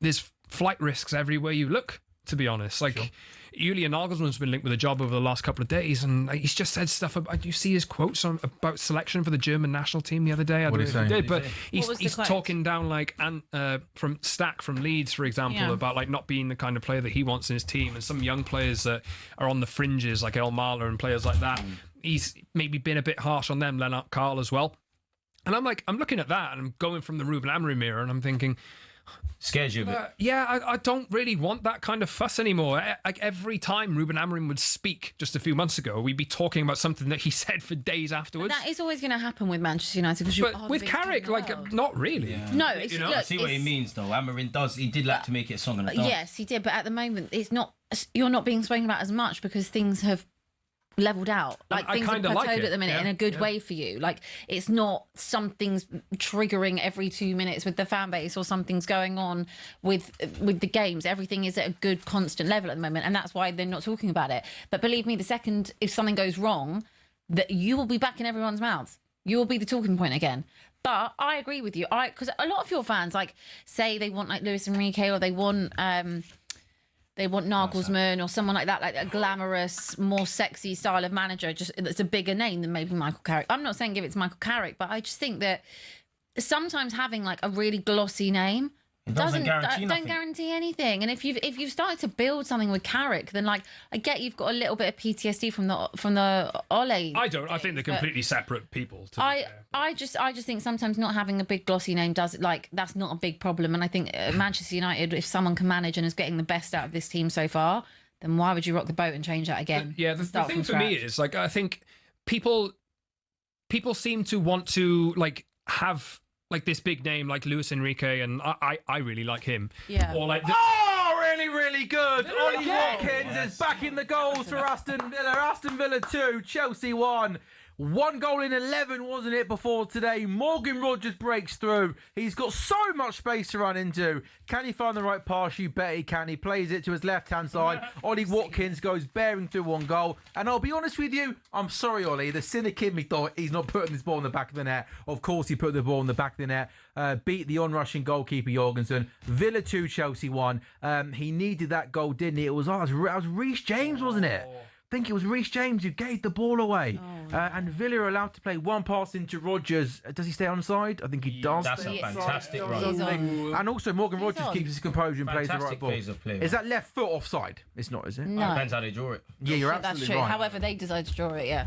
there's flight risks everywhere you look, to be honest. Like, sure. Julian Nagelsmann's been linked with a job over the last couple of days, and he's just said stuff about... You see his quotes about selection for the German national team the other day? I don't know if he did, but he's talking down like from Stack from Leeds, for example, about like not being the kind of player that he wants in his team, and some young players that are on the fringes, like El Marla and players like that. He's maybe been a bit harsh on them, Lennart Karl as well. And I'm looking at that, and I'm going from the Ruben Amorim mirror, and I'm thinking... Scares you a bit. I don't really want that kind of fuss anymore. Like, every time Ruben Amorim would speak just a few months ago, we'd be talking about something that he said for days afterwards. But that is always going to happen with Manchester United. But with Carrick, not really. Yeah. No, look, I see what he means, though. Amorim he did like to make it a song and a dance. Yes, he did, but at the moment, you're not being spoken about as much because things have leveled out. Like, things are plateaued at the minute in a good way for you. Like, it's not something's triggering every 2 minutes with the fan base, or something's going on with the games. Everything is at a good constant level at the moment, and that's why they're not talking about it. But believe me, the second if something goes wrong, that you will be back in everyone's mouths. You will be the talking point again. But I agree with you. Because a lot of your fans say they want like Luis Enrique, or they want Nagelsmann or someone like that, like a glamorous, more sexy style of manager, just that's a bigger name than maybe Michael Carrick. I'm not saying give it to Michael Carrick, but I just think that sometimes having like a really glossy name don't guarantee anything. And if you've started to build something with Carrick, then like I get you've got a little bit of PTSD from the Ole. I don't. I think they're completely separate people. I just think sometimes not having a big glossy name that's not a big problem. And I think Manchester United, if someone can manage and is getting the best out of this team so far, then why would you rock the boat and change that again? The thing for me is like I think people seem to want to like have like this big name like Luis Enrique, and I really like him. Yeah. Or like really, really good. Ollie Watkins is back in the goals for Aston Villa. Aston Villa 2, Chelsea 1. 1 goal in 11, wasn't it, before today? Morgan Rogers breaks through. He's got so much space to run into. Can he find the right pass? You bet he can. He plays it to his left-hand side. Ollie Watkins goes bearing through 1 goal. And I'll be honest with you, I'm sorry, Ollie. The cynic in me thought he's not putting this ball in the back of the net. Of course he put the ball in the back of the net. Beat the on-rushing goalkeeper Jorgensen. Villa 2, Chelsea 1. He needed that goal, didn't he? It was Reece James, wasn't it? I think it was Reece James who gave the ball away. And Villa are allowed to play 1 pass into Rodgers. Does he stay on side? I think he does. That's a fantastic run. And also Morgan Rogers keeps his composure and plays the right ball. Is that left foot offside? It's not, is it? No. Depends how they draw it. Yeah, you're absolutely that's true. right. However they decide to draw it, yeah.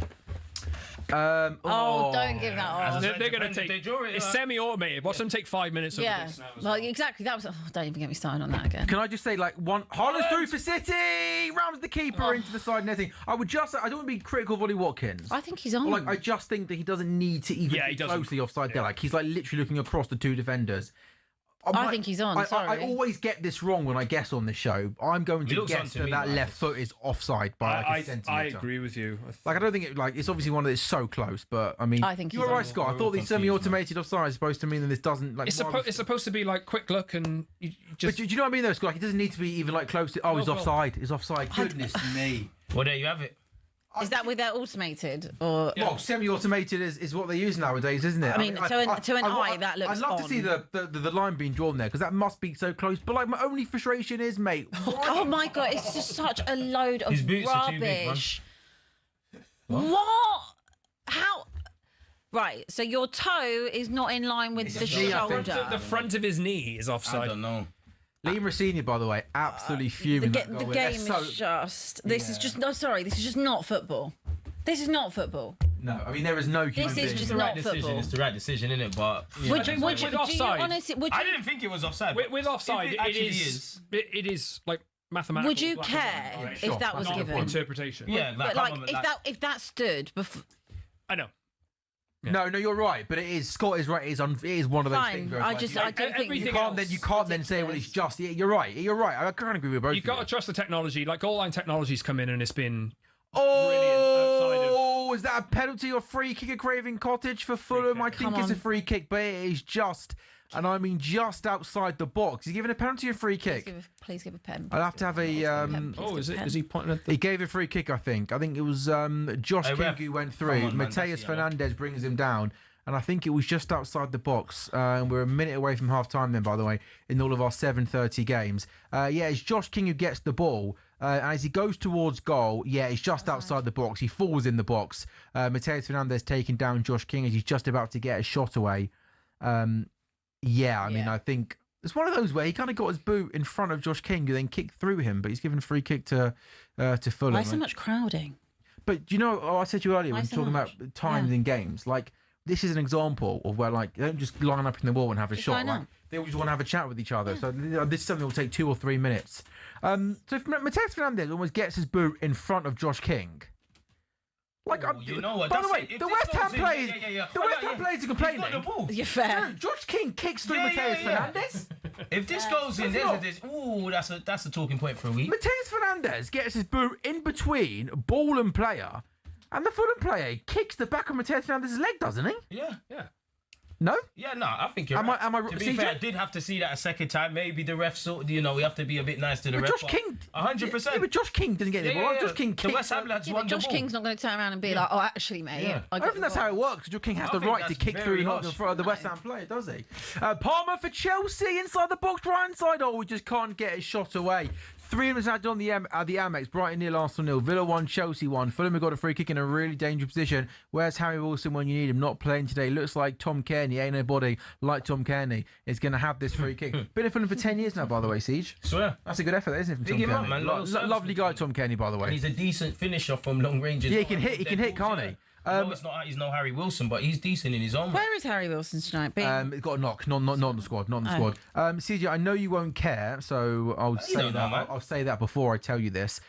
Don't give that on. They're going to take it's semi-automated. Watch them take 5 minutes. Yeah, well, exactly. That was. Don't even get me started on that again. Can I just say, like, Haaland's through for City, rams the keeper into the side netting. I don't want to be critical of Ollie Watkins. I think he's on. Like, I just think that he doesn't need to even be closely offside there. Like, he's like literally looking across the 2 defenders. I think he's on. I Sorry. always get this wrong when I guess on this show. I'm going to looks on guess to that me, that man. left foot is offside by like a centimetre. I agree with you. Like, I don't think it's obviously one that is so close, but I mean, I think you're he's right, on. Scott. I thought the semi-automated offside is supposed to mean that this doesn't like. It's supposed to be like quick look and you But just. do you know what I mean, though, Scott? Like, it doesn't need to be even like close to. Oh, he's Well, offside. He's offside. Goodness me. Well, there you have it. Is that with their automated or? Well, semi-automated is what they use nowadays, isn't it? I mean, to an eye, that looks I'd love to on. see the line being drawn there because that must be so close. But like, my only frustration is, mate. Oh my god, it's just such a load of His boots are too big, man. rubbish. What? How? Right, so your toe is not in line with the knee, I think. shoulder. The front of his knee is I offside. don't know. Liam Rossini, by the way, absolutely fuming. The that goal. game They're is so- just. This is just. No, sorry, this is just not football. This is not football. No, I mean there is no human is being. just It's the right not decision. football. It's the right decision, isn't it? But Would do you offside- honestly? Would I you? didn't think it was offside. With offside, If it actually is. It is like mathematical. Would you black and care white. if that was Not given? interpretation. Yeah, But like, if that stood before. I know. No, you're right, but it is. Scott is right. It is one of those Fine. things. Where I it's just. like, I don't think everything you can't then say, well, it's just. Yeah, you're right. You're right. I can't agree with both. You've got to trust the technology. Like goal line technology's come in and it's been. Oh, is that a penalty or free kick at Craven Cottage for Fulham? I think Come it's a on. free kick, but it is just, and I mean just outside the box. He's given a penalty or free kick. Please give a pen. I'll have to have a. Oh, is it? Is he pointing at? He gave a free kick, I think. I think it was Josh Hey, King ref, who went come through. on, man, Mateus that's yellow. Fernandez brings him down. And I think it was just outside the box. And we're a minute away from half time then, by the way, in all of our 7:30 games. It's Josh King who gets the ball. As he goes towards goal, it's just outside the box. He falls in the box. Mateus Fernandez taking down Josh King as he's just about to get a shot away. I mean, I think it's one of those where he kind of got his boot in front of Josh King, who then kicked through him, but he's given a free kick to Fulham. Why so much crowding? But you know, I said to you earlier Why when so talking much? about times in games, like this is an example of where like they don't just line up in the wall and have a Just shot. line Like up. they all just want to have a chat with each other. So this is something that will take 2 or 3 minutes. So if Mateus Fernandez almost gets his boot in front of Josh King. Like, you know what? by the That's way, it. If the this West Ham goes in- players, yeah. the Oh, West yeah, Ham yeah. players are He's complaining. got the ball. You're fair. Dude, Josh King kicks through Yeah, Mateus yeah. Fernandez. If this goes in, that's a talking point for a week. Mateus Fernandez gets his boot in between ball and player, and the Fulham player kicks the back of Mateus Fernandez's leg, doesn't he? Yeah. No? Yeah, no, I think you're Am right. I- to be CJ? fair, I did have to see that a second time. Maybe the ref sort, we have to be a bit nice to the But ref. Josh King, 100%. Yeah, but Josh King doesn't get the ball. Josh King The kicks. West Ham lads Yeah, won but the Josh ball. King's not going to turn around and be like, "Oh, actually, mate, Yeah. I don't think that's how it works. Josh King has the think right to that's kick very through harsh. in front of the West Ham player, does he? Palmer for Chelsea inside the box, right hand side. Oh, we just can't get his shot away. 3 minutes added on the Amex. Brighton nil, Arsenal 0. Villa 1, Chelsea 1. Fulham have got a free kick in a really dangerous position. Where's Harry Wilson when you need him? Not playing today. Looks like Tom Kearney. Ain't nobody like Tom Kearney is going to have this free kick. Been at Fulham for 10 years now, by the way, Siege. Swear. That's a good effort, isn't it, from Big Tom him up, Kearney? man. Loyal service Lovely for guy, him. Tom Kearney, by the And way. he's a decent finisher from long range. as Yeah, he well. can hit. He can hit, can't he? No, he's no Harry Wilson, but he's decent in his own way. Where is Harry Wilson tonight? Being He's got a knock, not on the squad, not on the squad. CJ, I know you won't care, so I'll say don't know, that. man. I'll say that before I tell you this.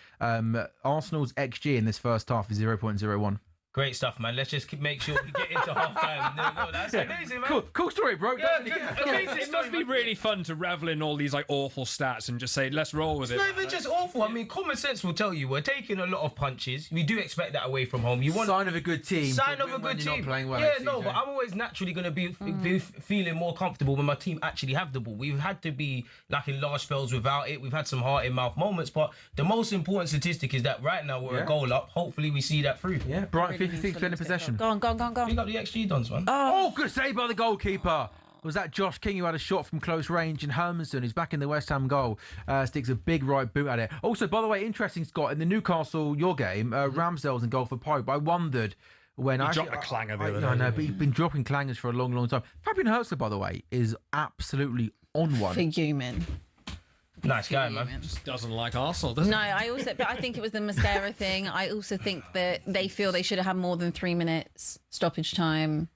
Arsenal's XG in this first half is 0.01. Great stuff, man. Let's just make sure we get into half time. No, that's amazing, man. Cool story, bro. Yeah, amazing It must be really fun to revel in all these like awful stats and just say, let's roll with it. It's not even just awful. I mean, common sense will tell you we're taking a lot of punches. We do expect that away from home. You want Sign of a good team. sign to of a win when good you're team. Not playing well, yeah, CJ. no, but I'm always naturally going to be feeling more comfortable when my team actually have the ball. We've had to be like in large spells without it. We've had some heart in mouth moments, but the most important statistic is that right now we're a goal up. Hopefully we see that through. Yeah, Brighton 56% in possession. Go on. Pick up the XG dons, man. Oh, good save by the goalkeeper. Was that Josh King who had a shot from close range, and Hermanson, who's back in the West Ham goal, sticks a big right boot at it. Also, by the way, interesting, Scott, in the Newcastle, your game, Ramsdale's in goal for Pope. I wondered when He dropped a clanger the other day, I know, didn't but he's been dropping clangers for a long, long time. Fabian Hertzler, by the way, is absolutely on one. fuming. Nice guy, man. Just doesn't like Arsenal, does No, he? but I think it was the mascara thing. I also think that they feel they should have had more than 3 minutes stoppage time.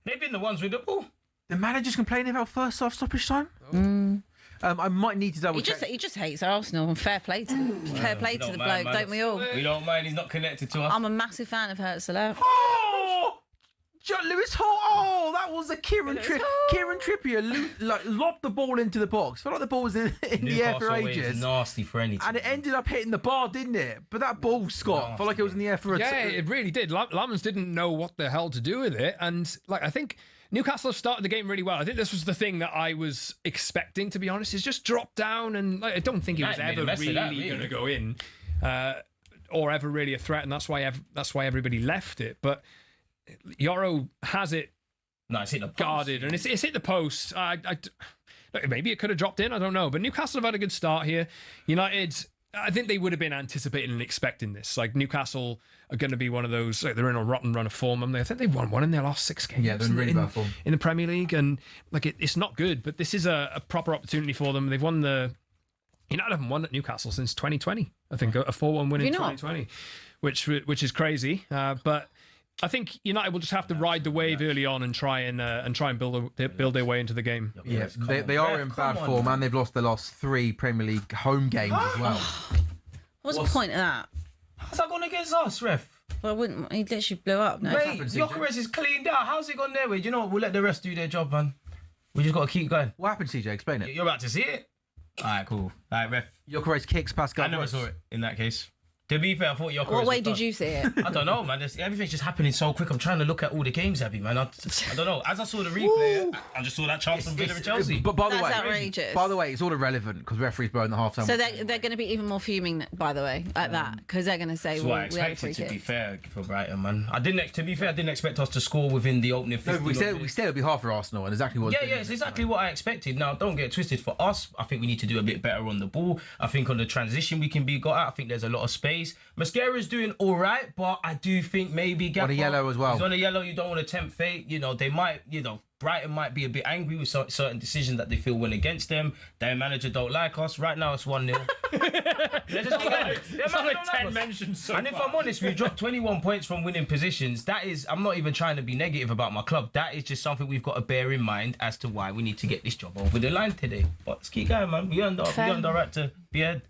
They've been the ones with the ball. The manager's complaining about first half stoppage time. I might need to double check. He just hates Arsenal, and fair play to the bloke, don't we all? We don't mind. He's not connected to us. I'm a massive fan of Hertzler. Oh! Lewis Hall. Oh, that was a Kieran Trippier lobbed the ball into the box. Felt like the ball was in the air for ages. Nasty for anything. And it ended up hitting the bar, didn't it? But that ball, Scott, felt like it was in the air for a it really did. Lamans didn't know what the hell to do with it. And I think Newcastle have started the game really well. I think this was the thing that I was expecting, to be honest, is just drop down. And I don't think it was ever really going to go in or ever really a threat. And that's why everybody left it. But Yoro has it it's hit the post. Guarded, and it's hit the post. Maybe it could have dropped in, I don't know. But Newcastle have had a good start here. United, I think they would have been anticipating and expecting this. Newcastle are going to be one of those, they're in a rotten run of form. I think they've won one in their last 6 games. Yeah, they're in really bad form. In the Premier League, and it's not good, but this is a proper opportunity for them. They've won United haven't won at Newcastle since 2020. I think a 4-1 win in 2020, which is crazy. But I think United will just have to ride the wave early on and try and build their way into the game. Yeah, they are in bad form, and they've lost their last 3 Premier League home games as well. What's the point of that? How's that gone against us, ref? Well, he literally blew up. No, Mate, Gyökeres is cleaned out. How's it gone their way? Do you know what? We'll let the rest do their job, man. We just got to keep going. What happened, CJ? Explain it. You're about to see it. All right, cool. All right, ref. Gyökeres kicks Pascal. I never saw it in that case. To be fair, I thought Gyökeres. What way did you see it? I don't know, man. Everything's just happening so quick. I'm trying to look at all the games, Abby, man. I don't know. As I saw the replay, I just saw that chance from Villa and Chelsea. But by the That's outrageous. By the way, it's all irrelevant because referees blowing the half-time. So they're going to be even more fuming, by the way, at that, because they're going to say, That's what I expected, to be fair, for Brighton, man. I didn't expect us to score within the opening 15 minutes. No, we said it'd be hard for Arsenal, and exactly what. Yeah, it's exactly what I expected. Now, don't get it twisted. For us, I think we need to do a bit better on the ball. I think on the transition we can be got at. I think there's a lot of space. Mascara's doing all right, but I do think maybe Gaffer, on a yellow as well. He's on a yellow. You don't want to tempt fate. They might, Brighton might be a bit angry with certain decisions that they feel went against them. Their manager don't like us. Right now, it's 1-0. It's like 10 mentions so And if I'm honest, we've dropped 21 points from winning positions. That is, I'm not even trying to be negative about my club. That is just something we've got to bear in mind as to why we need to get this job over the line today. But let's keep going, man. We earned our right to be ahead.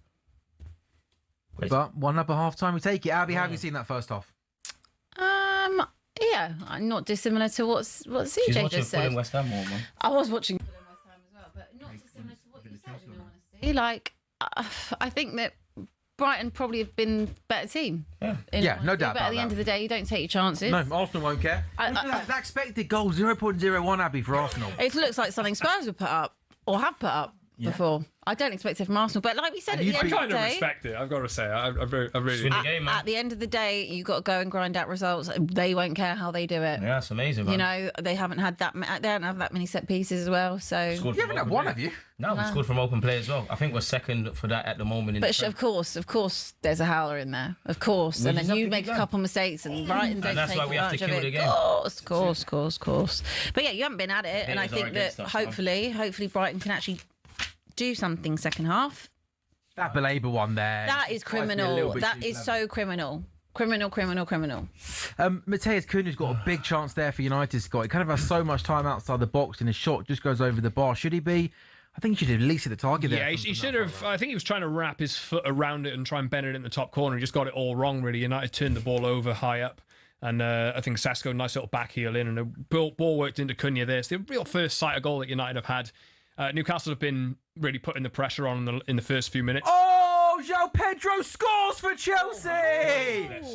But 1-1 at half-time, we take it. Abby, how have you seen that first half? Yeah, not dissimilar to what CJ just said. West Ham more, man. I was watching West Ham as well, but not dissimilar to what you said, in all honesty. I think that Brighton probably have been a better team. Yeah, no doubt. But at the end of the day, you don't take your chances. No, Arsenal won't care. That expected goal, 0.01, Abby, for Arsenal. It looks like something Spurs would put up or have put up before. I don't expect it from Arsenal, but like we said, at the end of the day, I kind of respect it. I've got to say, I really. At the end of the day, you got to go and grind out results. They won't care how they do it. Yeah, it's amazing, man. They haven't had that. They don't have that many set pieces as well. So you haven't had one, have you? No, we scored from open play as well. I think we're second for that at the moment. But of course, there's a howler in there. Of course, and then you make a couple mistakes, and Brighton don't take advantage of it. Of course. But yeah, you haven't been at it, and I think that hopefully Brighton can actually do something second half. That Belabor one there. That is criminal. That is so criminal. Criminal. Matthias Cunha's got a big chance there for United, Scott. He kind of has so much time outside the box and his shot just goes over the bar. Should he be? I think he should have at least hit the target there. Yeah, he should have. I think he was trying to wrap his foot around it and try and bend it in the top corner. He just got it all wrong, really. United turned the ball over high up. And I think Sasko, nice little back heel in, and the ball worked into Cunha there. It's the real first sight of goal that United have had. Newcastle have been really putting the pressure on in the first few minutes. Oh, João Pedro scores for Chelsea!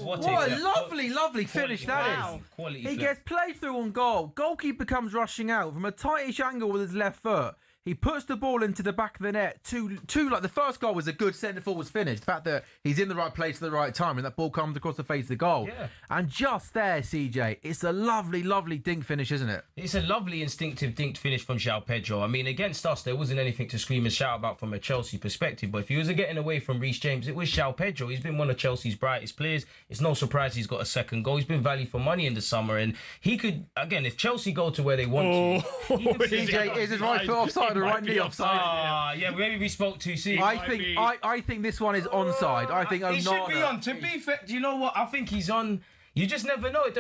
What a lovely finish that is. He gets played through on goal. Goalkeeper comes rushing out from a tightish angle with his left foot. He puts the ball into the back of the net. Like the first goal was a good centre-forward finish. The fact that he's in the right place at the right time and that ball comes across the face of the goal. Yeah. And just there, CJ, it's a lovely dink finish, isn't it? It's a lovely instinctive dinked finish from João Pedro. I mean, against us, there wasn't anything to scream and shout about from a Chelsea perspective. But if he was getting away from Reece James, it was João Pedro. He's been one of Chelsea's brightest players. It's no surprise he's got a second goal. He's been value for money in the summer. And he could, again, if Chelsea go to where they want to... CJ, is his right foot offside or right knee offside? Yeah, maybe we spoke too soon. I think this one is onside. I think he should be on. To be fair, do you know what? I think he's on. You just never know. It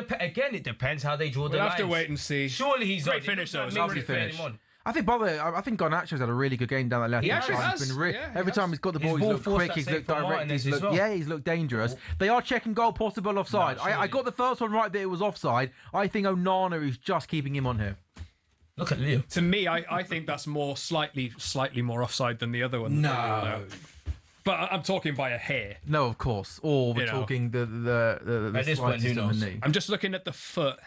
depends how they draw the line. We'll have to wait and see. Surely he's great finish though. Lovely finish. I think, by the way, I think Garnacho's had a really good game down that left. He actually side. has. Every time he's got the ball, His he's ball looked forced quick, that he's save looked from direct, Martinez he's as looked, well. he's looked dangerous. They are checking goal, possible offside. I got the first one right that it was offside. I think Onana is just keeping him on here. Look at Leo. To me, I think that's slightly more offside than the other one. No. But I'm talking by a hair. No, of course. Or we're talking the At this point, who slightest of knows? the knee. I'm just looking at the foot.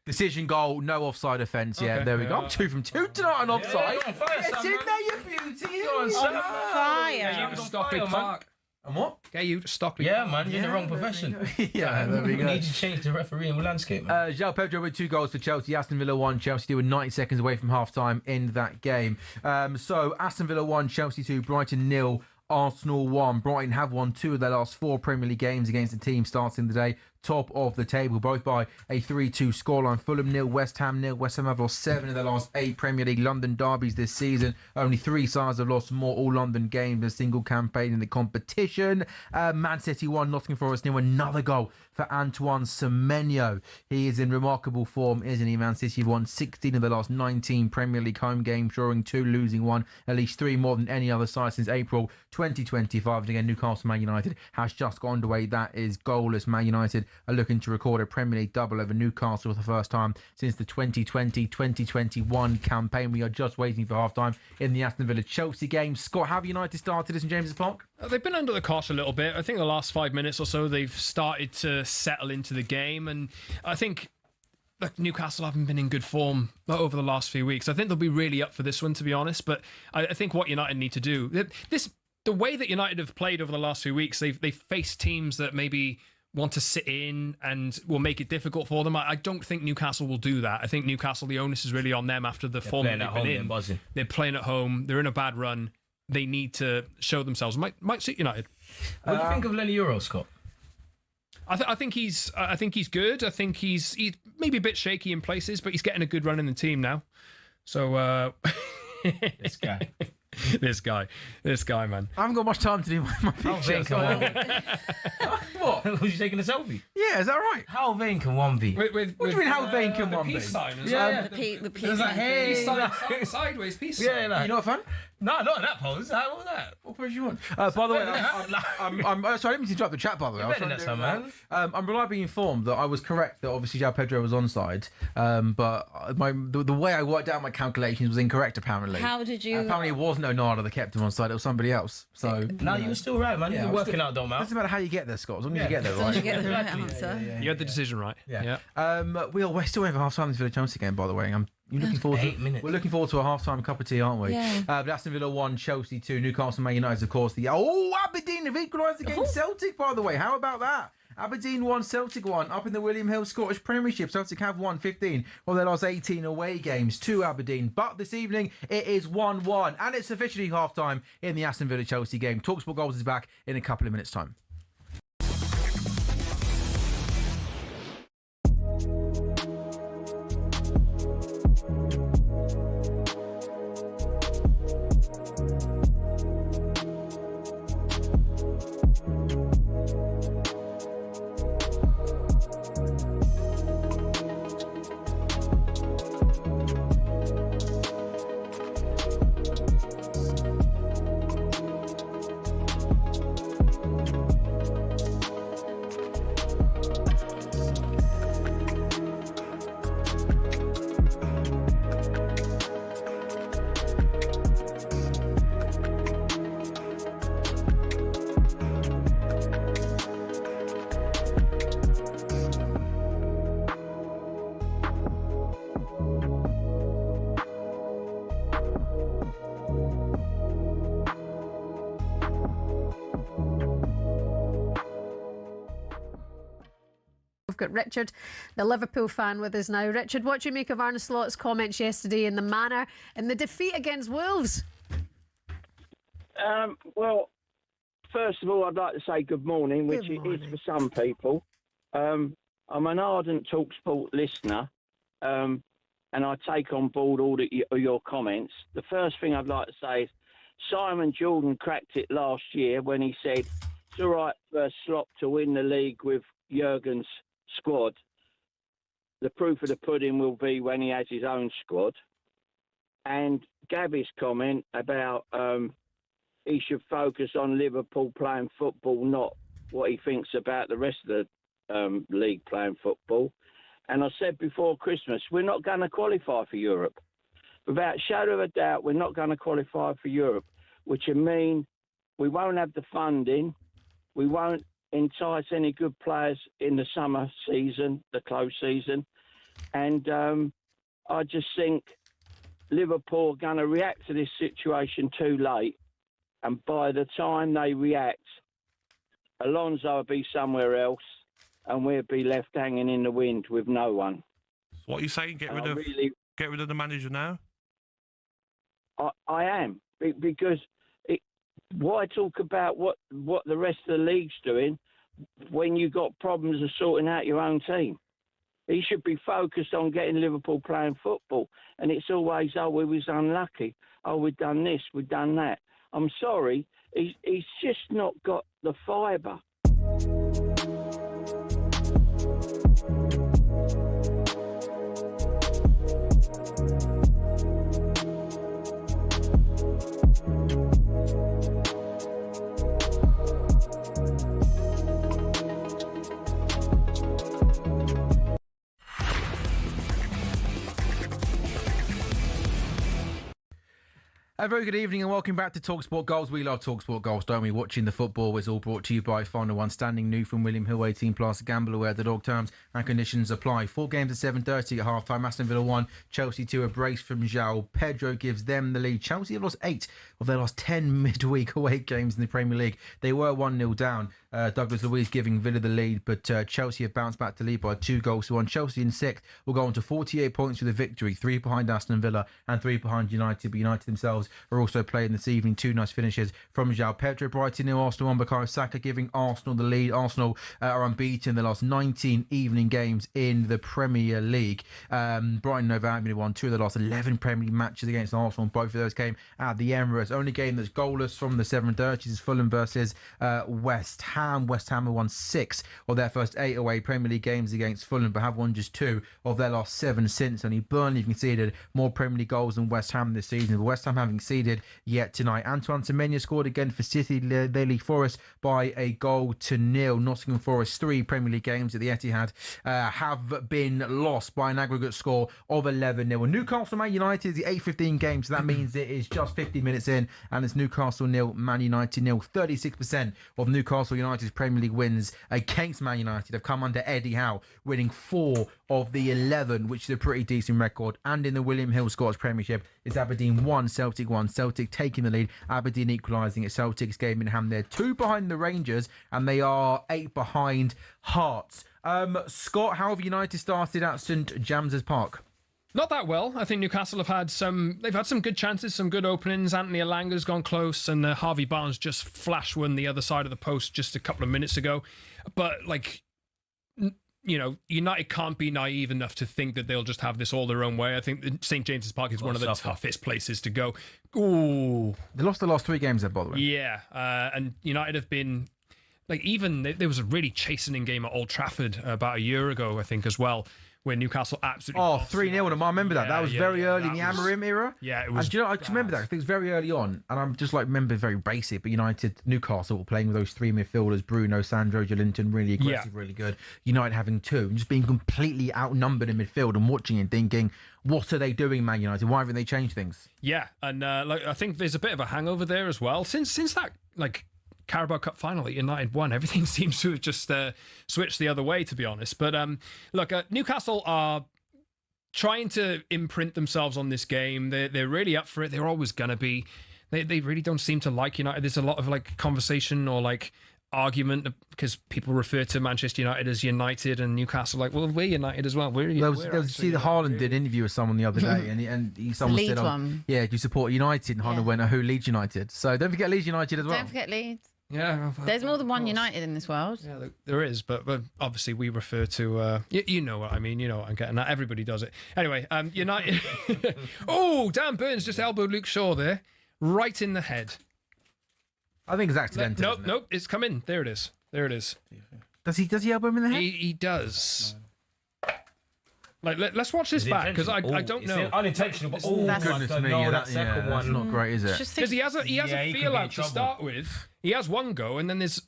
Decision goal, no offside offence. Yeah, Okay. there we go. Yeah. 2 from 2 tonight on offside. you're on fire, Get Sam, in man. there, you beauty. You're on fire. Fire. You're on Stockley fire, man. Park. And what? Get you to Stockley. Yeah, man, you're in the wrong profession. Yeah, there we We go. need to change the refereeing landscape, man. João Pedro with 2 goals for Chelsea. Aston Villa 1. Chelsea 2 were 90 seconds away from half-time in that game. So Aston Villa 1, Chelsea 2, Brighton 0. Arsenal 1. Brighton have won 2 of their last 4 Premier League games against the team starting the day top of the table, both by a 3-2 scoreline. Fulham 0, West Ham 0. West Ham have lost 7 of their last 8 Premier League London derbies this season. Only 3 sides have lost more all-London games in a single campaign in the competition. Man City 1, Nottingham Forest 0. Another goal for Antoine Semenyo. He is in remarkable form, isn't he? Man City have won 16 of the last 19 Premier League home games, drawing 2, losing 1. At least 3 more than any other side since April 2025. And again, Newcastle Man United has just gone underway. That is goalless. Man United are looking to record a Premier League double over Newcastle for the first time since the 2020-2021 campaign. We are just waiting for half-time in the Aston Villa-Chelsea game. Scott, have United started this in James's Park? They've been under the cosh a little bit. I think the last 5 minutes or so, they've started to settle into the game. And I think Newcastle haven't been in good form over the last few weeks. I think they'll be really up for this one, to be honest. But I think what United need to do... The way that United have played over the last few weeks, they've faced teams that maybe want to sit in and will make it difficult for them. I don't think Newcastle will do that. I think Newcastle, the onus is really on them after the form that they've been in. They're playing at home. They're in a bad run. They need to show themselves. Might suit United. What do you think of Lenny Euro, Scott? I think he's good. I think he's maybe a bit shaky in places, but he's getting a good run in the team now. So This guy. This guy, man. I haven't got much time to do my picture. What? Was you taking a selfie? Yeah, is that right? How vain can one be? What do you mean, how vain can one be? Peace sign. Yeah. The peace. There's like, hey. Peace sign, sideways peace sign. Yeah, like, You know what, fun? no, not in that pose. How was that? What pose you want? By the way, I'm sorry, I didn't mean to interrupt the chat, by the way. I was better trying than to do that, that. I'm reliably informed that I was correct that obviously João Pedro was onside, but the way I worked out my calculations was incorrect, apparently. How did you... Apparently it wasn't Onana that kept him onside, it was somebody else. So No, you were still right, man. Yeah, You're I was working out, don't it matter. doesn't matter how you get there, Scott, as long as you get there, As long as you right? get the right answer. You had the decision right. Yeah. We're still waiting for half time in this Villa Chelsea game, by the way. You're looking forward 8 minutes. We're looking forward to a half-time cup of tea, aren't we? Yeah. But Aston Villa 1, Chelsea 2, Newcastle Man United, of course. Aberdeen have equalised against Celtic, by the way. How about that? Aberdeen 1, Celtic 1, up in the William Hill Scottish Premiership. Celtic have won 15 of their last 18 away games to Aberdeen. But this evening, it is 1-1, and it's officially half-time in the Aston Villa-Chelsea game. talkSPORT Goals is back in a couple of minutes' time. We've got Richard, the Liverpool fan, with us now. Richard, what do you make of Arne Slot's comments yesterday in the manner in the defeat against Wolves? Well, first of all, I'd like to say good morning, which it is for some people. I'm an ardent talkSPORT listener, and I take on board all your comments. The first thing I'd like to say is Simon Jordan cracked it last year when he said it's all right for Slot to win the league with Jurgen's squad. The proof of the pudding will be when he has his own squad. And Gabby's comment about he should focus on Liverpool playing football, not what he thinks about the rest of the league playing football. And I said before Christmas, we're not going to qualify for Europe. Without a shadow of a doubt, we're not going to qualify for Europe, which would mean we won't have the funding, we won't entice any good players in the summer season, the close season. And I just think Liverpool are going to react to this situation too late. And by the time they react, Alonso will be somewhere else and we'll be left hanging in the wind with no one. What are you saying? Get rid of the manager now? I am, because why talk about what the rest of the league's doing when you've got problems of sorting out your own team? He should be focused on getting Liverpool playing football. And it's always, we was unlucky. We've done this, we've done that. I'm sorry, he's just not got the fibre. A very good evening and welcome back to talkSPORT Goals. We love talkSPORT Goals, don't we? Watching the football is all brought to you by Final One. Standing new from William Hill, 18 plus. Gamble aware that all terms and conditions apply. 4 games at 7:30 at half-time. Aston Villa 1, Chelsea 2. A brace from João Pedro gives them the lead. Chelsea have lost 8 of their last 10 midweek away games in the Premier League. They were 1-0 down. Douglas Luiz giving Villa the lead, but Chelsea have bounced back to lead by 2-1. Chelsea in 6th will go on to 48 points with a victory, 3 behind Aston Villa and 3 behind United. But United themselves are also playing this evening. 2 nice finishes from João Pedro. Brighton 0, Arsenal 1. Bukayo Saka giving Arsenal the lead. Arsenal are unbeaten in the last 19 evening games in the Premier League. Brighton Hove Albion won 2 of the last 11 Premier League matches against Arsenal. Both of those came at the Emirates. Only game that's goalless from the 7:30s is Fulham versus West Ham. West Ham have won 6 of their first 8 away Premier League games against Fulham, but have won just 2 of their last 7 since. Only Burnley have conceded more Premier League goals than West Ham this season, but West Ham haven't conceded yet tonight. Antoine Semenyo scored again for City. They lead Forest by 1-0. Nottingham Forest 3 Premier League games at the Etihad have been lost by an aggregate score of 11-0. And Newcastle Man United is the 8:15 game, so that means it is just 50 minutes in, and it's Newcastle 0, Man United 0. 36% of Newcastle United's Premier League wins against Man United have come under Eddie Howe, winning 4 of the 11, which is a pretty decent record. And in the William Hill Scottish Premiership, it's Aberdeen 1, Celtic 1. Celtic taking the lead, Aberdeen equalising at Celtic's game in hand. They're 2 behind the Rangers, and they are 8 behind Hearts. Scott, how have United started at St James's Park? Not that well. I think Newcastle have had some good chances, some good openings. Anthony Elanga's gone close, and Harvey Barnes just flash won the other side of the post just a couple of minutes ago. But United can't be naive enough to think that they'll just have this all their own way. I think St James's Park is one of the toughest places to go. Ooh, they lost the last 3 games there, by the way. Yeah, and United have been there was a really chastening game at Old Trafford about a year ago, I think, as well, where Newcastle absolutely... 3-0 them. I remember that. That was very early in the Amorim era. Yeah, it was. And I just remember that. I think it was very early on. And I'm just remember very basic. But Newcastle were playing with those 3 midfielders, Bruno, Sandro, Joelinton, really aggressive, really good. United having 2 and just being completely outnumbered in midfield and watching and thinking, what are they doing, Man United? Why haven't they changed things? Yeah, and I think there's a bit of a hangover there as well. Since that, Carabao Cup final that United won, everything seems to have just switched the other way, to be honest. But Newcastle are trying to imprint themselves on this game. They're really up for it. They're always going to be. They really don't seem to like United. There's a lot of conversation or argument because people refer to Manchester United as United and Newcastle we're United as well. See, the Haaland did an interview with someone the other day, and someone Leeds said, one. "Yeah, do you support United?" And Haaland went, "Who Leeds United?" So don't forget Leeds United as well. Don't forget Leeds. Yeah, there's more than one United in this world. Yeah, there is, but obviously we refer to you know what I mean. You know what I'm getting at. Everybody does it. Anyway, United. Oh, Dan Burns just elbowed Luke Shaw there, right in the head. I think it's accidental. Nope, it's come in. There it is. Does he elbow him in the head? He does. Like, let's watch this back because I don't know. It's unintentional, but Goodness me, that second that's one. not great, is it? Because he has a feel out to start with. He has one go, and then he's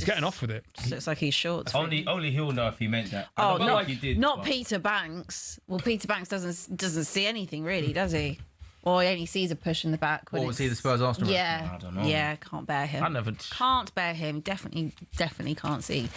getting off with it. Just looks like he's short. Only he'll know if he meant that. Oh, not Peter Banks. Well, Peter Banks doesn't see anything really, does he? Or he only sees a push in the back. Or was he the Spurs Arsenal? Yeah, I don't know. Yeah, can't bear him. Can't bear him. Definitely can't see.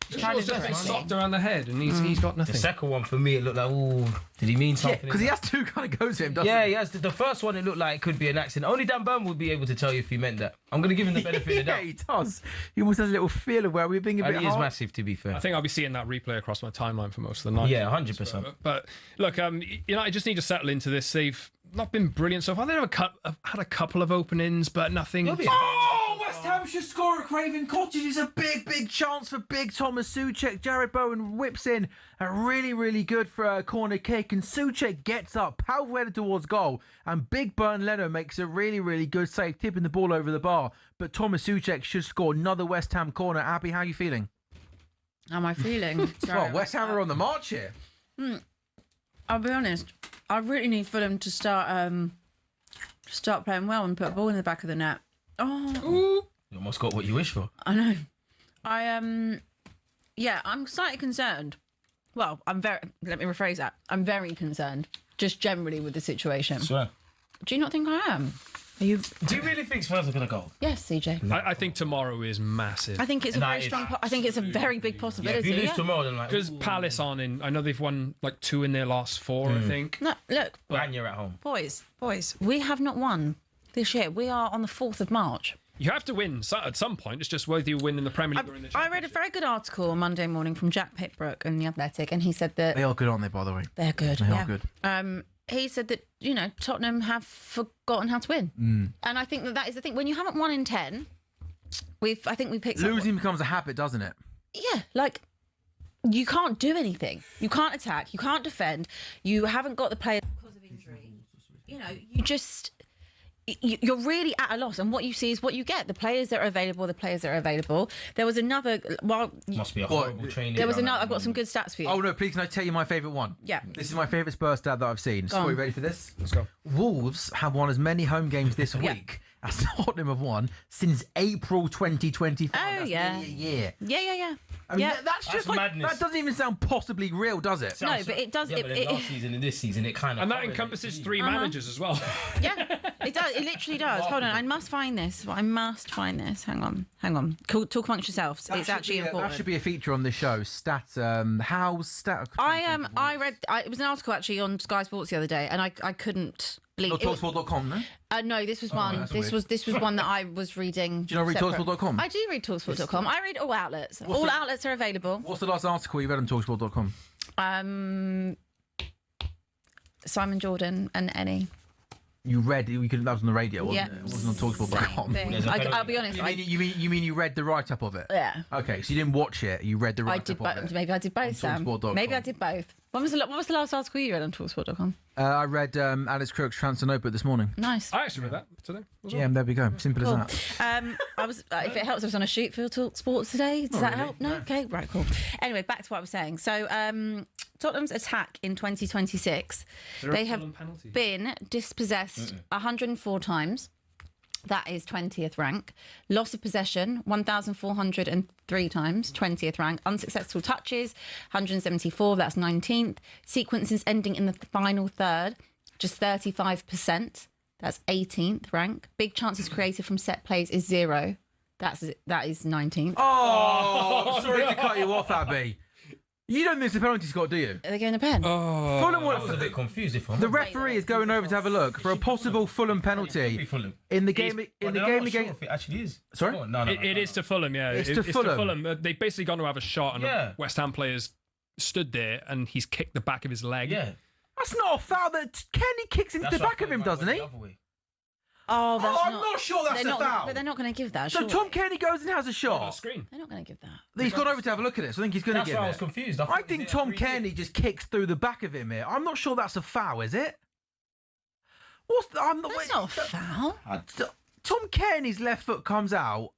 He's just been socked around the head, and he's got nothing. The second one for me, it looked like, ooh, did he mean something? Because he has two kind of goes at him, doesn't he? Yeah, he has. The first one, it looked like it could be an accident. Only Dan Burn would be able to tell you if he meant that. I'm going to give him the benefit of the doubt. Yeah, he does. He almost has a little feel of where we're being a bit He is massive, to be fair. I think I'll be seeing that replay across my timeline for most of the night. Yeah, 100%. But look, I just need to settle into this. They've not been brilliant so far. They've had a couple of openings, but nothing. Oh, West Ham should score at Craven Cottage. It's a big chance for big Thomas Souček. Jared Bowen whips in a really good for a corner kick, and Souček gets up, powerful header towards goal, and Big Burn Leno makes a really good save, tipping the ball over the bar. But Thomas Souček should score another West Ham corner. Abby, how are you feeling? How am I feeling? Well, West Ham are on the march here. I'll be honest. I really need Fulham to start playing well and put a ball in the back of the net. Oh, you almost got what you wish for. I know. I'm slightly concerned. Well, let me rephrase that. I'm very concerned, just generally with the situation. Swear. Do you not think I am? Are you? Do you really think Spurs are going to go? Yes, CJ. I think tomorrow is massive. I think it's a very strong. I think it's a very big possibility. If you lose tomorrow, then because Palace aren't in. I know they've won like 2 in their last 4. I think. No, look. And you're at home. Boys, we have not won this year. We are on the 4th of March. You have to win at some point. It's just whether you win in the Premier League or in the Championship. I read a very good article on Monday morning from Jack Pitbrook in The Athletic, and he said that they are good, aren't they? By the way, they're good. They are good. He said that Tottenham have forgotten how to win, and I think that is the thing. When you haven't won in 10, I think we picked losing becomes a habit, doesn't it? Yeah, like you can't do anything. You can't attack. You can't defend. You haven't got the players because of injury. You just. You're really at a loss, and what you see is what you get. The players that are available, There was another. Must be a horrible training. There was another. I've got some good stats for you. Oh no, please! Can I tell you my favourite one? Yeah. This is my favourite Spurs stat that I've seen. So, are you ready for this? Let's go. Wolves have won as many home games this week as Tottenham have won since April 2025. Oh That's yeah. nearly a year. Yeah. I mean, that's just like madness. that doesn't even sound possibly real, does it? No, but it does. Yeah, but in last season and this season, it kind of. And that encompasses 3 managers as well. Yeah, it does. It literally does. Hold on, I must find this. Hang on. Talk amongst yourselves. It's actually important. That should be a feature on this show. I read. It was an article actually on Sky Sports the other day, and I couldn't believe. Not talkSPORT.com, no? No, this was one. This was one that I was reading. Do you not read talkSPORT.com? I do read talkSPORT.com. I read all outlets. All outlets are available. What's the last article you read on talkSPORT.com? Simon Jordan and Ennie. You read that was on the radio, wasn't it? It wasn't on talkSPORT.com. I'll be honest. You mean you read the write up of it? Yeah. Okay, so you didn't watch it. You read the write up of it. Maybe I did both, Sam. Maybe I did both. What was the last article you read on talkSPORT.com? I read Alex Crook's transfer notebook this morning. Nice. I actually read that today. Yeah, there we go. Simple as that. I was. If it helps, I was on a shoot for talkSPORT today. Does that help? No. Okay. Right. Cool. Anyway, back to what I was saying. So, Tottenham's attack in 2026, they have been dispossessed 104 times. That is 20th rank. Loss of possession, 1,403 times, 20th rank. Unsuccessful touches, 174, that's 19th. Sequences ending in the final third, just 35%. That's 18th rank. Big chances created from set plays is 0. That is 19th. Oh, sorry to cut you off, Abby. You don't miss the penalty, Scott, do you? Are they going to pen? Oh, Fulham was a bit confused. The referee is going over to have a look for a possible Fulham penalty in the game. Against. It actually is. Sorry, it is to Fulham. Yeah, it's to Fulham. They basically gone to have a shot, and West Ham players stood there, and he's kicked the back of his leg. Yeah, that's not a foul. That Kenny kicks into the back of him, doesn't he? Oh, I'm not sure that's a foul. But they're not going to give that. So Tom Kenny goes and has a shot. They're not going to give that. He's gone over to have a look at it, so I think he's going to give it. That's why I was confused. I think Tom Kenny just kicks through the back of him here. I'm not sure that's a foul, is it? That's not a foul. Tom Kenny's left foot comes out.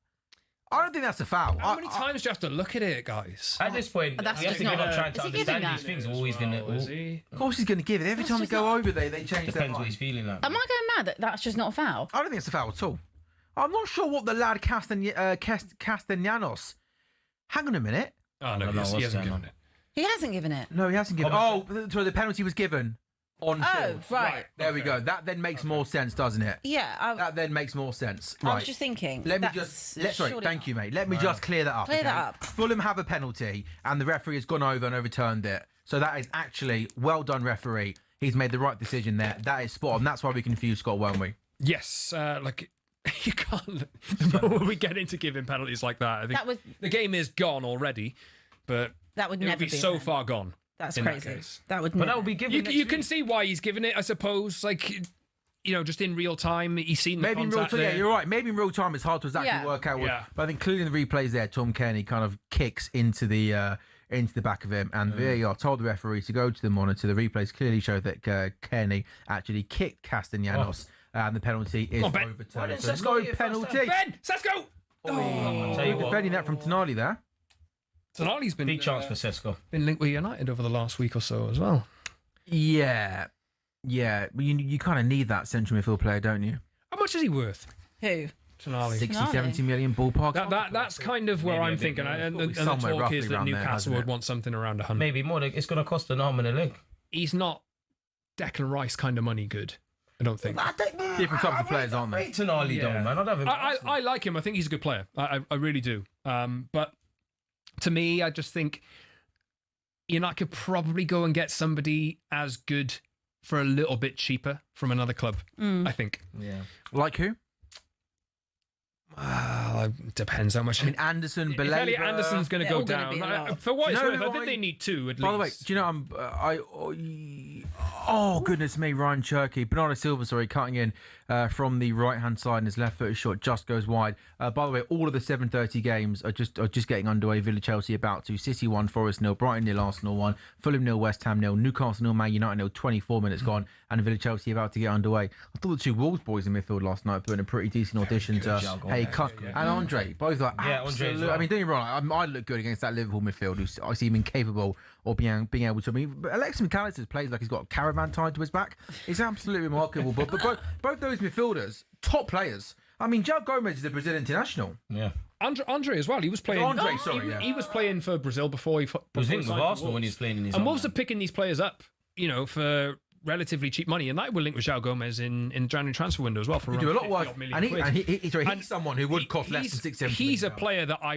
I don't think that's a foul. How many times do you have to look at it, guys? At this point, That's we have just to give not- up trying to Is he understand giving these that? things. We're always going to. Of course he's going to give it. Every time they just go not- over there, they change their Depends what mind. he's feeling like. Am I going mad that that's just not a foul? I don't think it's a foul at all. I'm not sure what the lad Castellanos. Hang on a minute. Oh, no, I don't know he what's hasn't going given on. it. He hasn't given it. No, he hasn't given. Oh, so the penalty was given on Oh, field. right. There we go. That then makes more sense, doesn't it? Yeah, That then makes more sense. I Right. was just thinking. Let me that's just. Sorry, surely thank not. you, mate. Let me just clear that up. Clear that okay? up. Fulham have a penalty, and the referee has gone over and overturned it. So that is actually well done, referee. He's made the right decision there. That is spot on. That's why we confused Scott, weren't we? Yes, you can't. The moment we get into giving penalties like that, I think the game is gone already. But that would it never be be so then. far gone. That's in crazy. That case. That would. But never. that would be given. You can see why he's given it, I suppose. Like, just in real time, he's seen the Maybe in real contact time, there. yeah, you're right. Maybe in real time, it's hard to exactly Yeah. work out. Yeah. But I think including the replays there, Tom Kearney kind of kicks into the back of him, and VAR told the referee to go to the monitor. The replays clearly show that Kearney actually kicked Castellanos, and the penalty is on, Ben. overturned. So no penalty. Ben, Sesko! Tell you what. Defending that from Tonali there. Tonali's been Big chance for Sesko. been linked with United over the last week or so as well. Yeah. But you kind of need that central midfield player, don't you? How much is he worth? Who? Tonali. 60, Tonali. 70 million ballpark. That's kind of where Maybe a I'm bit thinking. more. And the Somewhere talk roughly is that around there, Newcastle hasn't would it? want something around 100. Maybe more. It's going to cost an arm and a leg. He's not Declan Rice kind of money good, I don't think. Different types of players, aren't they? Rate Tonali though, man. I'd have him. I like him. I think he's a good player. I really do. But to me, I just think United could probably go and get somebody as good for a little bit cheaper from another club. I think. Yeah. Like who? Depends how much. I mean, Anderson, If Elliot Belabor. Anderson's going to They're go all gonna be down, a lot. for what it's Do you worth, know I who think they need two at least. By the way, do you know goodness me, Ryan Cherky, Bernardo Silva, sorry, cutting in from the right hand side, and his left footed shot just goes wide. By the way, all of the 7:30 games are just getting underway. Villa, Chelsea about to. City 1, Forest 0, Brighton 0, Arsenal 1, Fulham 0, West Ham 0, Newcastle 0, Man United 0. 24 minutes gone, and Villa, Chelsea about to get underway. I thought the two Wolves boys in midfield last night put in a pretty decent audition to and Andre, both like absolute. well. I mean, don't get me wrong, I look good against that Liverpool midfield, who I see him incapable of being able to. I mean, but Alexis McAllister plays like he's got a caravan tied to his back. It's absolutely remarkable. But both those midfielders, top players. I mean, João Gomez is a Brazilian international. Yeah. Andre as well. He was playing. Andre, sorry, he was playing for Brazil before he. was before in he with signed for Arsenal when he Wolves. was playing in his And own Wolves are man. picking these players up, for relatively cheap money, and that will link with João Gomez in January transfer window as well. For He around do a lot 50 worse, odd million and quid. he's someone who would cost less than 6, 7 He's a million. player that I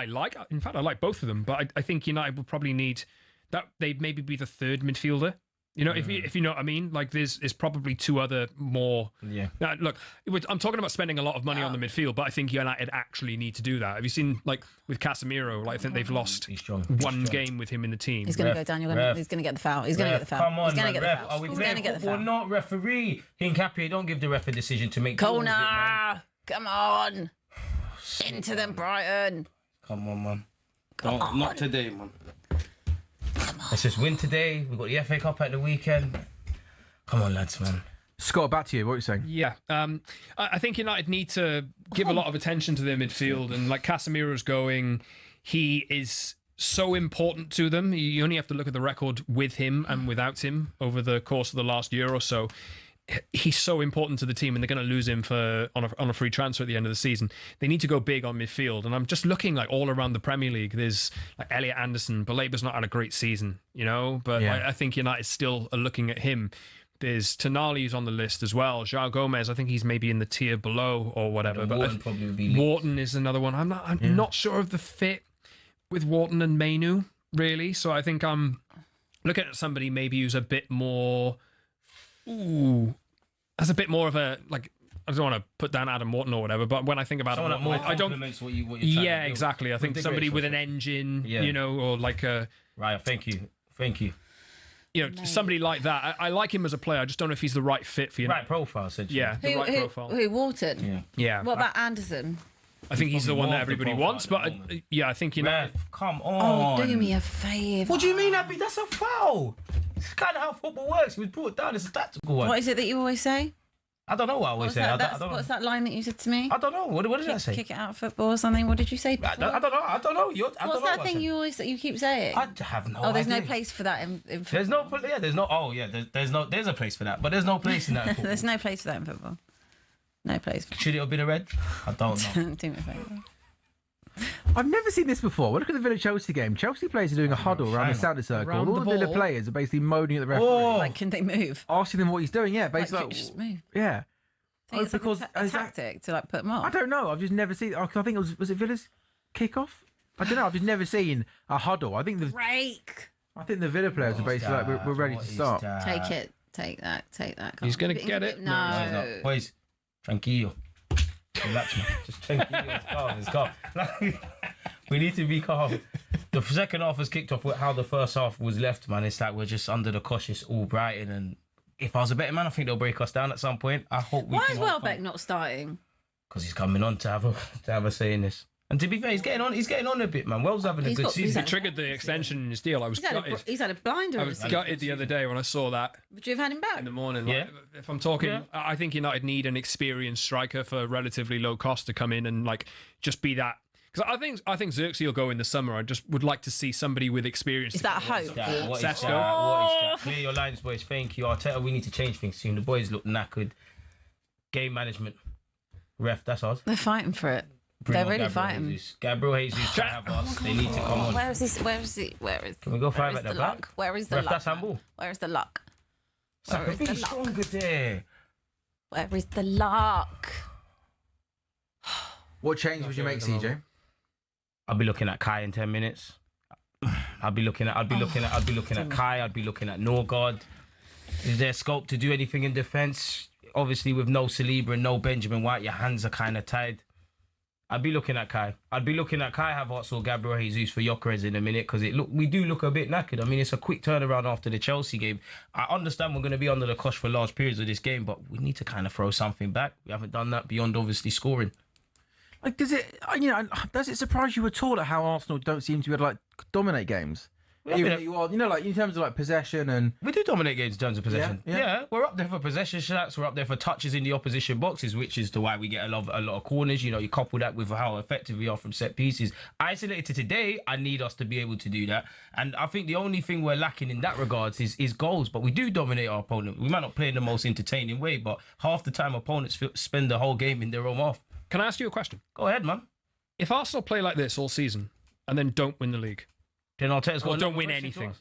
like. In fact, I like both of them, but I think United would probably need that. They'd maybe be the third midfielder. If you know what I mean, like there's probably two other more. Yeah. Now, look, I'm talking about spending a lot of money on the midfield, but I think United actually need to do that. Have you seen, like with Casemiro? Like I think they've lost one game with him in the team. He's going to go down. He's going to get the foul. He's going to get the foul. Come on, He's going man, to get the ref. foul. Are we He's going to playing get the football, foul. not referee? Hincapié, don't give the ref a decision to make. calls with, man. Kona, come on, into them, Brighton. Come on, man. Not today, man. Let's just win today. We've got the FA Cup at the weekend. Come on, lads, man. Scott, back to you. What are you saying? Yeah, I think United need to give a lot of attention to their midfield, and like Casemiro's going, he is so important to them. You only have to look at the record with him and without him over the course of the last year or so. He's so important to the team, and they're going to lose him on a free transfer at the end of the season. They need to go big on midfield, and I'm just looking like all around the Premier League. There's like Elliot Anderson. Balaba's not had a great season, but Yeah. I think United still are looking at him. There's Tonali who's on the list as well. João Gomez, I think he's maybe in the tier below or whatever. But Wharton probably would be linked. Wharton is another one. I'm not sure of the fit with Wharton and Mainu, really. So I think I'm looking at somebody maybe who's a bit more. Has a bit more of a like. I don't want to put down Adam Wharton or whatever, but when I think about Someone that him, more I don't. complements what you're trying to do. Exactly. I think somebody with an engine, or like a. Right. Thank you. Somebody like that. I like him as a player. I just don't know if he's the right fit for you. Right profile, essentially. Yeah, the right profile. Who? Wharton? Yeah. What about Anderson? I think he's the one more that of the everybody profile wants, at but the moment. I think Ref, come on. Oh, do me a favour. What do you mean, Abby? That's a foul. It's kind of how football works. It was brought down as a tactical one. What is it that you always say? I don't know what I always say. I don't know. What's that line that you said to me? I don't know. What did I say? Kick it out of football or something. What did you say before? I don't know. I don't know. What's that thing you keep saying? I have no idea. Oh, there's no place for that in football. There's a place for that, but there's no place in that in football. There's no place for that in football. No place. Should it have been a red? I don't know. Do me a favour. I've never seen this before. Look at the Villa-Chelsea game. Chelsea players are doing a huddle around the centre circle. Around All the the Villa ball. players are basically moaning at the referee. Like, can they move? Asking him what he's doing, yeah. Basically, Like, just move. yeah. I think it's like a tactic to like put them off. I don't know. I've just never seen. I think it was it Villa's kickoff? I don't know. I've just never seen a huddle. I think the Villa players are basically like we're ready to start. Take it. Take that. He's going to get it. No. Boys, tranquillo. Relax, man. Just tranquillo. It's calm. We need to be calm. The second half was kicked off with how the first half was left, man. It's like we're just under the cautious all Brighton, and if I was a better man, I think they'll break us down at some point. I hope we Why can. is Welbeck not starting? Because he's coming on to have a say in this. And to be fair, he's getting on a bit, man. Wells having a good season. He triggered the extension in his deal. I was gutted. He's had a blinder. I was gutted the other day when I saw that. Would you have had him back in the morning? Yeah. Like, if I'm talking, I think United need an experienced striker for relatively low cost to come in and like just be that. Because I think Xerxes will go in the summer. I just would like to see somebody with experience. Is that a hope? What is that? Clear your lines, boys. Thank you. Arteta, we need to change things soon. The boys look knackered. Game management. Ref, that's ours. They're fighting for it. They're really fighting. Gabriel Jesus can't have us. They need to come on. Where is this? Can we go 5 at the back? Where is the Ref, luck? that's handball. Where is the luck? Saka, be stronger there. Where is the luck? What change would you make, CJ? I'll be looking at Kai in 10 minutes. I'd be looking at Kai. I'd be looking at Norgard. Is there scope to do anything in defence? Obviously, with no Saliba and no Benjamin White, your hands are kind of tied. I'd be looking at Kai. Havertz or Gabriel Jesus for Gyökeres in a minute because we do look a bit knackered. I mean, it's a quick turnaround after the Chelsea game. I understand we're going to be under the cosh for large periods of this game, but we need to kind of throw something back. We haven't done that beyond obviously scoring. Like, does it surprise you at all at how Arsenal don't seem to be able to like dominate games? Even though you are, like in terms of like possession and we do dominate games in terms of possession. Yeah, we're up there for possession shots. We're up there for touches in the opposition boxes, which is to why we get a lot of corners. You couple that with how effective we are from set pieces. Isolated to today, I need us to be able to do that. And I think the only thing we're lacking in that regards is goals. But we do dominate our opponent. We might not play in the most entertaining way, but half the time opponents spend the whole game in their own half. Can I ask you a question? Go ahead, man. If Arsenal play like this all season and then don't win the league, then Arteta's got don't win anything.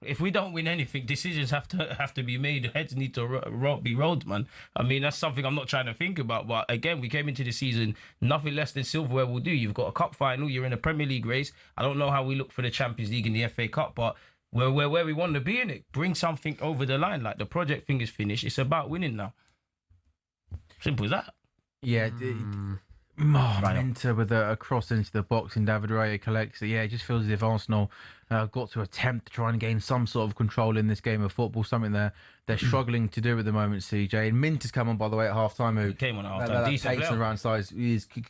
If we don't win anything, decisions have to be made. Heads need to be rolled, man. I mean, that's something I'm not trying to think about. But again, we came into the season, nothing less than silverware will do. You've got a cup final. You're in a Premier League race. I don't know how we look for the Champions League and the FA Cup, but we're where we want to be in it. Bring something over the line. Like the project thing is finished. It's about winning now. Simple as that. Yeah. Enter with a cross into the box and David Raya collects it. Yeah, it just feels as if Arsenal got to attempt to try and gain some sort of control in this game of football, something they're struggling to do at the moment, CJ. And Mint has come on, by the way, at half-time. Who came on at half-time. Decent pace and around size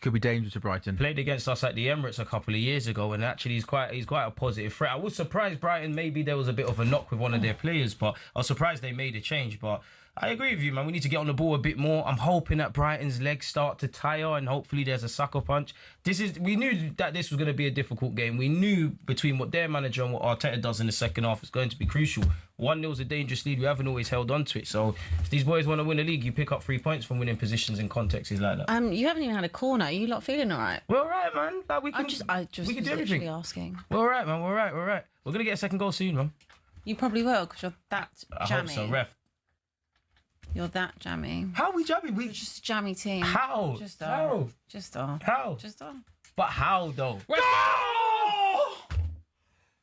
could be dangerous to Brighton. Played against us at the Emirates a couple of years ago, and actually he's quite a positive threat. I was surprised Brighton, maybe there was a bit of a knock with one of their players, but I was surprised they made a change. But I agree with you, man. We need to get on the ball a bit more. I'm hoping that Brighton's legs start to tire and hopefully there's a sucker punch. We knew that this was going to be a difficult game. We knew between what their manager and what Arteta does in the second half is going to be crucial. 1-0 is a dangerous lead. We haven't always held on to it. So if these boys want to win a league, you pick up 3 points from winning positions in contexts like that. You haven't even had a corner. Are you lot feeling all right? We're all right, man. Like, we can do everything. Asking. We're all right, man. We're all right. We're going to get a second goal soon, man. You probably will because you're that jammy. I hope so, ref. You're that jammy. How are we jammy? We're just a jammy team. How? How? But how, though?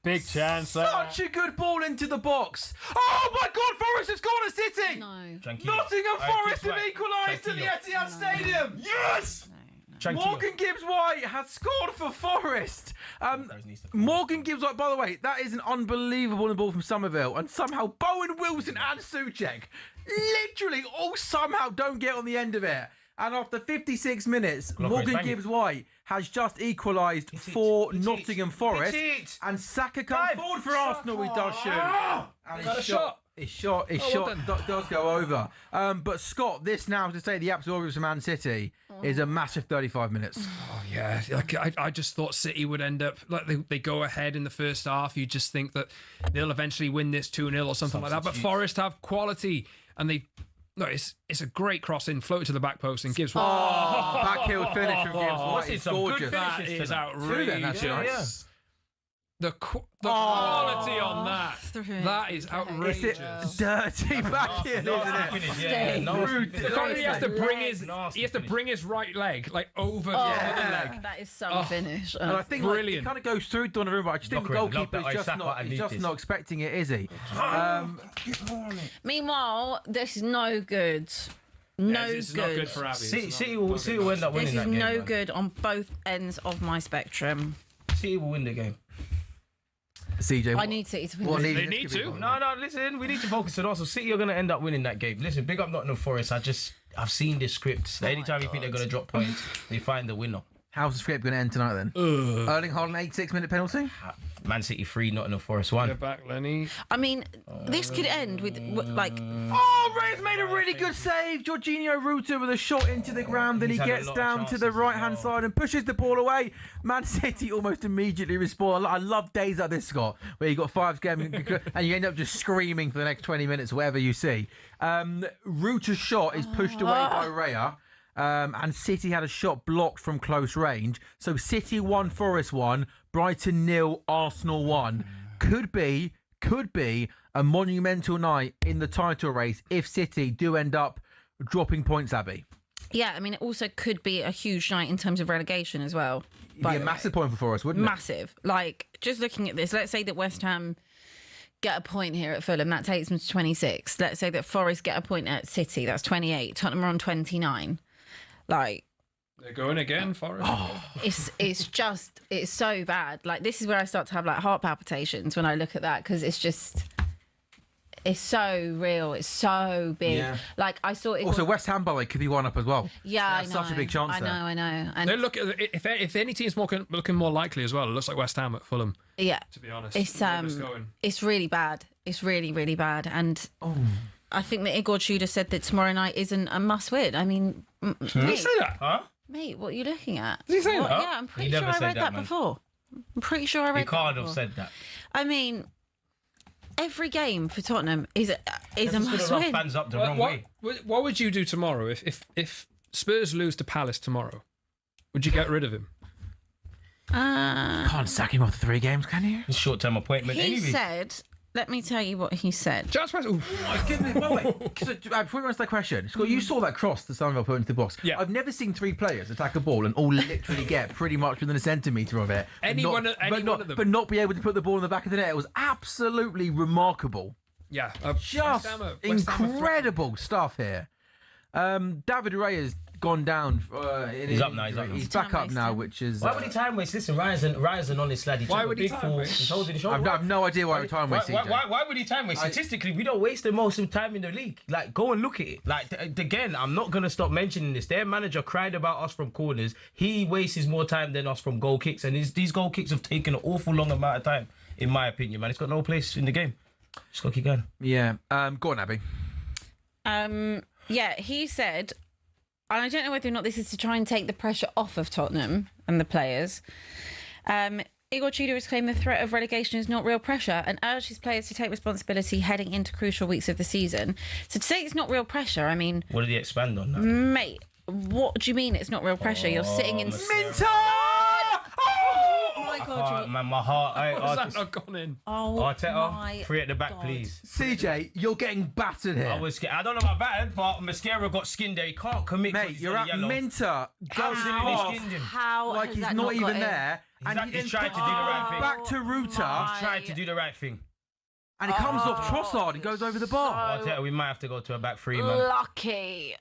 Big chance. Such a good ball into the box. Oh, my God, Forest has gone to City. No. Nottingham Forest have equalised at the Etihad Stadium. Yes! Morgan Gibbs-White has scored for Forest. Morgan Gibbs-White, by the way, that is an unbelievable ball from Somerville. And somehow Bowen Wilson and Souček literally all somehow don't get on the end of it. And after 56 minutes, Morgan Gibbs-White has just equalised for Nottingham Forest. And Saka comes forward for Arsenal. He does shoot. And got a shot. His shot does go over. But Scott, this now to say the absolute obvious for Man City is a massive 35 minutes. Oh yeah, like I just thought City would end up like they go ahead in the first half. You just think that they'll eventually win this 2-0 or something like that. But Forest have quality, and it's a great cross in, floated to the back post, and Gibbs. Backheel finish from Gibbs. It's Gorgeous. That is outrageous. The quality on that is outrageous. It's dirty backheel, isn't it? He has to bring his right leg like over the other leg. That is some finish. And I think brilliant. it kind of goes through Donnarumma. I just think the goalkeeper's just not expecting it, is he? Meanwhile, this is no good. This is not good for Abbey. City will end up winning that game. This is no good on both ends of my spectrum. City will win the game. CJ, I need City to win. They need to. No, listen, we need to focus on us. So City are going to end up winning that game. Listen, big up Nottingham Forest. I've seen this script. Anytime you think they're going to drop points, they find the winner. How's the script going to end tonight then? Erling Haaland 86-minute penalty? Man City 3, Nottingham Forest 1. Get back, Lenny. I mean, this could end with like. Oh, Reyes made a really good save. Jorginho Ruta with a shot into the ground, then he gets down to the right-hand side and pushes the ball away. Man City almost immediately respawn. I love days like this, Scott, where you got 5 games and you end up just screaming for the next 20 minutes, whatever you see. Ruta's shot is pushed away by Raya. And City had a shot blocked from close range. So City 1, Forest 1, Brighton 0, Arsenal 1. Could be a monumental night in the title race if City do end up dropping points, Abby. Yeah, I mean, it also could be a huge night in terms of relegation as well. It'd be a massive point for Forest, wouldn't it? Massive. Like, just looking at this, let's say that West Ham get a point here at Fulham, that takes them to 26. Let's say that Forest get a point at City, that's 28. Tottenham are on 29. Like, they're going again, Forest. It's so bad. Like, this is where I start to have like heart palpitations when I look at that, because it's so real. It's so big. Yeah. Like, I saw it. Also, West Ham, by the way, could be one up as well. Yeah, I know. Such a big chance. I know. And they look at if any team's looking more likely as well, it looks like West Ham at Fulham. Yeah, to be honest, it's really bad. It's really, really bad. And I think that Igor Tudor said that tomorrow night isn't a must-win. I mean, did he say that? Huh? Mate, what are you looking at? Did he say that? Yeah, I'm pretty sure I read that before. I'm pretty sure I read that. You can't have said that. I mean, every game for Tottenham is a must-win. Fans up the wrong way. What would you do tomorrow if Spurs lose to Palace tomorrow? Would you get rid of him? Can't sack him after 3 games, can you? It's short-term appointment. He said. Let me tell you what he said. Just wait. Before we answer that question, Scott, you saw that cross that Sunderland put into the box. Yeah. I've never seen 3 players attack a ball and all literally get pretty much within a centimetre of it. But not be able to put the ball in the back of the net. It was absolutely remarkable. Yeah. Just incredible stuff here. David Raya's gone down. He's up now. He's back up now, which is. Why would he time waste? Listen, Ryan's an honest lad. Why would he time waste? He's holding the shoulder. I have no idea why he time waste. Why would he time waste? Statistically, we don't waste the most of time in the league. Like, go and look at it. Like, again, I'm not gonna stop mentioning this. Their manager cried about us from corners. He wastes more time than us from goal kicks, and these goal kicks have taken an awful long amount of time, in my opinion. Man, it's got no place in the game. Just gotta keep going. Yeah. Go on, Abby. Yeah, he said. And I don't know whether or not this is to try and take the pressure off of Tottenham and the players. Igor Tudor has claimed the threat of relegation is not real pressure and urged his players to take responsibility heading into crucial weeks of the season. So to say it's not real pressure, I mean... What did he expand on that? Mate, what do you mean it's not real pressure? You're sitting in... Minter! Oh my God. My heart... How's that not gone in? Oh, Arteta, 3 at the back, please. CJ, you're getting battered here. I was scared. I don't know about battered, but Mascara got skinned there. He can't commit. Mate, you're at Minter. Goes How like he's not even there. And he's trying to do the right thing. Back to Ruta. He's trying to do the right thing. And it comes off Trossard and goes over the bar. Arteta, we might have to go to a back 3, man. Lucky.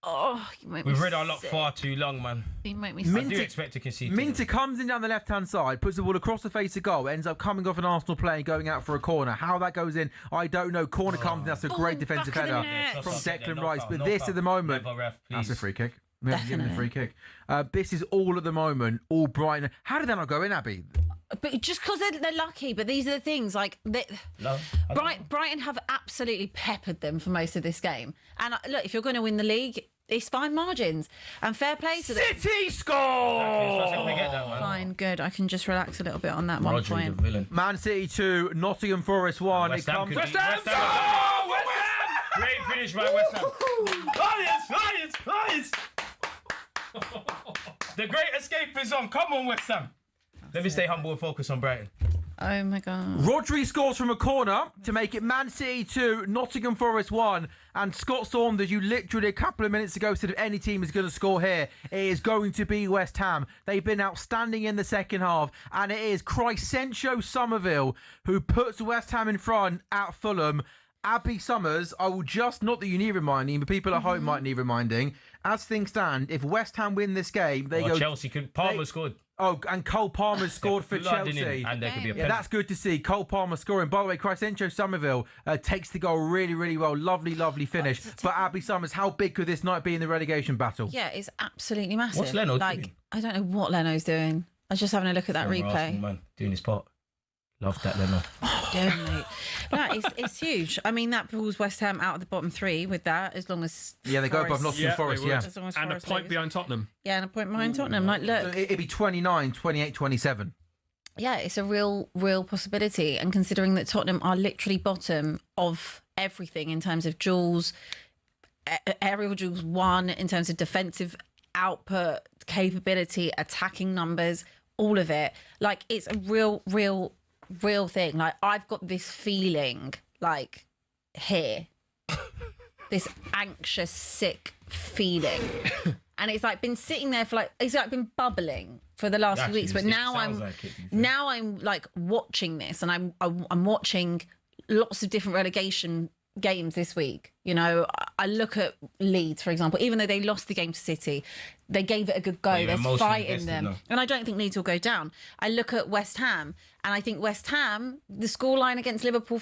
Oh, we've read our luck far too long, man. You make me I do expect to concede. Minter comes in down the left-hand side, puts the ball across the face of goal, ends up coming off an Arsenal player going out for a corner. How that goes in, I don't know. Corner comes in, that's a great defensive header from Declan Rice. But this at the moment, that's a free kick. We have to give him a free kick. This is all at the moment, all Brighton. How did that not go in, Abby? But just because they're lucky, but these are the things like Brighton have absolutely peppered them for most of this game. And look, if you're going to win the league, it's fine margins and fair play to them. City score! Fine, good. I can just relax a little bit on that one point. Man City 2, Nottingham Forest 1. West It Ham comes. could West be- Ham! West Ham! West Ham! Great finish by West Ham. Lions! The great escape is on. Come on, West Ham. Let me stay humble and focus on Brighton. Oh my God. Rodri scores from a corner to make it Man City 2, Nottingham Forest 1. And Scott Saunders, you literally a couple of minutes ago said if any team is going to score here, it is going to be West Ham. They've been outstanding in the second half. And it is Crysencio Somerville who puts West Ham in front at Fulham. Abby Summers, I will just, not that you need reminding, but people at home might need reminding. As things stand, if West Ham win this game, they go... Chelsea could... Palmer scored. Oh, and Cole Palmer scored for Flooding Chelsea. in, and there could be a Yeah, that's good to see. Cole Palmer scoring. By the way, Crysencio Somerville takes the goal really, really well. Lovely, lovely finish. But Abby Summers, how big could this night be in the relegation battle? Yeah, it's absolutely massive. What's Leno doing? I don't know what Leno's doing. I was just having a look at that Former replay. Arsenal man, doing his part. Love that, Leno. Yeah, mate. No, it's huge. I mean, that pulls West Ham out of the bottom three with that, as long as Yeah, they go above Nottingham Forest, they would. yeah. as long as And a Forest point lose. behind Tottenham. Yeah, and a point behind Tottenham. Like, look, It'd be 29, 28, 27. yeah, it's a real possibility. And considering that Tottenham are literally bottom of everything in terms of duels, aerial duels won, in terms of defensive output, capability, attacking numbers, all of it. Like, it's a real thing. Like, I've got this feeling, like, here, this anxious, sick feeling. And it's like been sitting there for it's like been bubbling for the last few weeks. But now I'm like watching this, and I'm watching lots of different relegation games this week. You know, I look at Leeds, for example. Even though they lost the game to City, they gave it a good go. There's fight in them, and I don't think Leeds will go down. I look at West Ham, and I think West Ham, the scoreline against Liverpool,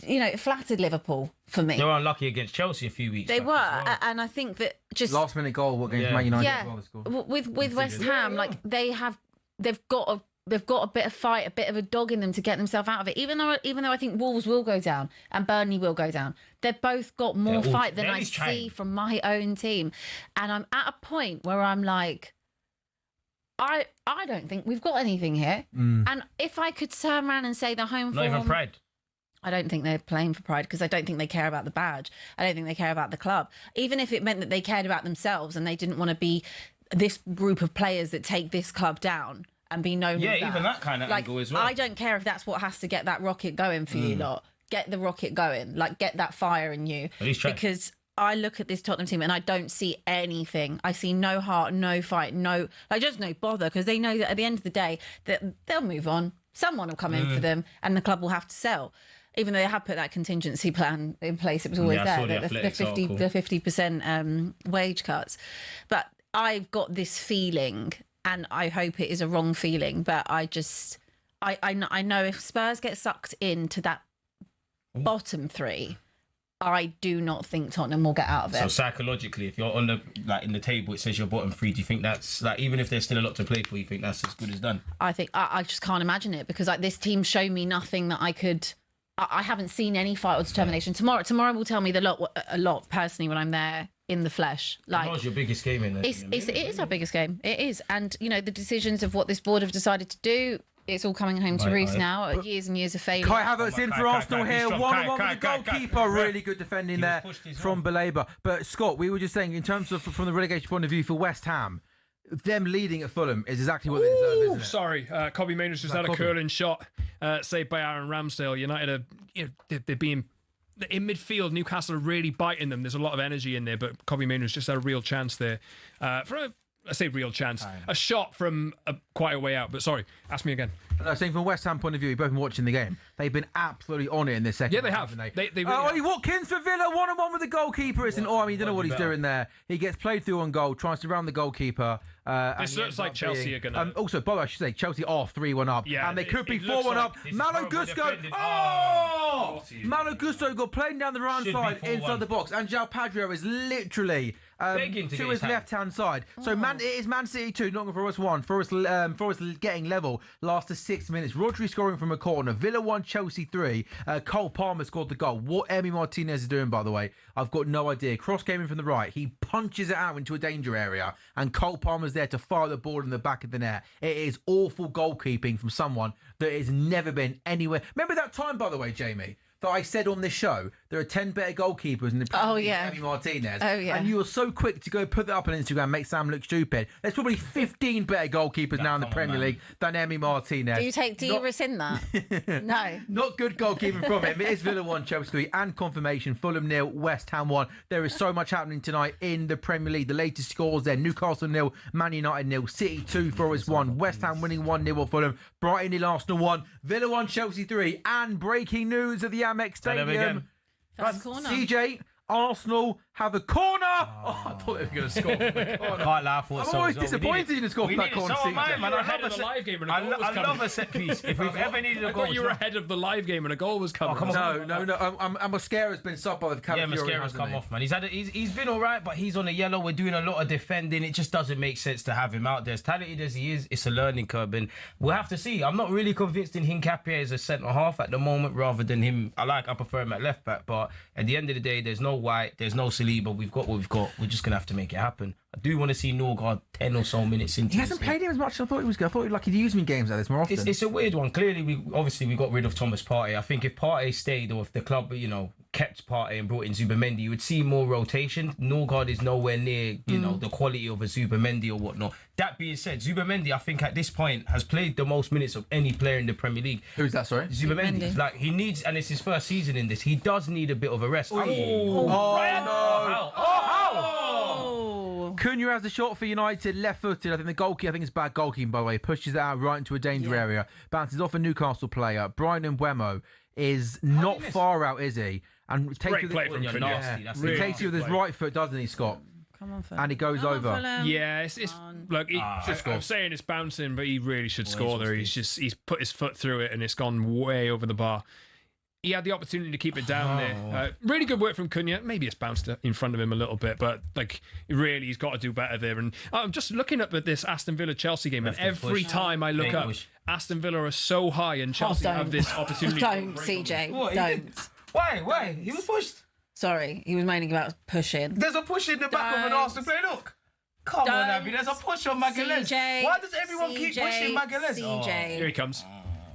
it flattered Liverpool for me. They were unlucky against Chelsea a few weeks They back were, as well. and I think that just Last minute goal against Man United as well, they scored. with West Ham, like they've got a bit of fight, a bit of a dog in them to get themselves out of it. Even though I think Wolves will go down and Burnley will go down, they've both got more fight than I see from my own team. And I'm at a point where I'm like, I don't think we've got anything here. And if I could turn around and say the home Not form, even pride. I don't think they're playing for pride, because I don't think they care about the badge. I don't think they care about the club. Even if it meant that they cared about themselves and they didn't want to be this group of players that take this club down and be known as that. Even that kind of angle as well. I don't care if that's what has to get that rocket going for you lot. Get the rocket going. Like, get that fire in you. At least try. Because I look at this Tottenham team and I don't see anything. I see no heart, no fight, just no bother, because they know that at the end of the day that they'll move on. Someone will come in for them and the club will have to sell. Even though they have put that contingency plan in place, it was always there, the 50% wage cuts. But I've got this feeling, and I hope it is a wrong feeling, but I know if Spurs get sucked into that bottom three, I do not think Tottenham will get out of it. So psychologically, if you're on the in the table, it says you're bottom three. Do you think that's even if there's still a lot to play for, you think that's as good as done? I think I just can't imagine it, because this team show me nothing that I could. I haven't seen any fight or determination. Tomorrow will tell me a lot personally when I'm there in the flesh. Tomorrow's your biggest game in there. It is our biggest game. It is, and the decisions of what this board have decided to do. It's all coming home to roost now. Years and years of failure. Kai Havertz in for Arsenal here. 1-1 with the goalkeeper. Really good defending there from Belabor. But Scott, we were just saying, in terms of from the relegation point of view for West Ham, them leading at Fulham is exactly what they deserve, isn't it? Sorry, Kobbie Mainoo's just had a curling shot saved by Aaron Ramsdale. United, they're being in midfield. Newcastle are really biting them. There's a lot of energy in there, but Kobbie Mainoo's just had a real chance there I say real chance. A shot from quite a way out. But sorry, ask me again. No, saying from a West Ham point of view, you've both been watching the game. They've been absolutely on it in this second. Yeah, they half, have. haven't They really Ollie have. Watkins for Villa, 1-1 with the goalkeeper. It's you don't know what he's doing there. He gets played through on goal, tries to round the goalkeeper. This looks like Chelsea are going to... Also, by the way, I should say, Chelsea are 3-1 up. Yeah, and they could be 4-1 up. this is Malo horrible Gusto. defending. Oh! Malo Gusto got playing down the right Should be side 4-1. inside the box, and João Pedro is literally Begging to to get his his hand. left-hand side. So it is Man City 2, Nottingham Forest 1. Forest getting level last to 6 minutes. Rodri scoring from a corner. Villa 1, Chelsea 3. Cole Palmer scored the goal. What Emi Martinez is doing, by the way, I've got no idea. Cross came in from the right. He punches it out into a danger area, and Cole Palmer's there to fire the ball in the back of the net. It is awful goalkeeping from someone that has never been anywhere. Remember that time, by the way, Jamie, that I said on this show there are 10 better goalkeepers in the Premier League than Emi Martinez. Oh, yeah. And you were so quick to go put that up on Instagram, make Sam look stupid. There's probably 15 better goalkeepers now in the Premier League than Emi Martinez. Do you take Diris in that? No. Not good goalkeeping from him. It is Villa 1, Chelsea 3, and confirmation, Fulham 0, West Ham 1. There is so much happening tonight in the Premier League. The latest scores there: Newcastle 0, Man United 0, City 2, Forest 1, West Ham winning 1-0 at Fulham, Brighton 0, Arsenal 1, Villa 1, Chelsea 3, and breaking news at the Amex Stadium. CJ, Arsenal have a corner. Oh, I thought they were going to score. Can't lie, I'm always disappointed you to score from that corner. You were ahead of the live game and a goal was coming. I love a set piece. If we've ever needed a goal, I thought you were ahead of the live game and a goal was coming. No. Mascara's been subbed by the Calafiori. Yeah, Mascara's come off, man. He's been all right, but he's on a yellow. We're doing a lot of defending. It just doesn't make sense to have him out there. As talented as he is, it's a learning curve, and we'll have to see. I'm not really convinced in Hincapié as a centre half at the moment, rather than him. I prefer him at left back, but at the end of the day, there's no White, there's no Saliba. We've got what we've got. We're just gonna have to make it happen. I do want to see Norgard 10 or so minutes into. He hasn't played him as much as I thought he was. I thought he'd use him in games like this more often. It's a weird one. Clearly, we got rid of Thomas Partey. I think if Partey stayed, or if the club, kept Partey and brought in Zubamendi, you would see more rotation. Norgard is nowhere near, the quality of a Zubamendi or whatnot. That being said, Zubamendi, I think at this point has played the most minutes of any player in the Premier League. Who's that? Sorry, Zubamendi. Like he needs, and it's his first season in this. He does need a bit of a rest. No! Cunha has a shot for United, left-footed. I think the goalkeeper, I think it's bad goalkeeping, by the way, pushes it out right into a danger area, bounces off a Newcastle player. Brian Mbeumo is not far out, is he? And great play from Cunha. He takes you with his right foot, doesn't he, Scott? Come on, and it goes over. Yeah, look. I'm saying it's bouncing, but he really should score there. He's put his foot through it, and it's gone way over the bar. He had the opportunity to keep it down there. Really good work from Cunha. Maybe it's bounced in front of him a little bit, but really he's got to do better there. And I'm just looking up at this Aston Villa Chelsea game, and every time I look up, Aston Villa are so high, and Chelsea have this opportunity. Don't, CJ. Don't. Why? He was pushed. Sorry, he was moaning about pushing. There's a push in the back of an Arsenal player. Look. Come on, Abby. There's a push on Magalhaes. Why does everyone keep pushing Magalhaes? Here he comes.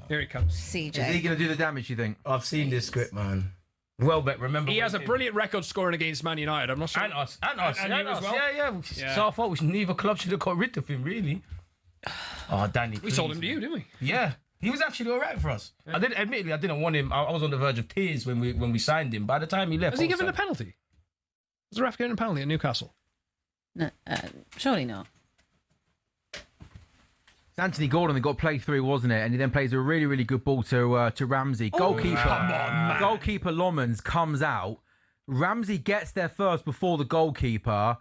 Here it comes. CJ. Is he going to do the damage, you think? I've seen this script, man. Welbeck, remember? He has a brilliant record scoring against Man United. I'm not sure. And us. And you as well. Yeah. It's our fault. Neither club should have got rid of him, really. Oh, Danny. We sold him to you, didn't we? Yeah. He was actually all right for us. Yeah. Admittedly, I didn't want him. I was on the verge of tears when we signed him. By the time he left... Was he given a penalty? Was the ref given a penalty at Newcastle? No, surely not. It's Anthony Gordon that got played through, wasn't it? And he then plays a really, really good ball to Ramsey. Goalkeeper, come on, man. Goalkeeper Lomans comes out. Ramsey gets there first before the goalkeeper.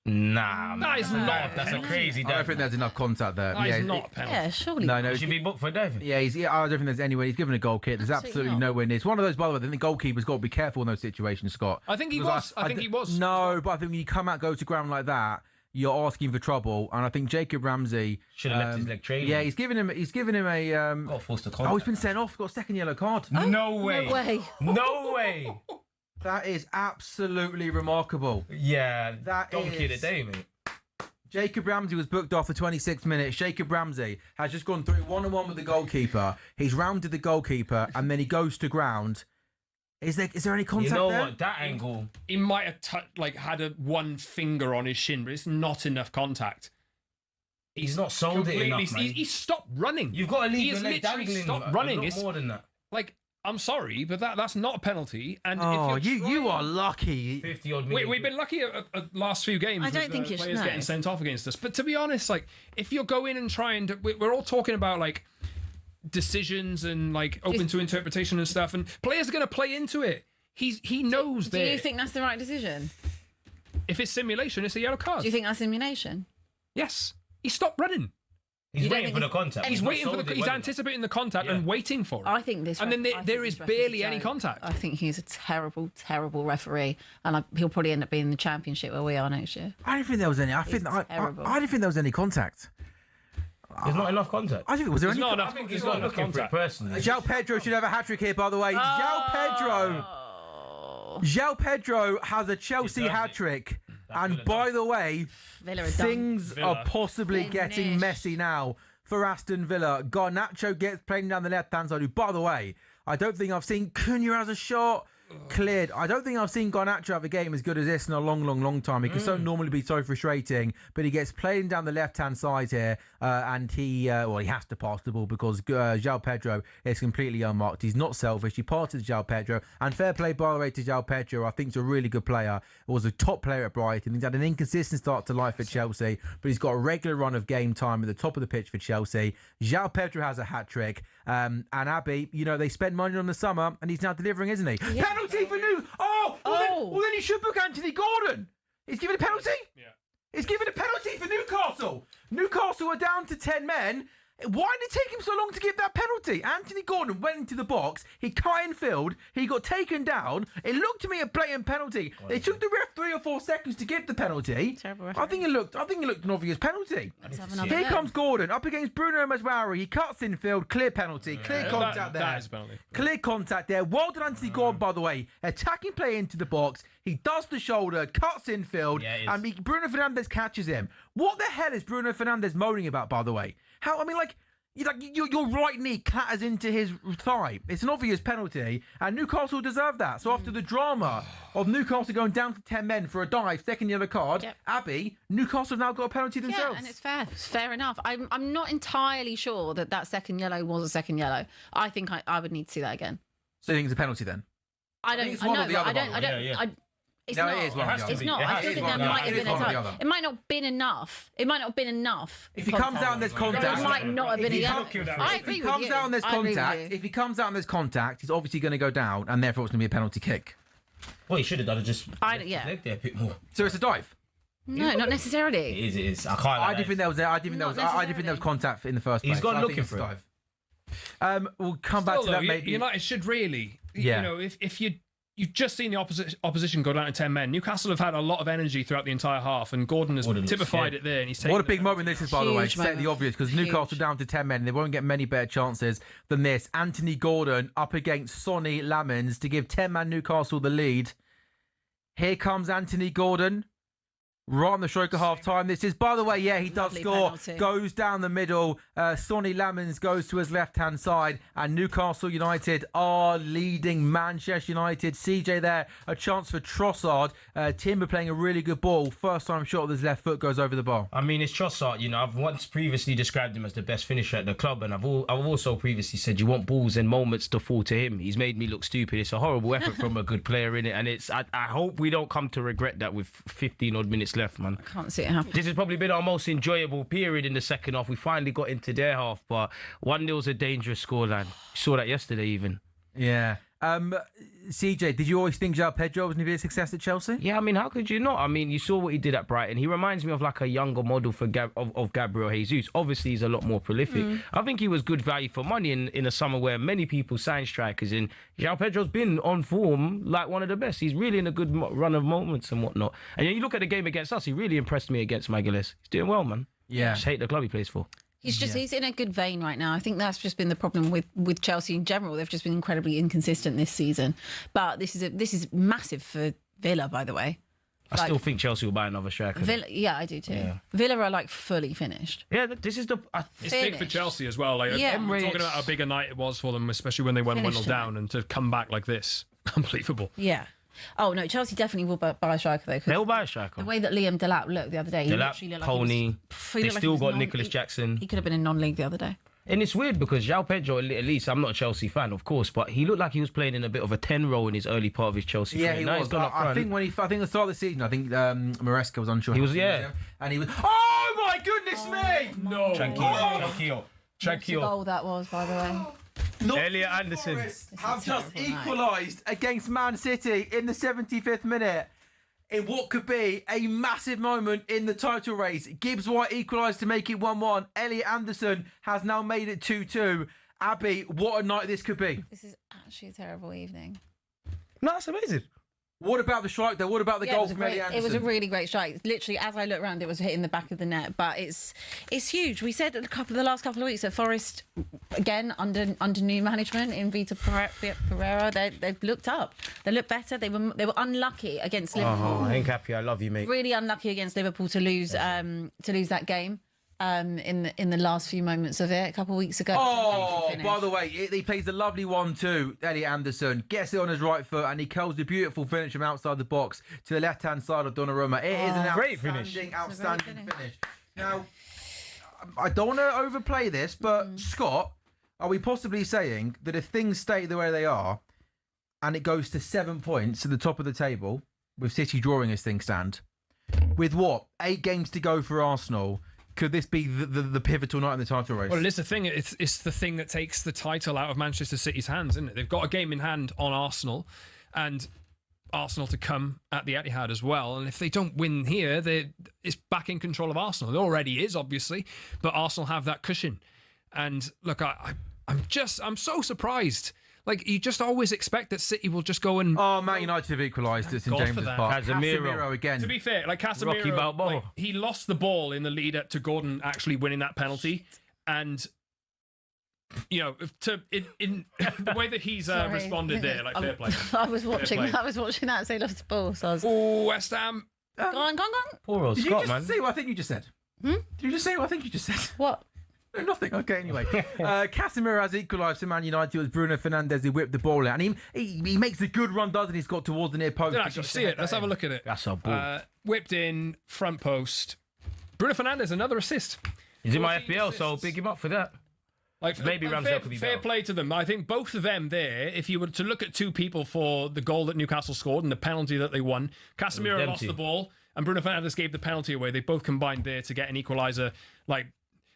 Nah, that is not. That's a crazy. I don't think there's enough contact there. That is not a penalty. Yeah, surely. No, he should be booked for diving. Yeah, I don't think there's anywhere. He's given a goal kick. There's absolutely nowhere near. It's one of those, by the way. I think the goalkeeper's got to be careful in those situations, Scott. I think he was. I think he was. No, but I think when you come out, go to ground like that, you're asking for trouble. And I think Jacob Ramsey should have left his leg trailing. Yeah, he's given him a. Got forced to contact. Oh, he's been sent off. Got a second yellow card. No way. No way. No way. That is absolutely remarkable. Yeah, that donkey of the day, mate. Jacob Ramsey was booked off for 26 minutes. Jacob Ramsey has just gone through one-on-one with the goalkeeper. He's rounded the goalkeeper, and then he goes to ground. Is there any contact there? You know what? That angle. He might have had one finger on his shin, but it's not enough contact. He's not sold it enough, man. He stopped running. You've got to leave your leg literally dangling. stopped running. It's more than that. Like, I'm sorry, but that's not a penalty. And you are lucky. 50-odd million. We've been lucky at last few games. I don't think players getting sent off against us. But to be honest, like, if you're going and trying to, we're all talking about like decisions and like open to interpretation and stuff, and players are going to play into it. He knows that. Do you think that's the right decision? If it's simulation, it's a yellow card. Do you think that's simulation? Yes. He stopped running. He's waiting for the contact. He's anticipating the contact and waiting for it. I think this. And then there is barely any contact. I think he's a terrible, terrible referee, and he'll probably end up being in the Championship where we are next year. I didn't think there was any. I didn't think there was any contact. There's not enough contact. I think was there There's any? not enough. I think he's not looking for it personally. João Pedro should have a hat trick here, by the way. João Pedro has a Chelsea hat trick. And by the way, things are possibly getting messy now for Aston Villa. Garnacho gets playing down the left-hand side, who, by the way, I don't think I've seen Cunha as a shot cleared. I don't think I've seen Garnacho have a game as good as this in a long time. It can so normally be so frustrating, but he gets playing down the left-hand side here, and he has to pass the ball because João Pedro is completely unmarked. He's not selfish. He passes to João Pedro, and fair play, by the way, to João Pedro. I think he's a really good player. He was a top player at Brighton. He's had an inconsistent start to life at Chelsea, but he's got a regular run of game time at the top of the pitch for Chelsea. João Pedro has a hat-trick, and Abby, they spend money on the summer, and he's now delivering, isn't he? Yeah. Penalty for New. Well, then he should book Anthony Gordon. He's given a penalty. Yeah. He's given a penalty for Newcastle. Newcastle are down to 10 men. Why did it take him so long to give that penalty? Anthony Gordon went into the box. He cut in field. He got taken down. It looked to me a blatant penalty. They took the ref 3 or 4 seconds to give the penalty. I think it looked an obvious penalty. Here comes Gordon up against Bruno Maguire. He cuts in field. Clear penalty. Clear contact there. That is a penalty. Clear contact there. Well done, Anthony Gordon, by the way. Attacking play into the box. He does the shoulder, cuts in field, and Bruno Fernandes catches him. What the hell is Bruno Fernandes moaning about, by the way? Your right knee clatters into his thigh. It's an obvious penalty, and Newcastle deserve that. So after the drama of Newcastle going down to 10 men for a dive, second yellow card, Abby, Newcastle have now got a penalty themselves. Yeah, and it's fair. It's fair enough. I'm not entirely sure that second yellow was a second yellow. I think I would need to see that again. So you think it's a penalty then? It's not. It's not. I still think that might have been a touch. It might not have been enough. If he comes out and there's contact, it might not have been enough. I agree with you. If he comes out and there's contact, he's obviously going to go down, and therefore it's going to be a penalty kick. Well, he should have done it just leg there a bit more. So it's a dive. No, not necessarily. It is. I didn't think there was contact in the first place. He's gone looking for it. We'll come back to that. Maybe United should really, if you've just seen the opposition go down to 10 men. Newcastle have had a lot of energy throughout the entire half, and Gordon has typified it there. And he's what a big moment this is, by the way, to state the obvious, because Newcastle down to 10 men, and they won't get many better chances than this. Anthony Gordon up against Sonny Lamens to give 10-man Newcastle the lead. Here comes Anthony Gordon. Right on the stroke of half time. This is, by the way, he does score. Penalty. Goes down the middle. Sonny Lamens goes to his left-hand side. And Newcastle United are leading Manchester United. CJ there, a chance for Trossard. Timber playing a really good ball. First time shot with his left foot goes over the bar. I mean, it's Trossard. I've once previously described him as the best finisher at the club. And I've also previously said you want balls and moments to fall to him. He's made me look stupid. It's a horrible effort from a good player, innit? And I hope we don't come to regret that with 15-odd minutes left, man. I can't see it happen. This has probably been our most enjoyable period in the second half. We finally got into their half, but 1-0's a dangerous scoreline. We saw that yesterday even. Yeah. CJ, did you always think João Pedro was going to be a success at Chelsea? Yeah, I mean, how could you not? I mean, you saw what he did at Brighton. He reminds me of like a younger model of Gabriel Jesus. Obviously, he's a lot more prolific. I think he was good value for money in a summer where many people sign strikers in. João Pedro's been on form like one of the best. He's really in a good run of moments and whatnot. And you look at the game against us, he really impressed me against Maguire. He's doing well, man. Yeah. I just hate the club he plays for. He's in a good vein right now. I think that's just been the problem with Chelsea in general. They've just been incredibly inconsistent this season. But this is massive for Villa, by the way. I still think Chelsea will buy another striker. Villa, I do too. Yeah. Villa are like fully finished. Yeah, this is it's big for Chelsea as well. Like, we're talking about how big a night it was for them, especially when they went 1-0 down, and to come back like this, unbelievable. Yeah. Oh no, Chelsea definitely will buy a striker though. They'll buy a striker. The way that Liam Delap looked the other day, he literally looked like Pony. They still got Nicholas Jackson. He could have been in non-league the other day. And it's weird because João Pedro, at least I'm not a Chelsea fan, of course, but he looked like he was playing in a bit of a 10 role in his early part of his Chelsea career. Yeah, he was. I think at the start of the season, I think Maresca was unsure. He was, and he was. Oh my goodness me! No, tranquilo. Goal that was, by the way. Elliot Anderson have just equalised against Man City in the 75th minute. in what could be a massive moment in the title race. Gibbs White equalised to make it 1-1. Elliot Anderson has now made it 2-2. Abby, what a night this could be. This is actually a terrible evening. No, that's amazing. What about the strike, though? What about the goal from Elliot Anderson? It was a really great strike. Literally, as I looked around, it was hitting the back of the net. But it's huge. We said the last couple of weeks that Forest, again, under new management in Vita Pereira, they've looked up. They looked better. They were unlucky against Liverpool. Hank Happy, I love you, mate. Really unlucky against Liverpool to lose that game. In the last few moments of it a couple of weeks ago. Oh, by the way, he plays a lovely 1-2, Elliot Anderson. Gets it on his right foot and he curls the beautiful finish from outside the box to the left-hand side of Donnarumma. It is an outstanding finish. Now, I don't want to overplay this, but Scott, are we possibly saying that if things stay the way they are and it goes to 7 points to the top of the table, with City drawing as things stand, with 8 games to go for Arsenal, could this be the pivotal night in the title race? Well, it's the thing. It's the thing that takes the title out of Manchester City's hands, isn't it? They've got a game in hand on Arsenal, and Arsenal to come at the Etihad as well. And if they don't win here, it's back in control of Arsenal. It already is, obviously, but Arsenal have that cushion. And look, I'm so surprised. Like, you just always expect that City will just go and... Oh, Man United have equalised at St James's Park. Casemiro again. To be fair, like Casemiro, he lost the ball in the lead up to Gordon actually winning that penalty. And, you know, in the way that he's responded there, like, fair play. I was watching that as they lost the ball. So I was... Oh, West Ham. Go on. Poor old Did Scott, you just say what I think you just said? Did you just say what I think you just said? What? No, nothing. Okay, anyway. Casemiro has equalised for Man United. It was Bruno Fernandes who whipped the ball out. And he makes a good run, doesn't he? He's got towards the near post. Did actually see it. Let's have a look at it. That's a ball. Whipped in, front post. Bruno Fernandes, another assist. He's in my FPL, so big him up for that. Like, maybe Ramsdale could be fair better. play to them. I think both of them there, if you were to look at two people for the goal that Newcastle scored and the penalty that they won, Casemiro lost the ball and Bruno Fernandes gave the penalty away. They both combined there to get an equaliser. Like,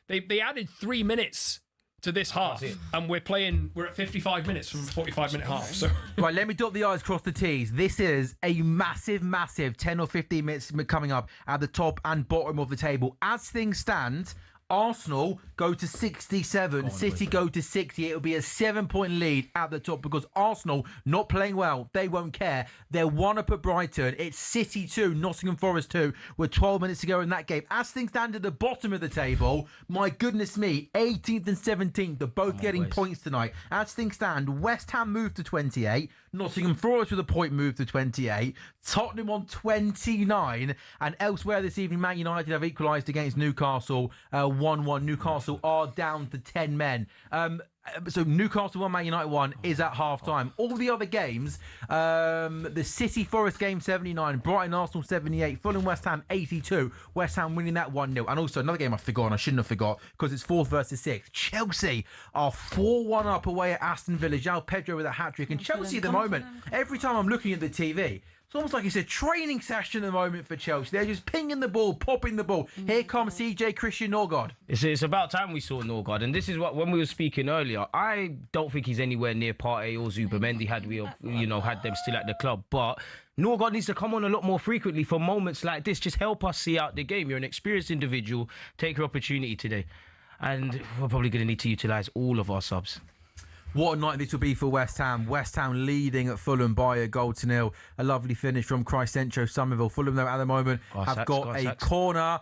They added 3 minutes to this half, and we're at 55 minutes from a 45-minute half. So right, let me dot the I's, cross the T's. This is a massive 10 or 15 minutes coming up at the top and bottom of the table. As things stand, Arsenal go to 67, City go to 60. It'll be a 7-point lead at the top because Arsenal not playing well. They won't care. They're 1 up at Brighton. It's City 2, Nottingham Forest 2 with 12 minutes to go in that game. As things stand at the bottom of the table, my goodness me, 18th and 17th are both getting points tonight. As things stand, West Ham moved to 28, Nottingham Forest with a point move to 28, Tottenham on 29, and elsewhere this evening, Man United have equalised against Newcastle 1-1. Newcastle are down to 10 men. So Newcastle 1, Man United 1 is at half-time. All the other games, the City Forest game 79, Brighton Arsenal 78, Fulham West Ham 82, West Ham winning that 1-0. And also another game I've forgotten, I shouldn't have forgot, because it's 4th versus 6th. Chelsea are 4-1 up away at Aston Villa. João Pedro with a hat-trick. And Chelsea at the moment, every time I'm looking at the TV, it's almost like it's a training session at the moment for Chelsea. They're just pinging the ball, popping the ball. Here comes CJ Christian Norgard. It's about time we saw Norgard. And this is what, when we were speaking earlier, I don't think he's anywhere near Partey or Zubimendi had we, had them still at the club. But Norgard needs to come on a lot more frequently for moments like this. Just help us see out the game. You're an experienced individual. Take your opportunity today. And we're probably going to need to utilise all of our subs. What a night this will be for West Ham. West Ham leading at Fulham by a 0-0. A lovely finish from Crysencio Somerville. Fulham, though, at the moment have got a corner.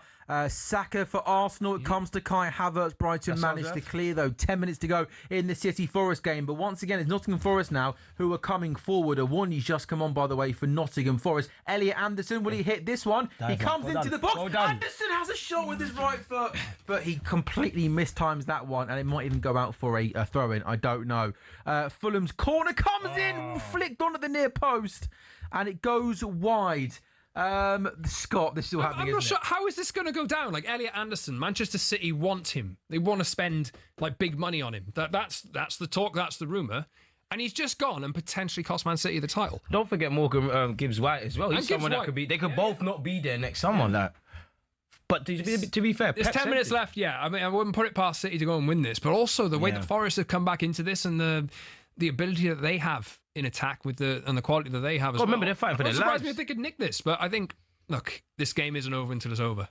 Saka for Arsenal. It comes to Kai Havertz. Brighton managed to clear, though. 10 minutes to go in the City Forest game. But once again, it's Nottingham Forest now who are coming forward. A warning's just come on, by the way, for Nottingham Forest. Elliot Anderson, will he hit this one? He comes into the box. Anderson has a shot with his right foot, but he completely mistimes that one, and it might even go out for a throw-in. I don't know. Fulham's corner comes in, flicked onto the near post, and it goes wide. Scott, this is still happening. I'm not sure. How is this going to go down? Like, Elliot Anderson, Manchester City want him. They want to spend like big money on him. That's the talk. That's the rumour. And he's just gone and potentially cost Man City the title. Don't forget Morgan Gibbs White as well. He's and someone that could be. They could both not be there next summer. Like. But to be fair, there's 10 minutes left. Yeah, I mean, I wouldn't put it past City to go and win this. But also the way that Forest have come back into this and the the ability that they have in attack and the quality that they have as well. Remember, they're fighting for their lives. Surprised me if they could nick this, but I think, look, this game isn't over until it's over.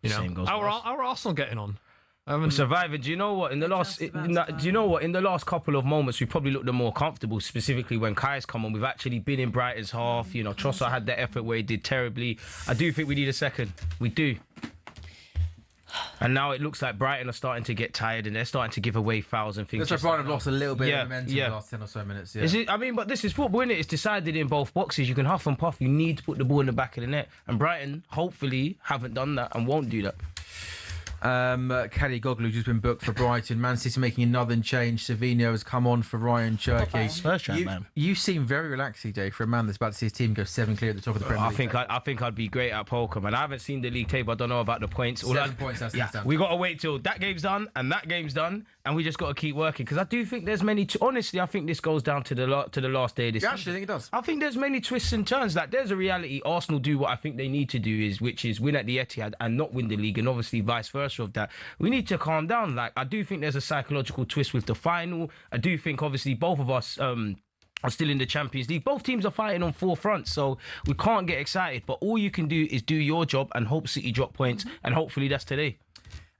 You know, Same goes how for us. are Arsenal getting on? We're surviving. Do you know what? In the last couple of moments, we probably looked the more comfortable. Specifically when Kai's come on, we've actually been in Brighton's half. You know, Trossard had that effort where he did terribly. I do think we need a second. We do. And now it looks like Brighton are starting to get tired and they're starting to give away fouls and things. That's why Brighton have lost a little bit of momentum in the last 10 or so minutes. Yeah. But this is football, isn't it? It's decided in both boxes. You can huff and puff. You need to put the ball in the back of the net. And Brighton, hopefully, haven't done that and won't do that. Kelly Goglu just been booked for Brighton. Man City making another change. Savino has come on for Ryan Cherky. First round, man. You seem very relaxed, CJ, for a man that's about to see his team go 7 clear at the top of the Premier League. I think I'd be great at poker, man. I haven't seen the league table. I don't know about the points. 7 points. That's we got to wait till that game's done and that game's done, and we just got to keep working because I do think there's many. Honestly, I think this goes down to the last day of this. You actually think it does? I think there's many twists and turns. Like there's a reality. Arsenal do what I think they need to do, which is win at the Etihad and not win the league, and obviously vice versa of that. We need to calm down. Like I do think there's a psychological twist with the final. I do think obviously both of us are still in the Champions League. Both teams are fighting on 4 fronts, so we can't get excited. But all you can do is do your job and hope City drop points, and hopefully that's today.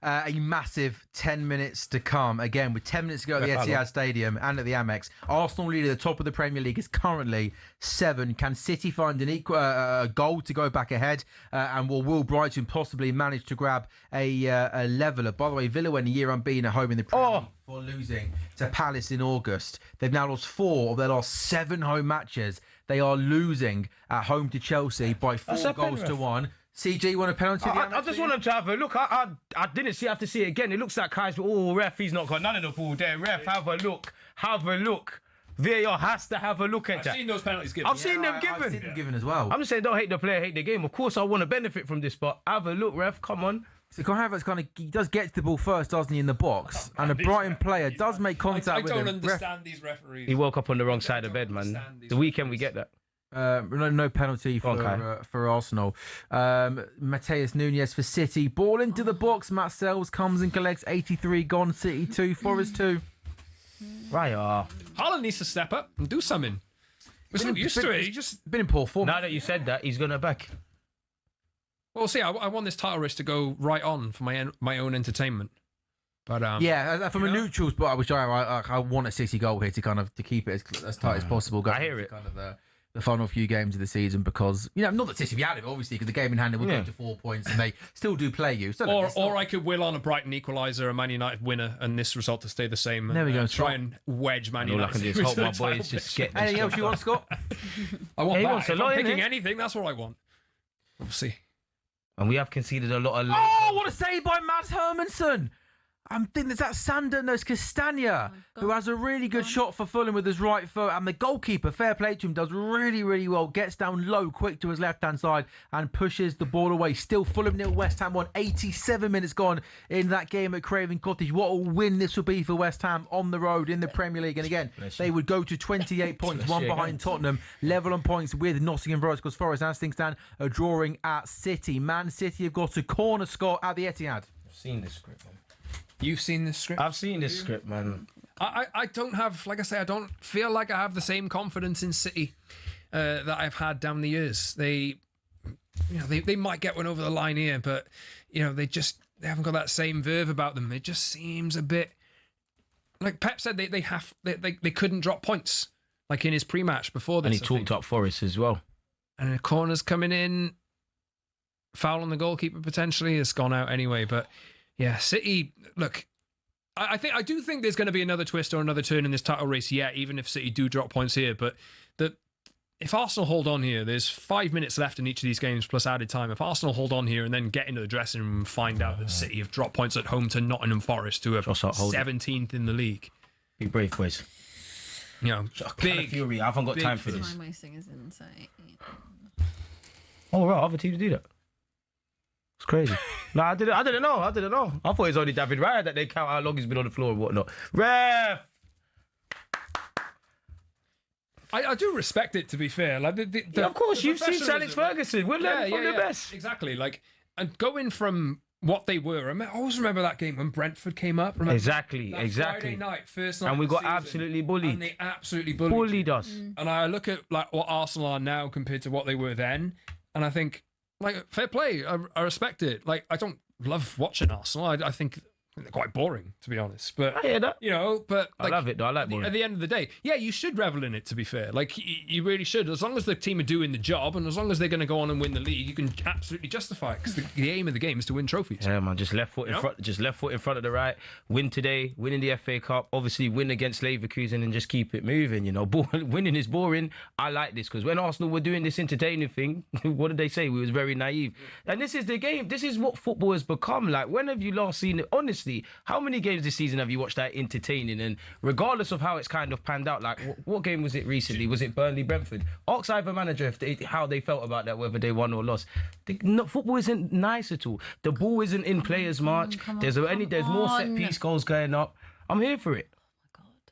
A massive 10 minutes to come. Again, with 10 minutes to go at the Etihad Stadium and at the Amex. Arsenal lead at the top of the Premier League is currently 7. Can City find an equal goal to go back ahead? And will Brighton possibly manage to grab a leveller? By the way, Villa went a year unbeaten at home in the Premier League for losing to Palace in August. They've now lost 4 of their last 7 home matches. They are losing at home to Chelsea by 4 goals to 1. CG, you want a penalty? I just want him to have a look. I didn't have to see it again. It looks like Kai's. Ref, he's not got none of the ball there. Ref, have a look. VAR has to have a look at that. I've seen those penalties given. I've seen them given. I've seen them given as well. I'm just saying, don't hate the player, hate the game. Of course, I want to benefit from this, but have a look, ref. Come on. So Kai Havertz he does get to the ball first, doesn't he, in the box? And a Brighton player does make contact with him. I don't understand these referees. He woke up on the wrong side of bed, man. The weekend we get that. No penalty for Arsenal. Mateus Nunes for City. Ball into the box. Matt Sells comes and collects 83 gone. City 2, Forest 2. Right. Haaland needs to step up and do something. We're so used to it. He just been in poor form. Now that you said that, he's going to back. Well, see, I want this title race to go right on for my own entertainment. But from a neutral spot, which I want a City goal here to keep it as tight as possible. I hear it. The final few games of the season because, not that City have it, obviously, because the game in hand will go to 4 points and they still do play you. So or I could will on a Brighton equaliser, a Man United winner, and this result to stay the same. There we go. Try and wedge Man United. All I can do is hope my boys just get this. Anything else you want, Scott? I want that. If I'm picking anything, that's what I want. We'll see. And we have conceded a lot of... what a save by Mads Hermansson! I'm thinking that's Sander Castagna, who has a really good shot for Fulham with his right foot. And the goalkeeper, fair play to him, does really, really well. Gets down low, quick to his left-hand side and pushes the ball away. Still Fulham 0, West Ham 1. 87 minutes gone in that game at Craven Cottage. What a win this will be for West Ham on the road in the Premier League. And again, they would go to 28 points, one behind Tottenham, level on points with Nottingham Forest, because Forest, as things stand, are drawing at City. Man City have got a corner, Scott, at the Etihad. I've seen this script, man. You've seen this script? I've seen this script, man. I don't have, like I say, I don't feel like I have the same confidence in City that I've had down the years. They might get one over the line here, but they haven't got that same verve about them. It just seems a bit like Pep said. They couldn't drop points like in his pre-match before this. And he talked up Forest as well. And the corner's coming in, foul on the goalkeeper potentially. It's gone out anyway, but. Yeah, City, look, I do think there's going to be another twist or another turn in this title race, even if City do drop points here. But if Arsenal hold on here, there's 5 minutes left in each of these games plus added time. If Arsenal hold on here and then get into the dressing room and find out that City have dropped points at home to Nottingham Forest, who are 17th in the league. Be brave, boys. Big fury. I haven't got time for this. Time wasting is insane. Oh, right, other teams do that. It's crazy. No, I didn't know. I thought it was only David Raya that they count how long he's been on the floor and whatnot. Ref! I do respect it, to be fair. Like of course, you've seen Alex Ferguson. We're learning from the best. Exactly. And going from what they were. I always remember that game when Brentford came up. Remember Exactly. Friday night, first night, and we of the got season, absolutely bullied. And they absolutely bullied us. And I look at like what Arsenal are now compared to what they were then, and I think, like, fair play. I respect it. Like, I don't love watching Arsenal. I think they're quite boring, to be honest. But I hear that. But I love it though. I like boring. At the end of the day, yeah, you should revel in it, to be fair. Like, you really should. As long as the team are doing the job, and as long as they're going to go on and win the league, you can absolutely justify it, because the aim of the game is to win trophies. Yeah, man, just left foot in front, just left foot in front of the right. Win today, win in the FA Cup. Obviously, win against Leverkusen and just keep it moving. Winning is boring. I like this, because when Arsenal were doing this entertaining thing, what did they say? We was very naive. And this is the game. This is what football has become. Like, when have you last seen it? Honestly, how many games this season have you watched that entertaining? And regardless of how it's kind of panned out, like, what game was it recently? Was it Burnley-Brentford? Ask either manager how they felt about that, whether they won or lost. Football isn't nice at all. The ball isn't in play as much. There's more set piece goals going up. I'm here for it.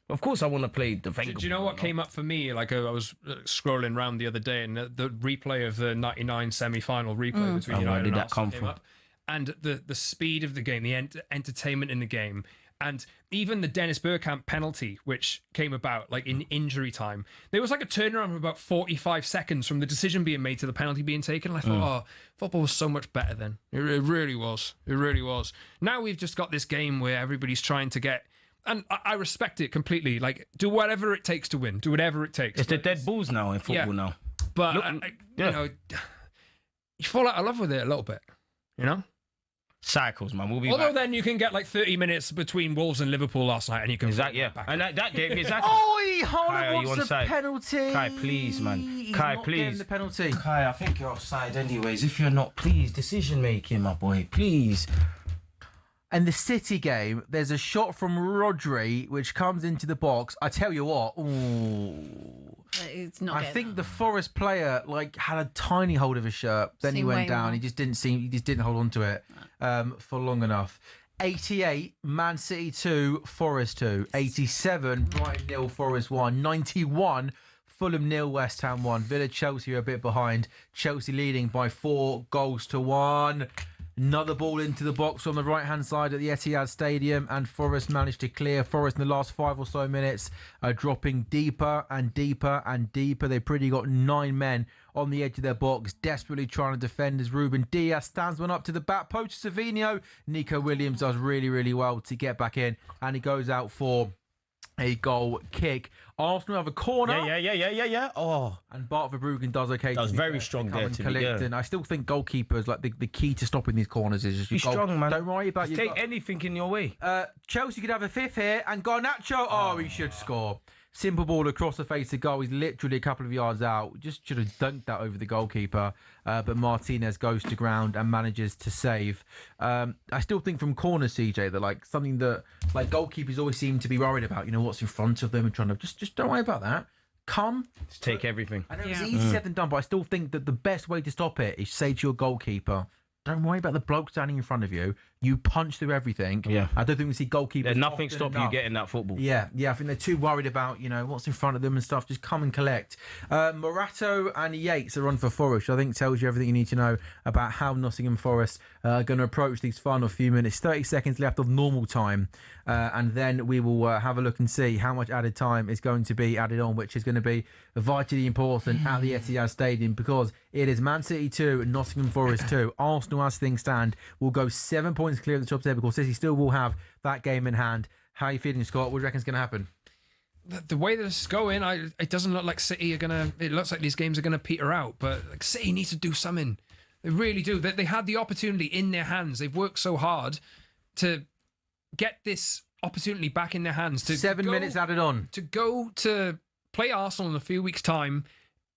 Of course, I want to play the Wenger. Do you know what came up for me? Like, I was scrolling around the other day, and the replay of the '99 semi-final replay between United and Arsenal came up. And the speed of the game, the entertainment in the game, and even the Dennis Bergkamp penalty, which came about like in injury time, there was like a turnaround of about 45 seconds from the decision being made to the penalty being taken. And I thought, football was so much better then. It really was. It really was. Now we've just got this game where everybody's trying to get. And I respect it completely. Like, do whatever it takes to win. Do whatever it takes. It's the dead balls now in football now. But, you fall out of love with it a little bit, Cycles, man. We'll be Although back. then you can get like 30 minutes between Wolves and Liverpool last night, and you can back. And that game, exactly. Oh, Haaland wants a onside? penalty. Kai, please, man. He's Kai, not please. getting the penalty. Kai, I think you're offside anyways. If you're not, please, decision making, my boy, please. And the City game, there's a shot from Rodri which comes into the box. I tell you what, It's not. I think the Forest player had a tiny hold of his shirt. Then he went down. More. He just didn't hold on to it for long enough. 88, Man City 2, Forest 2. 87, Brighton 0, Forest 1. 91, Fulham 0, West Ham 1. Villa, Chelsea are a bit behind. Chelsea leading by 4-1. Another ball into the box on the right-hand side at the Etihad Stadium, and Forest managed to clear. Forest in the last 5 or so minutes are dropping deeper and deeper and deeper. They've pretty got 9 men on the edge of their box, desperately trying to defend as Ruben Diaz stands one up to the back post. Savinho. Nico Williams does really, really well to get back in, and he goes out for a goal kick. Arsenal have a corner. Yeah. Oh. And Bart Verbruggen does okay. That was very strong there to me. Yeah. And I still think goalkeepers, the key to stopping these corners is just be strong, man. Don't worry about take anything in your way. Chelsea could have a fifth here, and Garnacho. Oh, he should score. Simple ball across the face of goal. He's literally a couple of yards out. Just should have dunked that over the goalkeeper. But Martinez goes to ground and manages to save. I still think from corners, CJ, that something that goalkeepers always seem to be worried about. What's in front of them and trying to just don't worry about that. Just take everything. I know it's easy said than done, but I still think that the best way to stop it is say to your goalkeeper, don't worry about the bloke standing in front of you. You punch through everything. Yeah. I don't think we see goalkeepers. There's nothing stop you getting that football. Yeah. I think they're too worried about, what's in front of them and stuff. Just come and collect. Morato and Yates are on for Forest, which I think tells you everything you need to know about how Nottingham Forest are going to approach these final few minutes. 30 seconds left of normal time. And then we will have a look and see how much added time is going to be added on, which is going to be vitally important at the Etihad Stadium, because it is Man City 2, Nottingham Forest 2. Arsenal, as things stand, will go 7 points clear of the top table, because City still will have that game in hand. How are you feeling, Scott? What do you reckon is going to happen? The way that it's going, it doesn't look like City are going to... It looks like these games are going to peter out, but City needs to do something. They really do. They had the opportunity in their hands. They've worked so hard to get this opportunity back in their hands. 7 minutes added on. To go to play Arsenal in a few weeks' time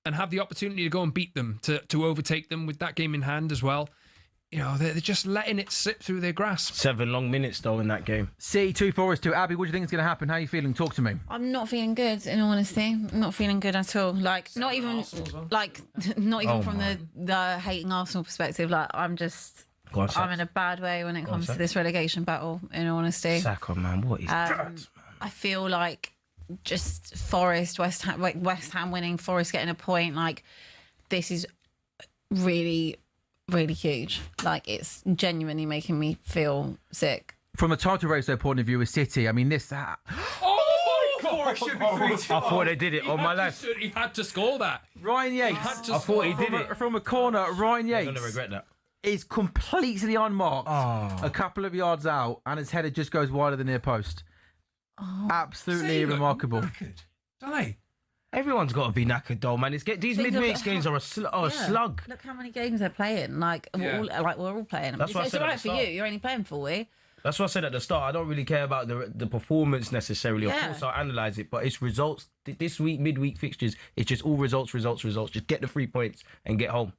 and have the opportunity to go and beat them, to overtake them with that game in hand as well. They're just letting it slip through their grasp. 7 long minutes, though, in that game. City 2, Forest 2. Abby, what do you think is going to happen? How are you feeling? Talk to me. I'm not feeling good, in all honesty. I'm not feeling good at all. Not even from the hating Arsenal perspective. I'm in a bad way when it comes to this relegation battle, in all honesty. Saka, man, what is that? I feel like just Forest, West Ham winning, Forest getting a point. This is really really huge. Like, it's genuinely making me feel sick. From a title race their point of view with City, I mean, this... Oh my God! I thought they did it on my life. He had to score that. Ryan Yates. I thought he did it. From a corner, Ryan Yates... I'm going to regret that. Is completely unmarked a couple of yards out, and his header just goes wider than near post. Absolutely remarkable. Don't they? Everyone's got to be knackered, though, man. These midweek games are a slug. Look how many games they're playing. Like, we're all playing them. That's what I it's said all at right the for start. you. You're only playing 4 weeks. That's what I said at the start. I don't really care about the performance necessarily. Of course, I'll analyse it, but it's results. This week, midweek fixtures, it's just all results. Just get the 3 points and get home.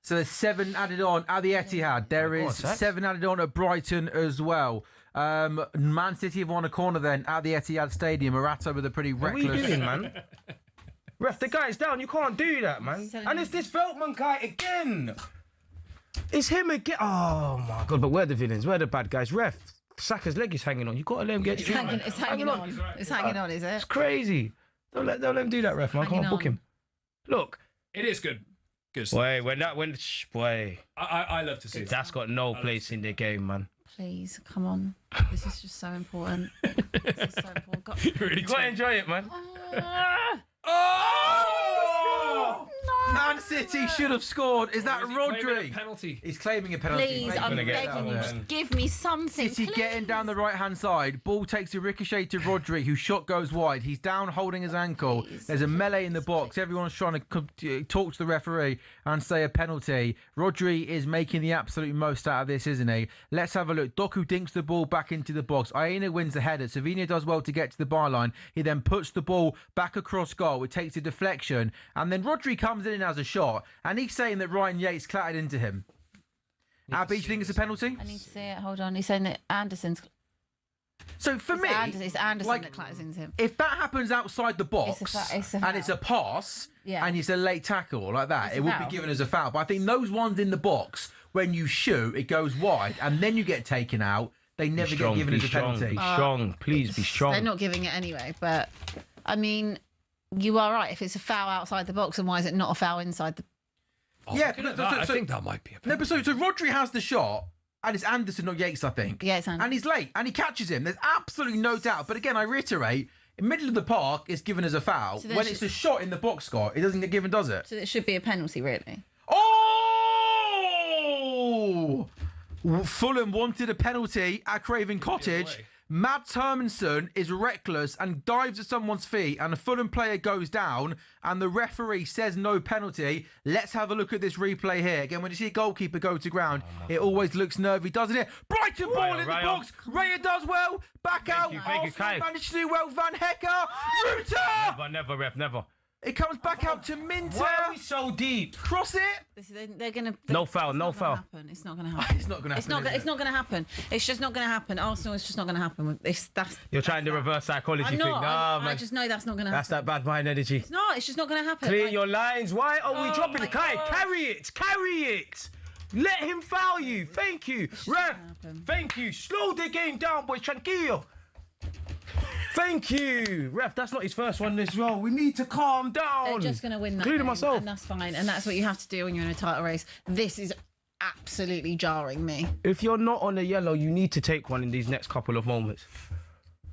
So there's 7 added on at the Etihad. There is 7 added on at Brighton as well. Man City have won a corner then at the Etihad Stadium. Morata with a pretty reckless... What are you doing, man? Ref, the guy's down. You can't do that, man. And it's this Veltman guy again. It's him again. Oh, my God. But we're the villains. We're the bad guys. Ref, Saka's leg is hanging on. You got to let him get... It's hanging on. It's hanging on, is it? It's crazy. Don't let him do that, ref, man. Come on, book him. Look. It is good. Good. Boy, I love to see it. That's got no place in the game, man. Please, come on. This is just so important. This is so important. God. You got to enjoy it, man. Oh! Man City should have scored. Is that Rodri? Penalty. He's claiming a penalty. Please, I'm begging you, just give me something. City please. getting down the right-hand side. Ball takes a ricochet to Rodri, whose shot goes wide. He's down holding his ankle. Please. There's a melee in the box. Everyone's trying to talk to the referee and say a penalty. Rodri is making the absolute most out of this, isn't he? Let's have a look. Doku dinks the ball back into the box. Aina wins the header. Savina does well to get to the byline. He then puts the ball back across goal. It takes a deflection. And then Rodri comes in and has a shot. And he's saying that Ryan Yates clattered into him. Abby, do you think it's a penalty? I need to see it. Hold on. He's saying that Anderson's... So for me... It's Anderson that clatters into him. If that happens outside the box and it's a pass and it's a late tackle like that, it would be given as a foul. But I think those ones in the box, when you shoot, it goes wide and then you get taken out, they never get given as a penalty. Be strong. Please be strong. They're not giving it anyway, but I mean, you are right. If it's a foul outside the box, then why is it not a foul inside the... Yeah, I think that might be a penalty. No, but so Rodri has the shot, and it's Anderson, not Yates, I think. Yeah, it's Anderson. And he's late, and he catches him. There's absolutely no doubt. But again, I reiterate, in the middle of the park, it's given as a foul. So when it's a shot in the box, Scott, it doesn't get given, does it? So it should be a penalty, really. Oh! Fulham wanted a penalty at Craven Cottage. Mads Hermansson is reckless and dives at someone's feet, and a Fulham player goes down, and the referee says no penalty. Let's have a look at this replay here. Again, when you see a goalkeeper go to ground, it always looks nervy, doesn't it? Brighton ball in the box. Raya does well. Back out. Thank you, Kai. Managed to do well. Van Hecker. Ruta. Never, ref, never. It comes back out to Minter. Why are we so deep? Cross it. They're gonna. No foul. No foul. It's not gonna happen. It's not gonna happen. It's not gonna happen. It's just not gonna happen. Arsenal is just not gonna happen. You're trying the reverse psychology thing. I'm not. Nah, man. I just know that's not gonna happen. That's that bad mind energy. It's not. It's just not gonna happen. Clear your lines. Why are we dropping the Kai? Carry it. Carry it. Let him foul you. Thank you. Ref. Thank you. Slow the game down, boys. Tranquillo. Thank you. Ref, that's not his first one as well. We need to calm down. They're just going to win that Including game, myself. and that's fine. And that's what you have to do when you're in a title race. This is absolutely jarring me. If you're not on the yellow, you need to take one in these next couple of moments.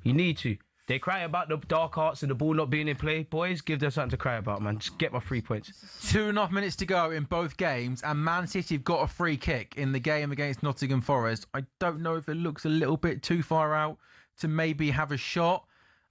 You need to. They cry about the dark arts and the ball not being in play. Boys, give them something to cry about, man. Just get my 3 points. 2.5 minutes to go in both games, and Man City have got a free kick in the game against Nottingham Forest. I don't know if it looks a little bit too far out to maybe have a shot.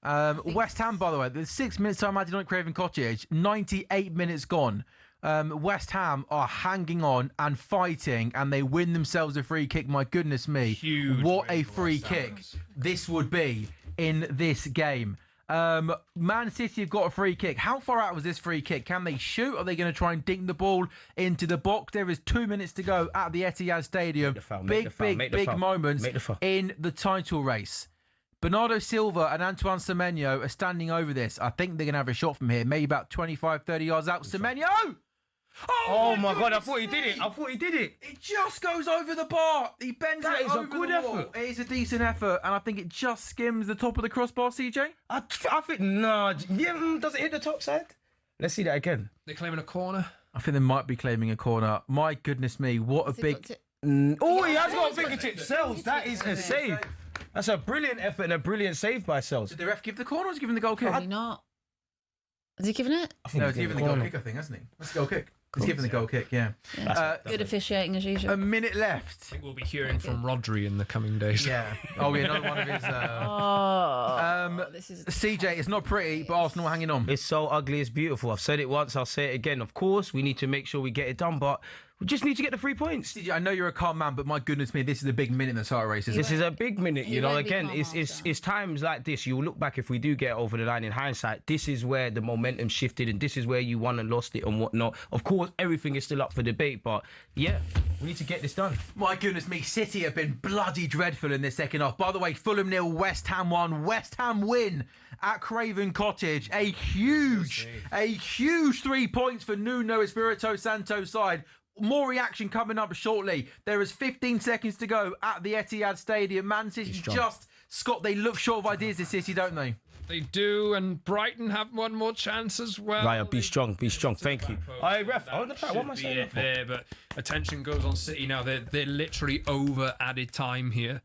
West Ham, by the way, the 6 minutes time added on at Craven Cottage, 98 minutes gone. West Ham are hanging on and fighting, and they win themselves a free kick. My goodness me. What a free kick this would be in this game. Man City have got a free kick. How far out was this free kick? Can they shoot? Are they going to try and dink the ball into the box? There is 2 minutes to go at the Etihad Stadium. Big moments in the title race. Bernardo Silva and Antoine Semenyo are standing over this. I think they're going to have a shot from here, maybe about 25, 30 yards out. Semenyo! Oh my God, I thought he did it. It just goes over the bar. He bends it over the wall. Effort. It is a decent effort, and I think it just skims the top of the crossbar, CJ. I think, does it hit the top side? Let's see that again. They're claiming a corner. I think they might be claiming a corner. My goodness me, what a big... Oh, he has got a fingertip. Sells, that is a save. That's a brilliant effort and a brilliant save by Sells. Did the ref give the corner or was he giving the goal kick? Probably not. Has he given it? No, he's giving the goal kick, I think, hasn't he? That's the goal kick. He's giving the goal kick, yeah. Good officiating as usual. A minute left. I think we'll be hearing from Rodri in the coming days. Yeah. Oh, yeah, another one of his... This is CJ, it's not pretty, but Arsenal hanging on. It's so ugly, it's beautiful. I've said it once, I'll say it again. Of course, we need to make sure we get it done, but we just need to get the 3 points. CJ, I know you're a calm man, but my goodness me, this is a big minute in the title race, This is a big minute, you know. Again, it's times like this. You'll look back if we do get over the line in hindsight. This is where the momentum shifted and this is where you won and lost it and whatnot. Of course, everything is still up for debate, but yeah, we need to get this done. My goodness me, City have been bloody dreadful in this second half. By the way, Fulham 0, West Ham 1. West Ham win at Craven Cottage. A huge 3 points for Nuno Espirito Santo's side. More reaction coming up shortly. There is 15 seconds to go at the Etihad Stadium. Man City Scott, they look short of ideas this City, don't they? They do, and Brighton have one more chance as well. Ryan, be strong. Thank you. Ref, what am I saying? There, but attention goes on City now. They're literally over added time here.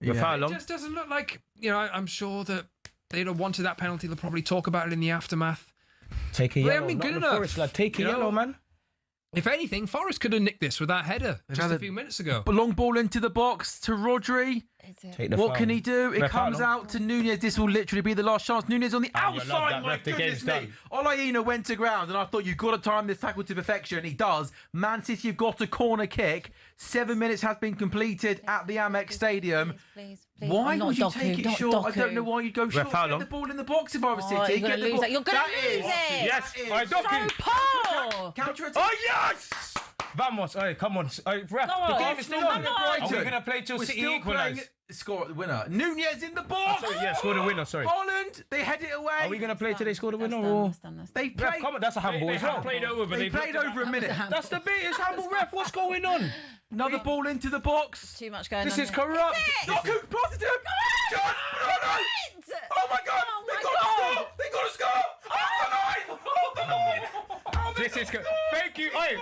Yeah. It just doesn't look like, you know, I'm sure that they'd have wanted that penalty. They'll probably talk about it in the aftermath. Take a They yellow. haven't been not good the enough. Forest, lad. Take a yellow, man. If anything, Forest could have nicked this with that header just a few minutes ago. Long ball into the box to Rodri. What can he do? It comes out to Nunez. This will literally be the last chance. Nunez on the outside. My goodness me. Olaina went to ground, and I thought, you've got to time this tackle to perfection. He does. Man City have got a corner kick. 7 minutes has been completed at the Amex Stadium. Please. Why would you take it short? I don't know why you'd go short. Get the ball in the box if I was City. You're going to lose it. You're going to lose it. Yes. So poor. Counter-attack. Oh, yes! Vamos. Come on. Ref, the game is still on. Are we going to play till City equalise? Score the winner. Nunez in the box. Score the winner. Sorry. Holland, they head it away. Are we going to play till they score the winner? They played. Come on, that's a handball as well. They played over a minute. That's the biggest handball, ref. What's going on? Another ball into the box. Too much going on. This is corrupt. Doku, positive. Oh my God! They got to score! Oh, come on! This is good. Thank you. Hey,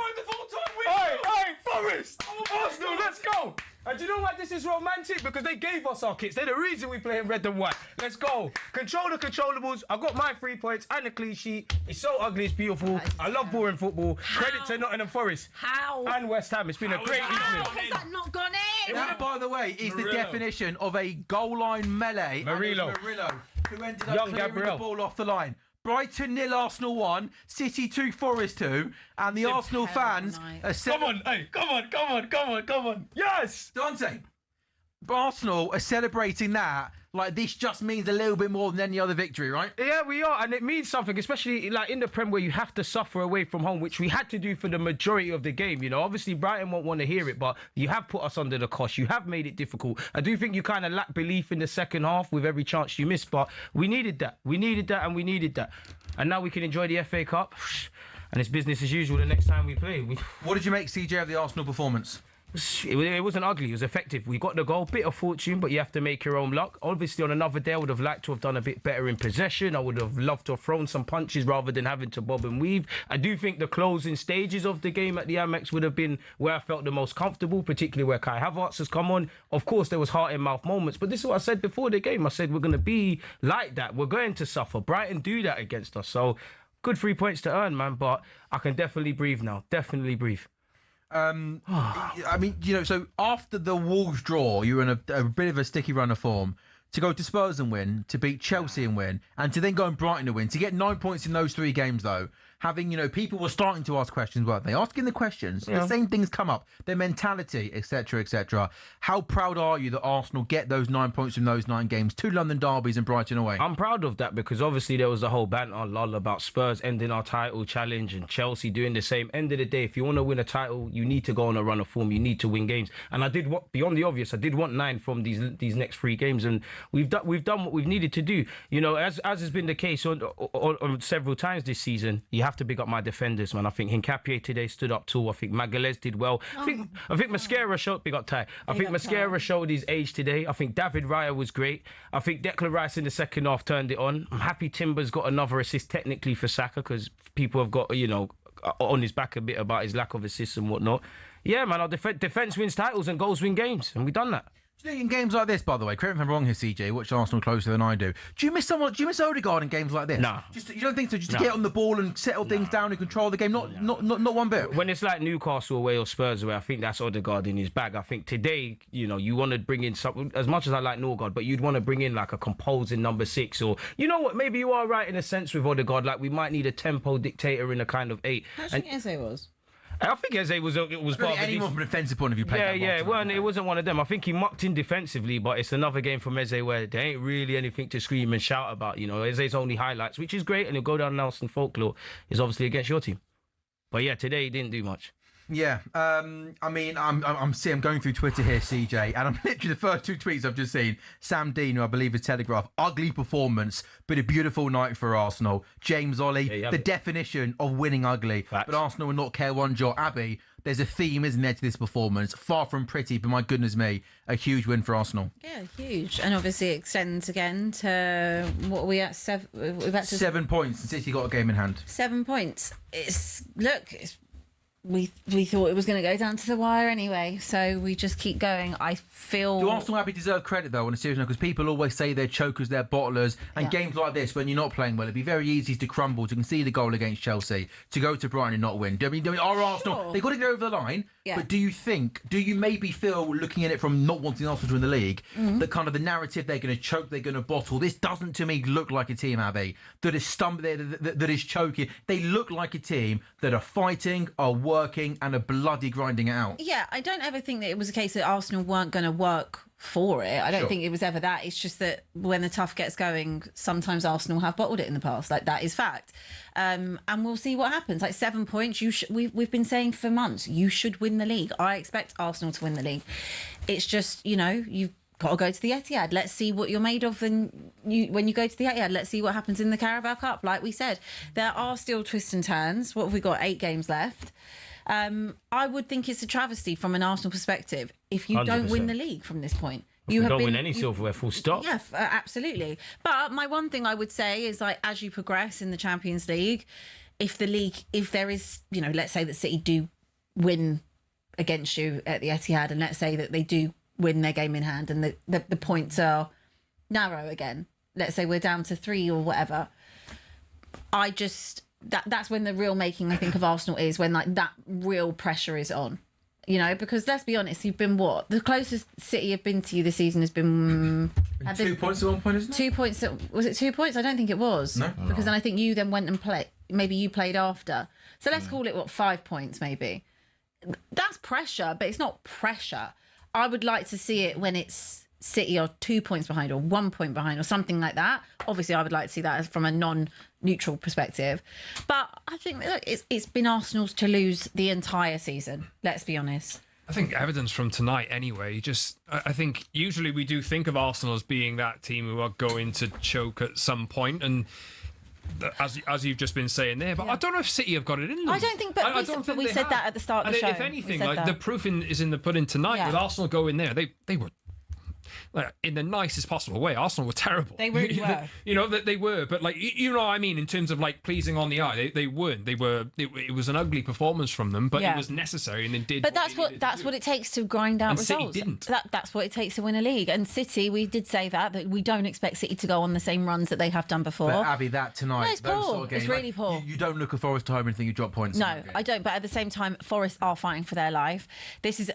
Forest! Arsenal, let's go! And do you know what? This is romantic because they gave us our kits. They're the reason we play in red and white. Let's go. Control the controllables. I got my 3 points and a clean sheet. It's so ugly, it's beautiful. I love boring football. Credit to Nottingham Forest. And West Ham. It's been a great evening. How has that not gone in? That, by the way, is the definition of a goal line melee. Murillo, who ended up clearing the ball off the line. Brighton 0, Arsenal 1, City 2, Forest 2, and the Arsenal fans are come on. Yes! Dante, Arsenal are celebrating that like this just means a little bit more than any other victory, right? Yeah, we are, and it means something, especially like in the Prem where you have to suffer away from home, which we had to do for the majority of the game. You know, obviously Brighton won't want to hear it, but you have put us under the cosh. You have made it difficult. I do think you kind of lack belief in the second half with every chance you miss, but we needed that. And now we can enjoy the FA Cup, and it's business as usual the next time we play. What did you make, CJ, of the Arsenal performance? It wasn't ugly, it was effective. We got the goal, bit of fortune, but you have to make your own luck. Obviously, on another day, I would have liked to have done a bit better in possession. I would have loved to have thrown some punches rather than having to bob and weave. I do think the closing stages of the game at the Amex would have been where I felt the most comfortable, particularly where Kai Havertz has come on. Of course, there was heart-in-mouth moments, but this is what I said before the game. I said we're going to be like that. We're going to suffer. Brighton do that against us, so good 3 points to earn, man, but I can definitely breathe now. Definitely breathe. I mean, you know, so after the Wolves draw, you were in a bit of a sticky run of form. To go to Spurs and win, to beat Chelsea and win, and to then go and Brighton and win. To get 9 points in those 3 games, though, having, you know, people were starting to ask questions, weren't they? Asking the questions, the same things come up, their mentality, etc., etc. How proud are you that Arsenal get those 9 points from those 9 games, 2 London derbies and Brighton away? I'm proud of that because obviously there was a whole banter lull about Spurs ending our title challenge and Chelsea doing the same. End of the day, if you want to win a title, you need to go on a run of form. You need to win games. And I did what beyond the obvious. I did want 9 from these next 3 games, and we've done what we've needed to do. You know, as has been the case on several times this season. You have to big up my defenders, man. I think Hincapié today stood up tall. I think Maguire did well. I think Mascara showed big up Ty. I think Mascara showed his age today. I think David Raya was great. I think Declan Rice in the second half turned it on. I'm happy Timber's got another assist technically for Saka because people have got, you know, on his back a bit about his lack of assists and whatnot. Yeah, man, our defence wins titles and goals win games, and we've done that. Do you think in games like this, by the way, correct me if I'm wrong here, CJ, watch Arsenal closer than I do. Do you miss Odegaard in games like this? No. You don't think so? Just to get on the ball and settle things down and control the game? Not one bit? When it's like Newcastle away or Spurs away, I think that's Odegaard in his bag. I think today, you want to bring in some, as much as I like Norgard, but you'd want to bring in like a composing number 6, or, you know what, maybe you are right in a sense with Odegaard, like we might need a tempo dictator in a kind of 8. How do you think Eze was? I think Eze was part of anyone from a defensive point of view played that well, it wasn't one of them. I think he mucked in defensively, but it's another game from Eze where there ain't really anything to scream and shout about. Eze's only highlights, which is great, and he'll go down Nelson folklore, is obviously against your team. But yeah, today he didn't do much. Yeah, I mean, I'm going through Twitter here, CJ, and I'm literally the first 2 tweets I've just seen. Sam Dean, who I believe is Telegraph, ugly performance, but a beautiful night for Arsenal. James Ollie, the definition of winning ugly. Facts. But Arsenal will not care one jot. Abby, there's a theme, isn't there, to this performance? Far from pretty, but my goodness me, a huge win for Arsenal. Yeah, huge, and obviously it extends again to what are we at? 7. We're back to 7 points. And City got a game in hand. 7 points. We thought it was going to go down to the wire anyway, so we just keep going. I feel... Do Arsenal Abbey deserve credit, though, on a serious note? Because people always say they're chokers, they're bottlers, and games like this, when you're not playing well, it'd be very easy to crumble, to concede a goal against Chelsea, to go to Brighton and not win. I mean, our Arsenal, they've got to get over the line, but do you maybe feel, looking at it from not wanting Arsenal to win the league, that kind of the narrative, they're going to choke, they're going to bottle, this doesn't, to me, look like a team, Abbey, that is choking. They look like a team that are fighting, are working, and are bloody grinding it out. Yeah, I don't ever think that it was a case that Arsenal weren't going to work for it. I don't think it was ever that. It's just that when the tough gets going, sometimes Arsenal have bottled it in the past. Like, that is fact. And we'll see what happens. Like, 7 points, we've been saying for months, you should win the league. I expect Arsenal to win the league. It's just, you've got to go to the Etihad. Let's see what you're made of when you go to the Etihad. Let's see what happens in the Carabao Cup. Like we said, there are still twists and turns. What have we got? 8 games left. I would think it's a travesty from an Arsenal perspective if you 100%. Don't win the league from this point. You don't win any silverware, full stop. Yeah, absolutely. But my one thing I would say is, like, as you progress in the Champions League, if there is, let's say that City do win against you at the Etihad, and let's say that they do win their game in hand and the points are narrow again, let's say we're down to 3 or whatever, that's when the real making, I think, of Arsenal is, when like that real pressure is on, because let's be honest, you've been the closest City have been to you this season has been 2 points at one point, isn't it? 2 points. Was it 2 points? I don't think it was. No. Because then I think you then went and played. Maybe you played after. So let's call it 5 points maybe. That's pressure, but it's not pressure. I would like to see it when it's City are 2 points behind or 1 point behind or something like that. Obviously, I would like to see that from a non-neutral perspective. But I think it's been Arsenal's to lose the entire season. Let's be honest. I think evidence from tonight anyway, I think usually we do think of Arsenal as being that team who are going to choke at some point, and as you've just been saying there, but I don't know if City have got it in them. I don't think, but we said that at the start of the show. If anything, the proof is in the pudding tonight. With Arsenal going there, they were, like, in the nicest possible way, Arsenal were terrible. They really were. They were, but like, you know what I mean, in terms of like pleasing on the eye, they weren't. It was an ugly performance from them, but it was necessary, and they did. But that's what it takes to grind out results. City didn't. That's what it takes to win a league. And City, we did say that we don't expect City to go on the same runs that they have done before. But Abby, that tonight, it's poor. Sort of games, it's really poor. You don't look at Forest home and think you drop points. No, I don't. But at the same time, Forest are fighting for their life. This is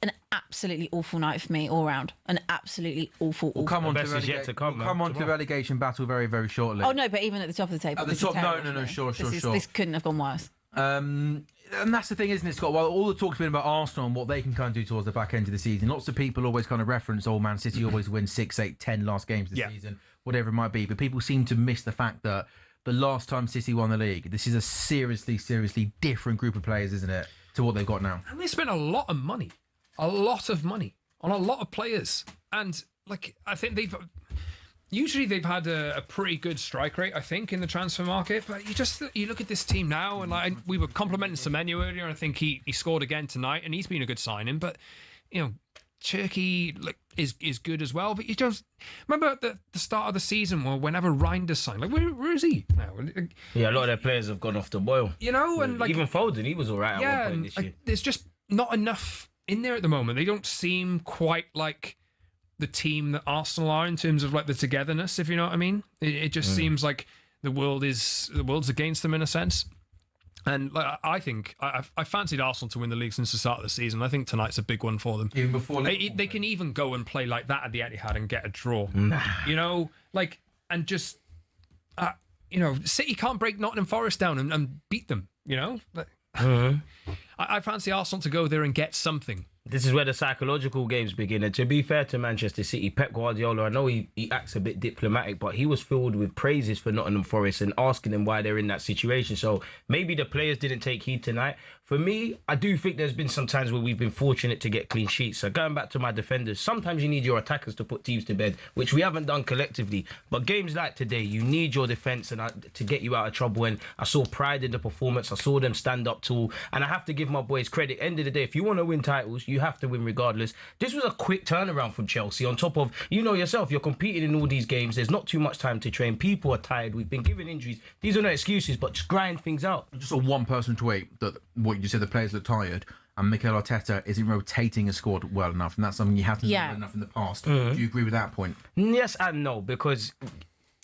an absolutely awful night for me all round. An absolutely awful. We'll come on to the relegation battle very, very shortly. Oh no, but even at the top of the table. At the top, no, sure. This couldn't have gone worse. And that's the thing, isn't it, Scott? While all the talk's been about Arsenal and what they can kind of do towards the back end of the season, lots of people always kind of reference, Man City always win 6, 8, 10 last games this season, whatever it might be. But people seem to miss the fact that the last time City won the league, this is a seriously, seriously different group of players, isn't it, to what they've got now? And they spent a lot of money on a lot of players. And like, I think they've had a pretty good strike rate, I think, in the transfer market. But you look at this team now, and like, we were complimenting Semenyo earlier, and I think he scored again tonight, and he's been a good signing. But Turkey is good as well, but you just remember at the start of the season whenever Reinders signed, like where is he now? Yeah, a lot of their players have gone off the boil. You know, and like even Foden, he was all right at one point this year. There's just not enough in there at the moment. They don't seem quite like the team that Arsenal are in terms of like the togetherness, if you know what I mean. It just seems like the world's against them in a sense. And I think I fancied Arsenal to win the league since the start of the season. I think tonight's a big one for them. Even before they can even go and play like that at the Etihad and get a draw. You know, like, and just you know, City can't break Nottingham Forest down and beat them. You know, I fancy Arsenal to go there and get something. This is where the psychological games begin. And to be fair to Manchester City, Pep Guardiola, I know he acts a bit diplomatic, but he was filled with praises for Nottingham Forest and asking them why they're in that situation. So maybe the players didn't take heed tonight. For me, I do think there's been some times where we've been fortunate to get clean sheets. So going back to my defenders, sometimes you need your attackers to put teams to bed, which we haven't done collectively. But games like today, you need your defence to get you out of trouble. And I saw pride in the performance. I saw them stand up tall. And I have to give my boys credit. End of the day, if you want to win titles, you have to win regardless. This was a quick turnaround from Chelsea. On top of, you know yourself, you're competing in all these games. There's not too much time to train. People are tired. We've been given injuries. These are no excuses, but just grind things out. I just saw one person tweet that what you said, the players look tired, and Mikel Arteta isn't rotating his squad well enough, and that's something you haven't done well enough in the past. Do you agree with that point? Yes and no, because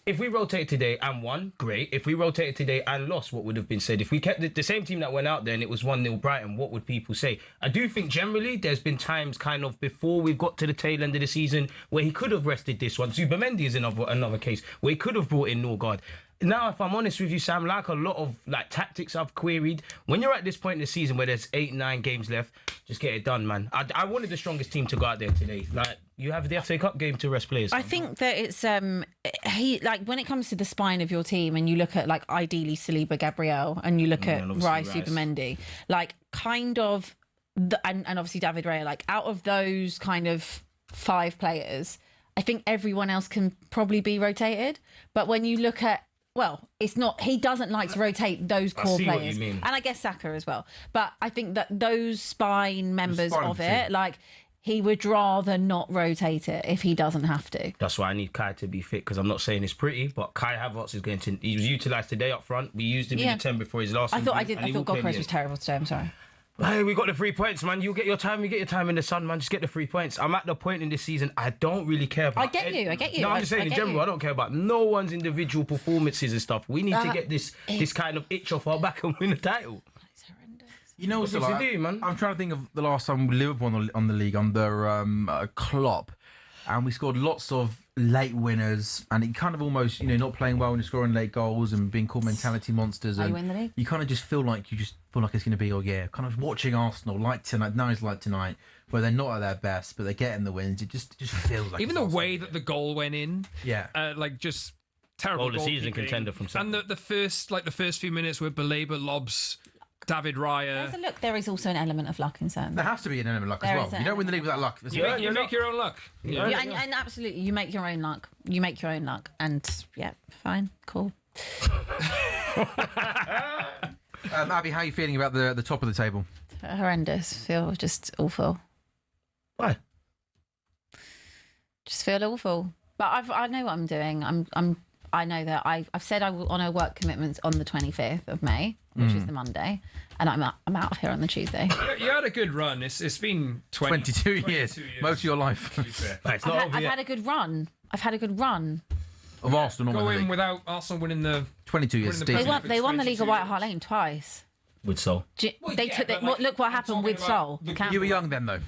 if we rotate today and won, great. If we rotated today and lost, what would have been said? If we kept the same team that went out there and it was 1-0 Brighton, what would people say? I do think generally there's been times kind of before we've got to the tail end of the season where he could have rested this one. Zubimendi is another case where he could have brought in Norgard. Now, if I'm honest with you, Sam, like a lot of tactics I've queried, when you're at this point in the season where there's 8-9 games left, just get it done, man. I wanted the strongest team to go out there today. Like, you have the FA Cup game to rest players. I think that it's when it comes to the spine of your team, and you look at like ideally Saliba, Gabriel, and you look at Rice, Zubimendi, like kind of, and obviously David Raya, like out of those kind of 5 players, I think everyone else can probably be rotated. But when you look at, well, it's not, he doesn't like to rotate those core players. And I guess Saka as well. But I think that those spine members of it, like, he would rather not rotate it if he doesn't have to. That's why I need Kai to be fit, because I'm not saying it's pretty, but Kai Havertz is going to... He was utilised today up front. We used him in the 10 before his last I thought Gokras was terrible today, I'm sorry. Hey, we got the 3 points, man. You get your time in the sun, man. Just get the 3 points. I'm at the point in this season, I don't really care about... I get you. No, I'm just saying in general, I don't care about no one's individual performances and stuff. We need to get this kind of itch off our back and win the title. You know what's like, do, man? I'm trying to think of the last time Liverpool on the league under Klopp, and we scored lots of late winners, and it kind of almost, not playing well and scoring late goals and being called mentality monsters. And you win the league? You kind of just feel like it's going to be, kind of watching Arsenal like tonight, nights like tonight, where they're not at their best, but they're getting the wins. It just feels like even the way that the goal went in, just terrible. The season contender from and the first few minutes where Baleba lobs David Raya. There is also an element of luck in certain. There has to be an element of luck as well. You don't win the league without luck. You make your own luck. And absolutely, you make your own luck. And fine, cool. Abby, how are you feeling about the top of the table? Horrendous. Feel just awful. Why? Just feel awful. But I know what I'm doing. I know that I've said I will honour work commitments on the 25th of May, which is the Monday, and I'm out of here on the Tuesday. You had a good run. It's been 22 years. Most of your life. I've had a good run. Of Arsenal, going without Arsenal winning the 22 years. They won the league at White Hart Lane twice. With Sol. Look what happened with Sol. You were young then, though.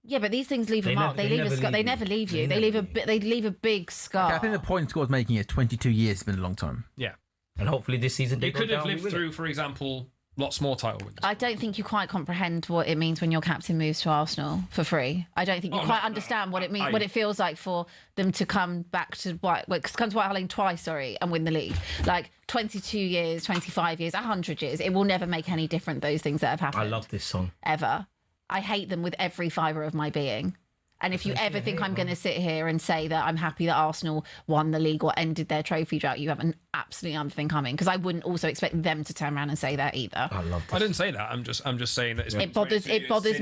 Yeah, but these things leave a mark. They leave a scar. They never leave you. They leave a big scar. Okay, I think the point Scott's making is 22 years has been a long time. Yeah. And hopefully this season you could have lived through, for example, lots more title wins. I don't think you quite comprehend what it means when your captain moves to Arsenal for free. I don't think you quite understand what it means, what it feels like for them to come back to White Hart Lane twice, and win the league. Like 22 years, 25 years, 100 years. It will never make any different, those things that have happened. I love this song. Ever. I hate them with every fibre of my being. And if you ever think I'm going to sit here and say that I'm happy that Arsenal won the league or ended their trophy drought, you have an absolutely other thing coming, because I wouldn't also expect them to turn around and say that either. I love this. I didn't say that. I'm just saying that It bothers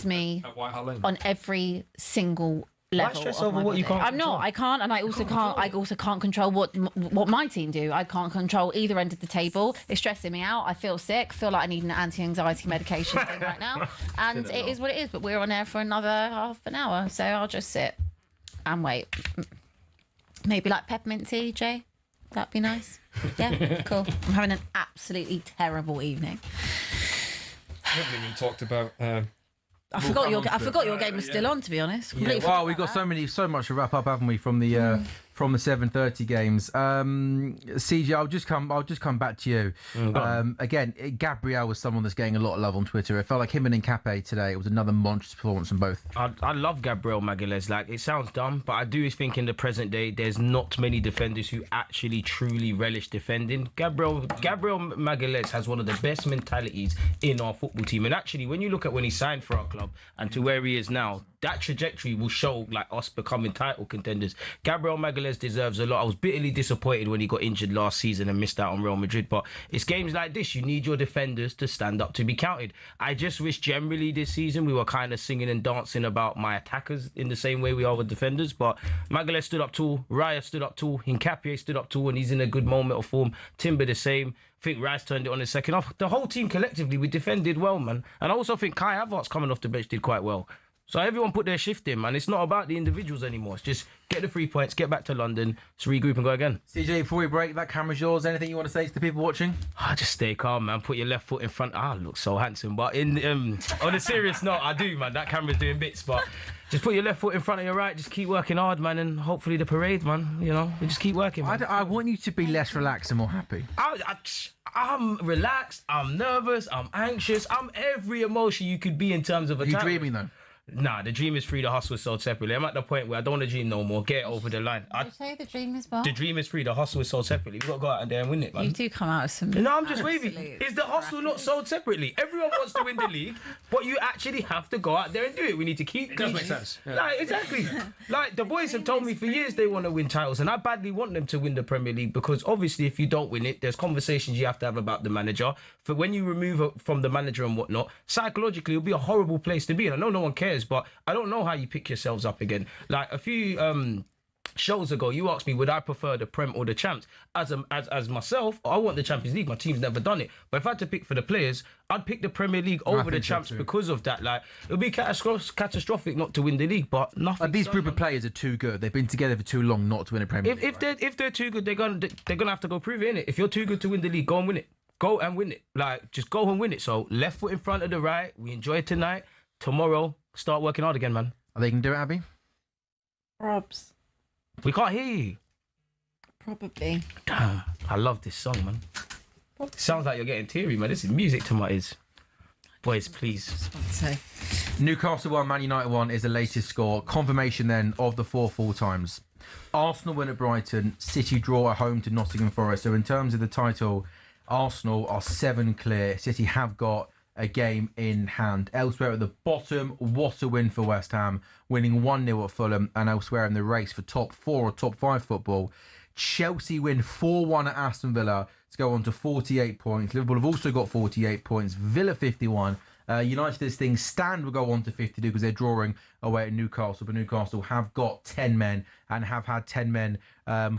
me on every single level. stress of over my what you body. can't I'm not. I can't, and I also can't control what my team do. I can't control either end of the table. It's stressing me out. I feel sick. Feel like I need an anti-anxiety medication thing right now, and it is what it is. But we're on air for another half an hour, so I'll just sit and wait. Maybe like peppermint tea, Jay. That'd be nice. Yeah, cool. I'm having an absolutely terrible evening. I haven't even talked about. I forgot your game was still on, to be honest. Well, we've got so much to wrap up, haven't we, from the 7:30 games. CJ, I'll just come back to you. Again, Gabriel was someone that's getting a lot of love on Twitter. It felt like him and Nkape today. It was another monstrous performance from both. I love Gabriel Magalhaes. Like, it sounds dumb, but I do think in the present day there's not many defenders who actually truly relish defending. Gabriel Magalhaes has one of the best mentalities in our football team. And actually, when you look at when he signed for our club and to where he is now, that trajectory will show like us becoming title contenders. Gabriel Magalhaes deserves a lot. I was bitterly disappointed when he got injured last season and missed out on Real Madrid, but it's games like this you need your defenders to stand up to be counted. I just wish generally this season we were kind of singing and dancing about my attackers in the same way we are with defenders, but Magalhaes stood up tall, Raya stood up tall, Hincapié stood up tall, and he's in a good moment of form. Timber the same. I think Rice turned it on the second half. The whole team collectively, we defended well, man. And I also think Kai Havertz coming off the bench did quite well. So everyone put their shift in, man. It's not about the individuals anymore. It's just get the 3 points, get back to London, just regroup and go again. CJ, before we break, that camera's yours. Anything you want to say to the people watching? Just stay calm, man. Put your left foot in front. I look so handsome. But on a serious note, I do, man. That camera's doing bits, but just put your left foot in front of your right. Just keep working hard, man, and hopefully the parade, man. You know, we just keep working, man. I want you to be less relaxed and more happy. I'm relaxed. I'm nervous. I'm anxious. I'm every emotion you could be in terms of a. Are you dreaming though? Nah, the dream is free, the hustle is sold separately. I'm at the point where I don't want to dream no more. Get it over the line. You say the dream is what? The dream is free, the hustle is sold separately. We've got to go out there and win it, man. You do come out with some... No, I'm just waving. Is the hustle not sold separately? Everyone wants to win the league, but you actually have to go out there and do it. We need to keep... It does make sense. Yeah. Like, exactly. Like, the boys have told me for years they want to win titles, and I badly want them to win the Premier League, because obviously if you don't win it, there's conversations you have to have about the manager. For when you remove it from the manager and whatnot, psychologically it'll be a horrible place to be. And I know no one cares, but I don't know how you pick yourselves up again. Like a few shows ago, you asked me, would I prefer the Prem or the Champs? As myself, I want the Champions League. My team's never done it. But if I had to pick for the players, I'd pick the Premier League over the Champs because of that. Like, it'll be catastrophic not to win the league, but nothing. These group of players are too good. They've been together for too long not to win a Premier League. If they're too good, they're gonna have to go prove it, innit? If you're too good to win the league, go and win it. Go and win it. Like, just go and win it. So left foot in front of the right. We enjoy it tonight. Tomorrow, start working hard again, man. Are they going to do it, Abby? Probs. We can't hear you. Probably. Damn, I love this song, man. It sounds like you're getting teary, man. This is music to my ears. Boys, please. Newcastle 1, Man United 1 is the latest score. Confirmation then of the 4 full times. Arsenal win at Brighton. City draw at home to Nottingham Forest. So in terms of the title, Arsenal are 7 clear. City have got a game in hand. Elsewhere at the bottom, what a win for West Ham, winning 1-0 at Fulham, and elsewhere in the race for top 4 or top 5 football. Chelsea win 4-1 at Aston Villa to go on to 48 points. Liverpool have also got 48 points. Villa 51. United, this thing, Stand will go on to 52 because they're drawing away at Newcastle, but Newcastle have got 10 men and have had 10 men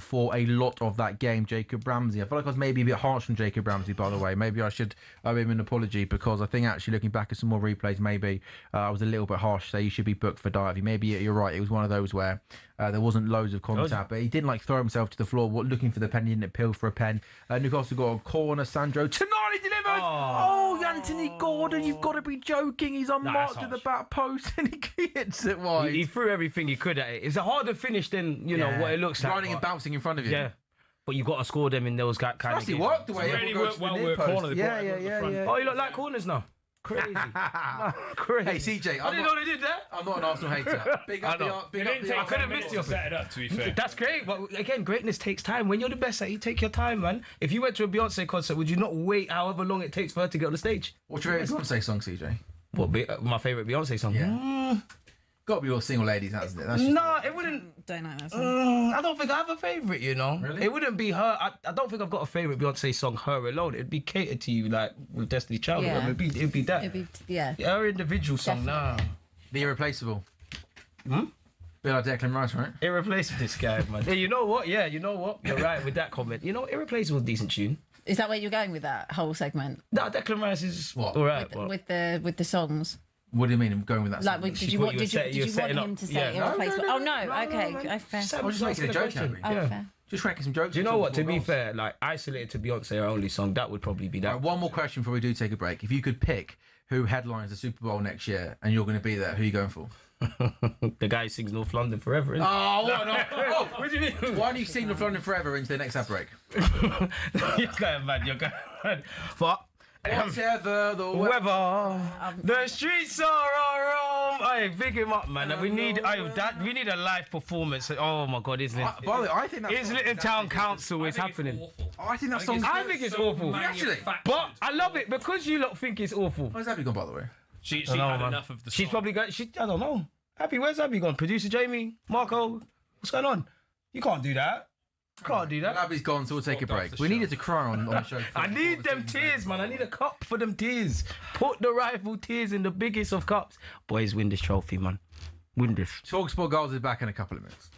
for a lot of that game. Jacob Ramsey, I feel like I was maybe a bit harsh on Jacob Ramsey, by the way. Maybe I should owe him an apology, because I think actually looking back at some more replays, maybe I was a little bit harsh. Say you should be booked for diving. Maybe you're right. It was one of those where there wasn't loads of contact, but he didn't like throw himself to the floor looking for the pen. He didn't appeal for a pen. Newcastle got a corner. Sandro Tonali delivered. Oh, Anthony Gordon, you've got to be joking. He's unmarked at the back post and he hits it wide. He threw everything he could at it. It's a harder finish than what it looks like. Running and bouncing in front of you. Yeah. But you've got to score them in those kind of games. He worked the way really worked corner. Yeah. Oh, you look like corners now. Crazy. Crazy. Hey, CJ. I didn't know they did that. I'm not an Arsenal hater. Big up the I could have missed you. Set it up, to be fair. That's great. But again, greatness takes time. When you're the best at it, you take your time, man. If you went to a Beyonce concert, would you not wait however long it takes for her to get on the stage? What's your favourite Beyonce song, CJ? What, my favourite Beyonce song? Yeah. Got to be all single ladies, hasn't it? No, it wouldn't. Don't know that song. I don't think I have a favourite, you know. Really? It wouldn't be her. I don't think I've got a favourite Beyonce song, her alone. It'd be catered to you, like with Destiny Child. Yeah. It'd be that. Yeah. Her individual song, nah. The Irreplaceable. Bit like Declan Rice, right? Irreplaceable, this guy, man. Hey, you know what? Yeah, you know what? You're right with that comment. You know, Irreplaceable is a decent tune. Is that where you're going with that whole segment? No, Declan Rice is What? all right. With the songs? What do you mean? I'm going with that. Like, did you want him to say irreplaceable? Oh no, okay, fair. I was just making a joke, Abby. Oh, fair. Just cracking some jokes. Do you know what? To be fair, like isolated to Beyonce, her only song, that would probably be that. Right, one more question before we do take a break. If you could pick who headlines the Super Bowl next year and you're going to be there, who are you going for? The guy who sings North London Forever, isn't Oh, what? No. Oh, what do you mean? Why don't you sing North London Forever into the next ad break? You're going mad, mad. But whatever the weather, the streets are our home. Hey, big him up, man. We need we need a live performance. Oh my God, isn't it? By the way, I think that's Islington Town Council is happening. I think that song. I think it's awful. Actually, but I love it because you lot think it's awful. Where's Abby gone, by the way? She had enough of the song. She's probably going. I don't know. Abby, where's Abby gone? Producer Jamie, Marco, what's going on? You can't do that. Can't do that. Well, Abby's gone, so we'll take a break. We needed to cry on the show. I need them tears, man. I need a cup for them tears. Put the rival tears in the biggest of cups. Boys, win this trophy, man. Win this. talkSPORT Goals is back in a couple of minutes.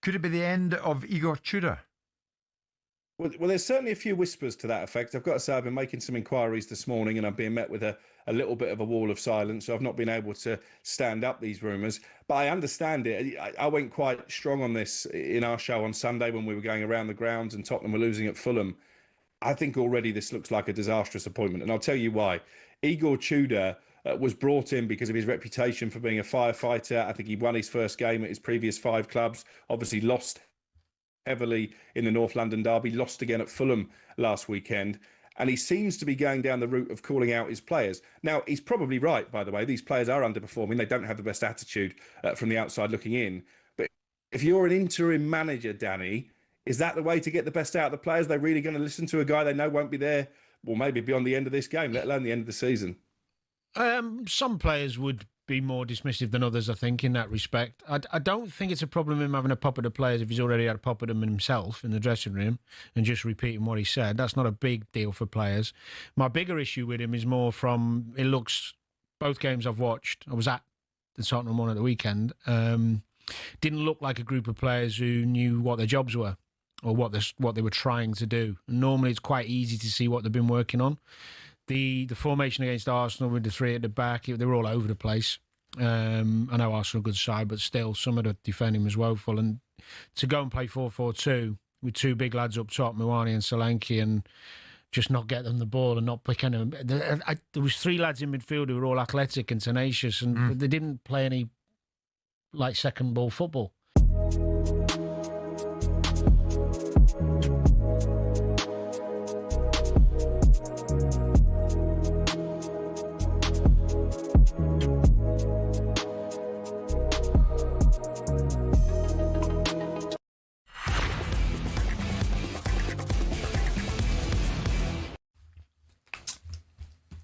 Could it be the end of Igor Tudor? Well, there's certainly a few whispers to that effect. I've got to say, I've been making some inquiries this morning and I'm being met with a little bit of a wall of silence. So I've not been able to stand up these rumours. But I understand it. I went quite strong on this in our show on Sunday when we were going around the grounds and Tottenham were losing at Fulham. I think already this looks like a disastrous appointment. And I'll tell you why. Igor Tudor was brought in because of his reputation for being a firefighter. I think he won his first game at his previous 5 clubs, obviously lost heavily in the North London derby, lost again at Fulham last weekend. And he seems to be going down the route of calling out his players. Now, he's probably right, by the way. These players are underperforming. They don't have the best attitude from the outside looking in. But if you're an interim manager, Danny, is that the way to get the best out of the players? They're really going to listen to a guy they know won't be there, well, maybe beyond the end of this game, let alone the end of the season? Some players would be more dismissive than others, I think, in that respect. I don't think it's a problem him having a pop at the players if he's already had a pop at them himself in the dressing room and just repeating what he said. That's not a big deal for players. My bigger issue with him is more from, it looks, both games I've watched, I was at the Tottenham one at the weekend, didn't look like a group of players who knew what their jobs were or what they were trying to do. Normally it's quite easy to see what they've been working on. The formation against Arsenal with the 3 at the back, they were all over the place. I know Arsenal are a good side, but still, some of the defending was woeful. And to go and play 4-4-2 with 2 big lads up top, Muani and Solanke, and just not get them the ball and not pick any... There was 3 lads in midfield who were all athletic and tenacious, and they didn't play any second ball football.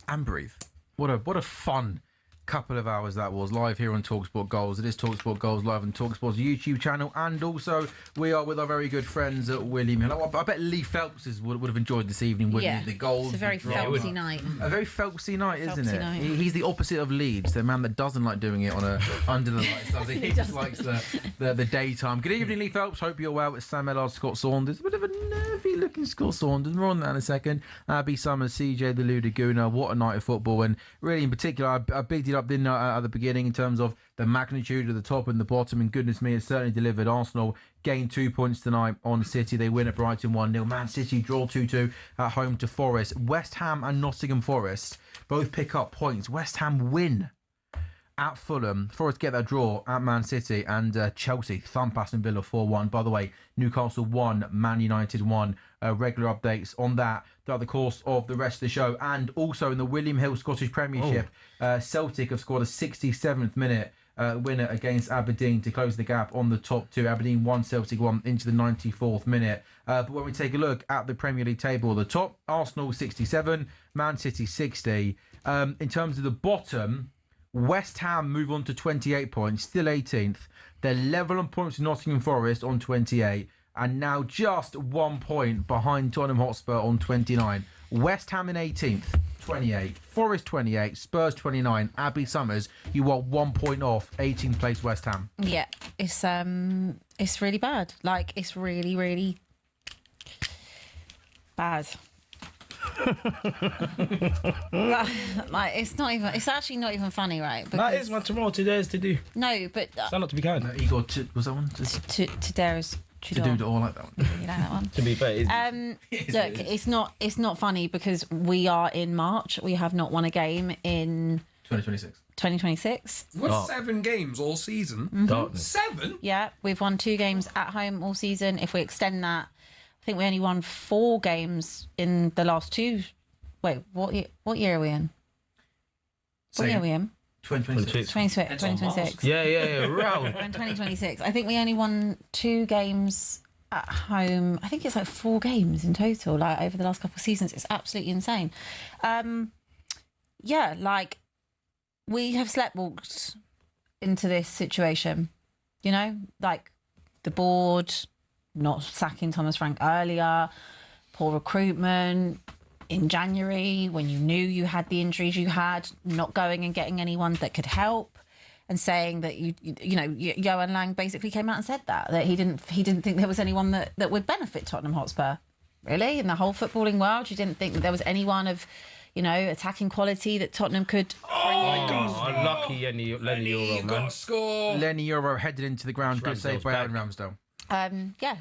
And breathe. What a fun couple of hours that was live here on talkSPORT Goals. It is talkSPORT Goals live on talkSPORT's YouTube channel, and also we are with our very good friends at William Hill. I bet Lee Phelps would have enjoyed this evening, wouldn't he? The goals. It's a very Phelpsy night. A very Phelpsy night, isn't it? Night. He's the opposite of Leeds, the man that doesn't like doing it on a under the lights. Does he? He just likes the daytime. Good evening, Lee Phelps. Hope you're well. It's Sam Ellard, Scott Saunders. A bit of a nervy looking Scott Saunders. More on that in a second. Abby Summers, CJ the Ludaguna. What a night of football. And really, in particular, I bigged it up, didn't I, at the beginning in terms of the magnitude of the top and the bottom. And goodness me, it certainly delivered. Arsenal gained 2 points tonight on City. They win at Brighton 1-0. Man City draw 2-2 at home to Forest. West Ham and Nottingham Forest both pick up points. West Ham win at Fulham. Forest get that draw at Man City, and Chelsea thump Aston Villa 4-1. By the way, Newcastle 1, Man United 1. Regular updates on that throughout the course of the rest of the show. And also in the William Hill Scottish Premiership, Celtic have scored a 67th minute winner against Aberdeen to close the gap on the top two. Aberdeen 1, Celtic 1 into the 94th minute. But when we take a look at the Premier League table, the top, Arsenal 67, Man City 60. In terms of the bottom, West Ham move on to 28 points, still 18th. They're level on points with Nottingham Forest on 28, and now just 1 point behind Tottenham Hotspur on 29. West Ham in 18th, 28. Forest 28, Spurs 29. Abby Summers, you are 1 point off 18th place West Ham. Yeah, it's really bad. Like, it's really, really bad. Like, it's actually not even funny, right? That is my tomorrow. Today's to do. No, but stand up to be kind. Igor, was that one? Today's to do it all like that one. You know that one. To be fair, look, it's not funny because we are in March. We have not won a game in 2026. What, 7 games all season? Mm-hmm. 7? Yeah, we've won 2 games at home all season. If we extend that, I think we only won 4 games in the last 2. Wait, what year are we in? What year are we in? 2026. Yeah. Wow. 2026. I think we only won 2 games at home. I think it's like 4 games in total, like over the last couple of seasons. It's absolutely insane. Yeah, like we have sleptwalked into this situation. You know, like the board not sacking Thomas Frank earlier, poor recruitment. In January, when you knew you had the injuries you had, not going and getting anyone that could help, and saying that Johan Lang basically came out and said that he didn't think there was anyone that would benefit Tottenham Hotspur, really, in the whole footballing world. You didn't think that there was anyone of, attacking quality that Tottenham could. Oh my God! Unlucky Lenny Euro, man. Score. Lenny Euro headed into the ground. Good save by Aaron Ramsdale.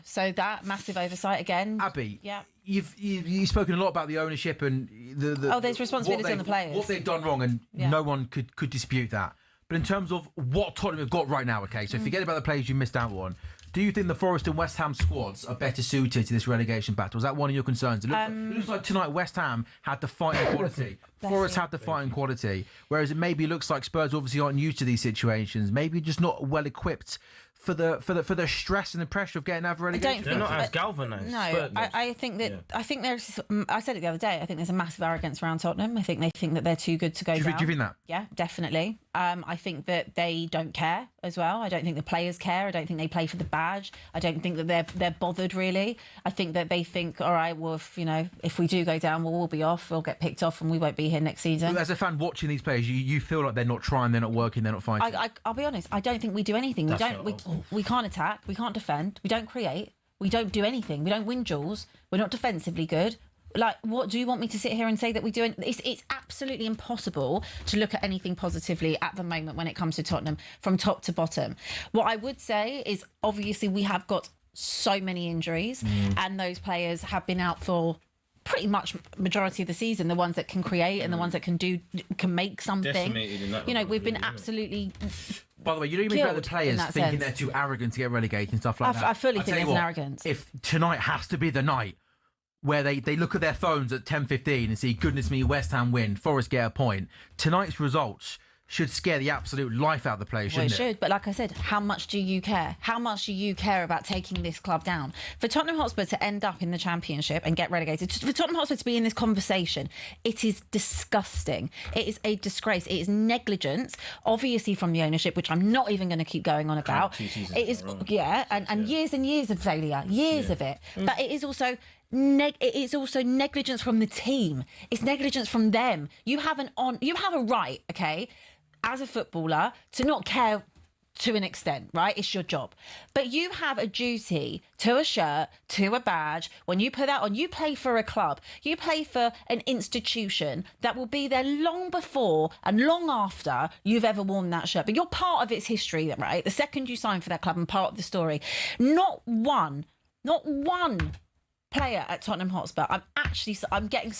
So that massive oversight again. Abby, yeah, you've spoken a lot about the ownership and there's responsibility on the players. What they've done wrong, and no one could dispute that. But in terms of what Tottenham have got right now, okay, so forget about the players you missed out on. Do you think the Forest and West Ham squads are better suited to this relegation battle? Is that one of your concerns? It looks like tonight West Ham had the fighting quality. Forest had the fighting quality. Whereas it maybe looks like Spurs obviously aren't used to these situations. Maybe just not well equipped for the stress and the pressure of getting out of relegation. They're not as galvanised. No, I think that I think there's. I said it the other day. I think there's a massive arrogance around Tottenham. I think they think that they're too good to go down. Do you think that? Yeah, definitely. I think that they don't care as well. I don't think the players care. I don't think they play for the badge. I don't think that they're bothered really. I think that they think, all right, well, if we do go down, we'll be off. We'll get picked off, and we won't be here next season. As a fan watching these players, you feel like they're not trying, they're not working, they're not fighting. I'll be honest. I don't think we do anything. We can't attack. We can't defend. We don't create. We don't do anything. We don't win duels. We're not defensively good. Like, what do you want me to sit here and say that we do? It's absolutely impossible to look at anything positively at the moment when it comes to Tottenham from top to bottom. What I would say is, obviously, we have got so many injuries, and those players have been out for pretty much majority of the season. The ones that can create and the ones that can make something. We've been absolutely. By the way, you don't even about the players thinking they're too arrogant to get relegated and stuff like that. I fully think there's an arrogance. If tonight has to be the night where they look at their phones at 10:15 and see, goodness me, West Ham win, Forest get a point. Tonight's results should scare the absolute life out of the players, Well, shouldn't it should, but like I said, how much do you care? How much do you care about taking this club down? For Tottenham Hotspur to end up in the Championship and get relegated, for Tottenham Hotspur to be in this conversation, it is disgusting. It is a disgrace. It is negligence, obviously from the ownership, which I'm not even going to keep going on about. It is, and years and years of failure, years of it. But it is also negligence from the team. It's negligence from them. You have a right, okay, as a footballer, to not care to an extent, right? It's your job. But you have a duty to a shirt, to a badge. When you put that on, you play for a club. You play for an institution that will be there long before and long after you've ever worn that shirt. But you're part of its history, right? The second you sign for that club and part of the story. Not one player at Tottenham Hotspur. I'm getting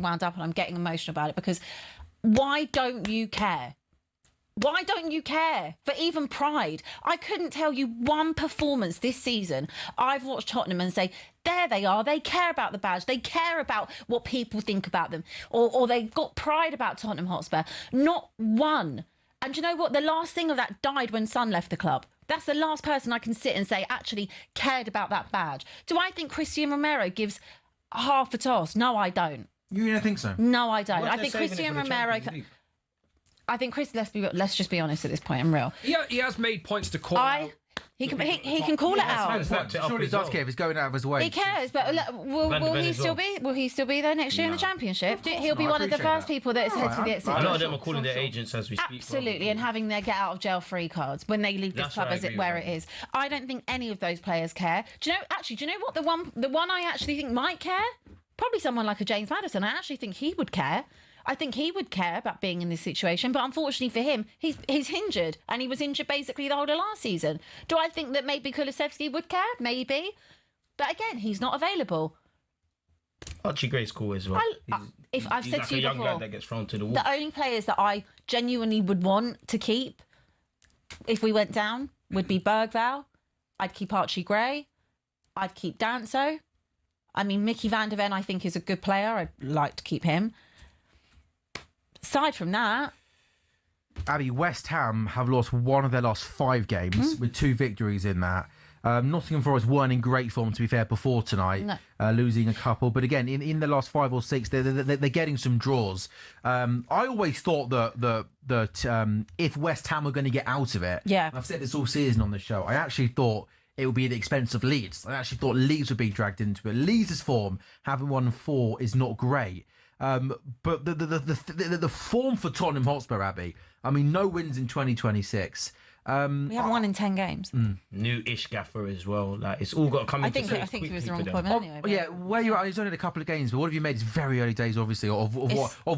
wound up and I'm getting emotional about it, because why don't you care? Why don't you care for even pride? I couldn't tell you one performance this season I've watched Tottenham and say, there they are, they care about the badge, they care about what people think about them, or they've got pride about Tottenham Hotspur. Not one. And you know what? The last thing of that died when Son left the club. That's the last person I can sit and say actually cared about that badge. Do I think Christian Romero gives half a toss? No, I don't. You don't think so? No, I don't. I think Christian Romero... I think let's just be honest at this point. I'm real. He has made points to call out. He can call it out. Surely he does care if he's going out of his way. He cares, but will he still be there next year in the Championship? He'll be one of the first people that is head to the exit. A lot of them are calling their agents as we speak. Absolutely, and having their get out of jail free cards when they leave this club where it is. I don't think any of those players care. Do you know what the one I actually think might care? Probably someone like a James Maddison. I actually think he would care. I think he would care about being in this situation, but unfortunately for him, he's injured, and he was injured basically the whole of last season. Do I think that maybe Kulusevski would care? Maybe. But again, he's not available. Archie Gray's cool as well. I've said to you young before, lad that gets thrown to the wall. the only players that I genuinely would want to keep if we went down would be Bergvall. I'd keep Archie Gray. I'd keep Danso. I mean, Mickey van der Ven, I think, is a good player. I'd like to keep him. Aside from that... Abby, West Ham have lost one of their last 5 games with 2 victories in that. Nottingham Forest weren't in great form, to be fair, before tonight, losing a couple. But again, in the last 5 or 6, they're getting some draws. I always thought that if West Ham were going to get out of it, I've said this all season on the show, I actually thought it would be at the expense of Leeds. I actually thought Leeds would be dragged into it. Leeds' form, having won 4, is not great. But the form for Tottenham Hotspur, Abby, I mean, no wins in 2026. We haven't won in 10 games. New-ish gaffer as well. Like, it's all got to come into I think he was the wrong appointment anyway. Yeah, where you're at, it's only a couple of games, but what have you made? It's very early days, obviously, of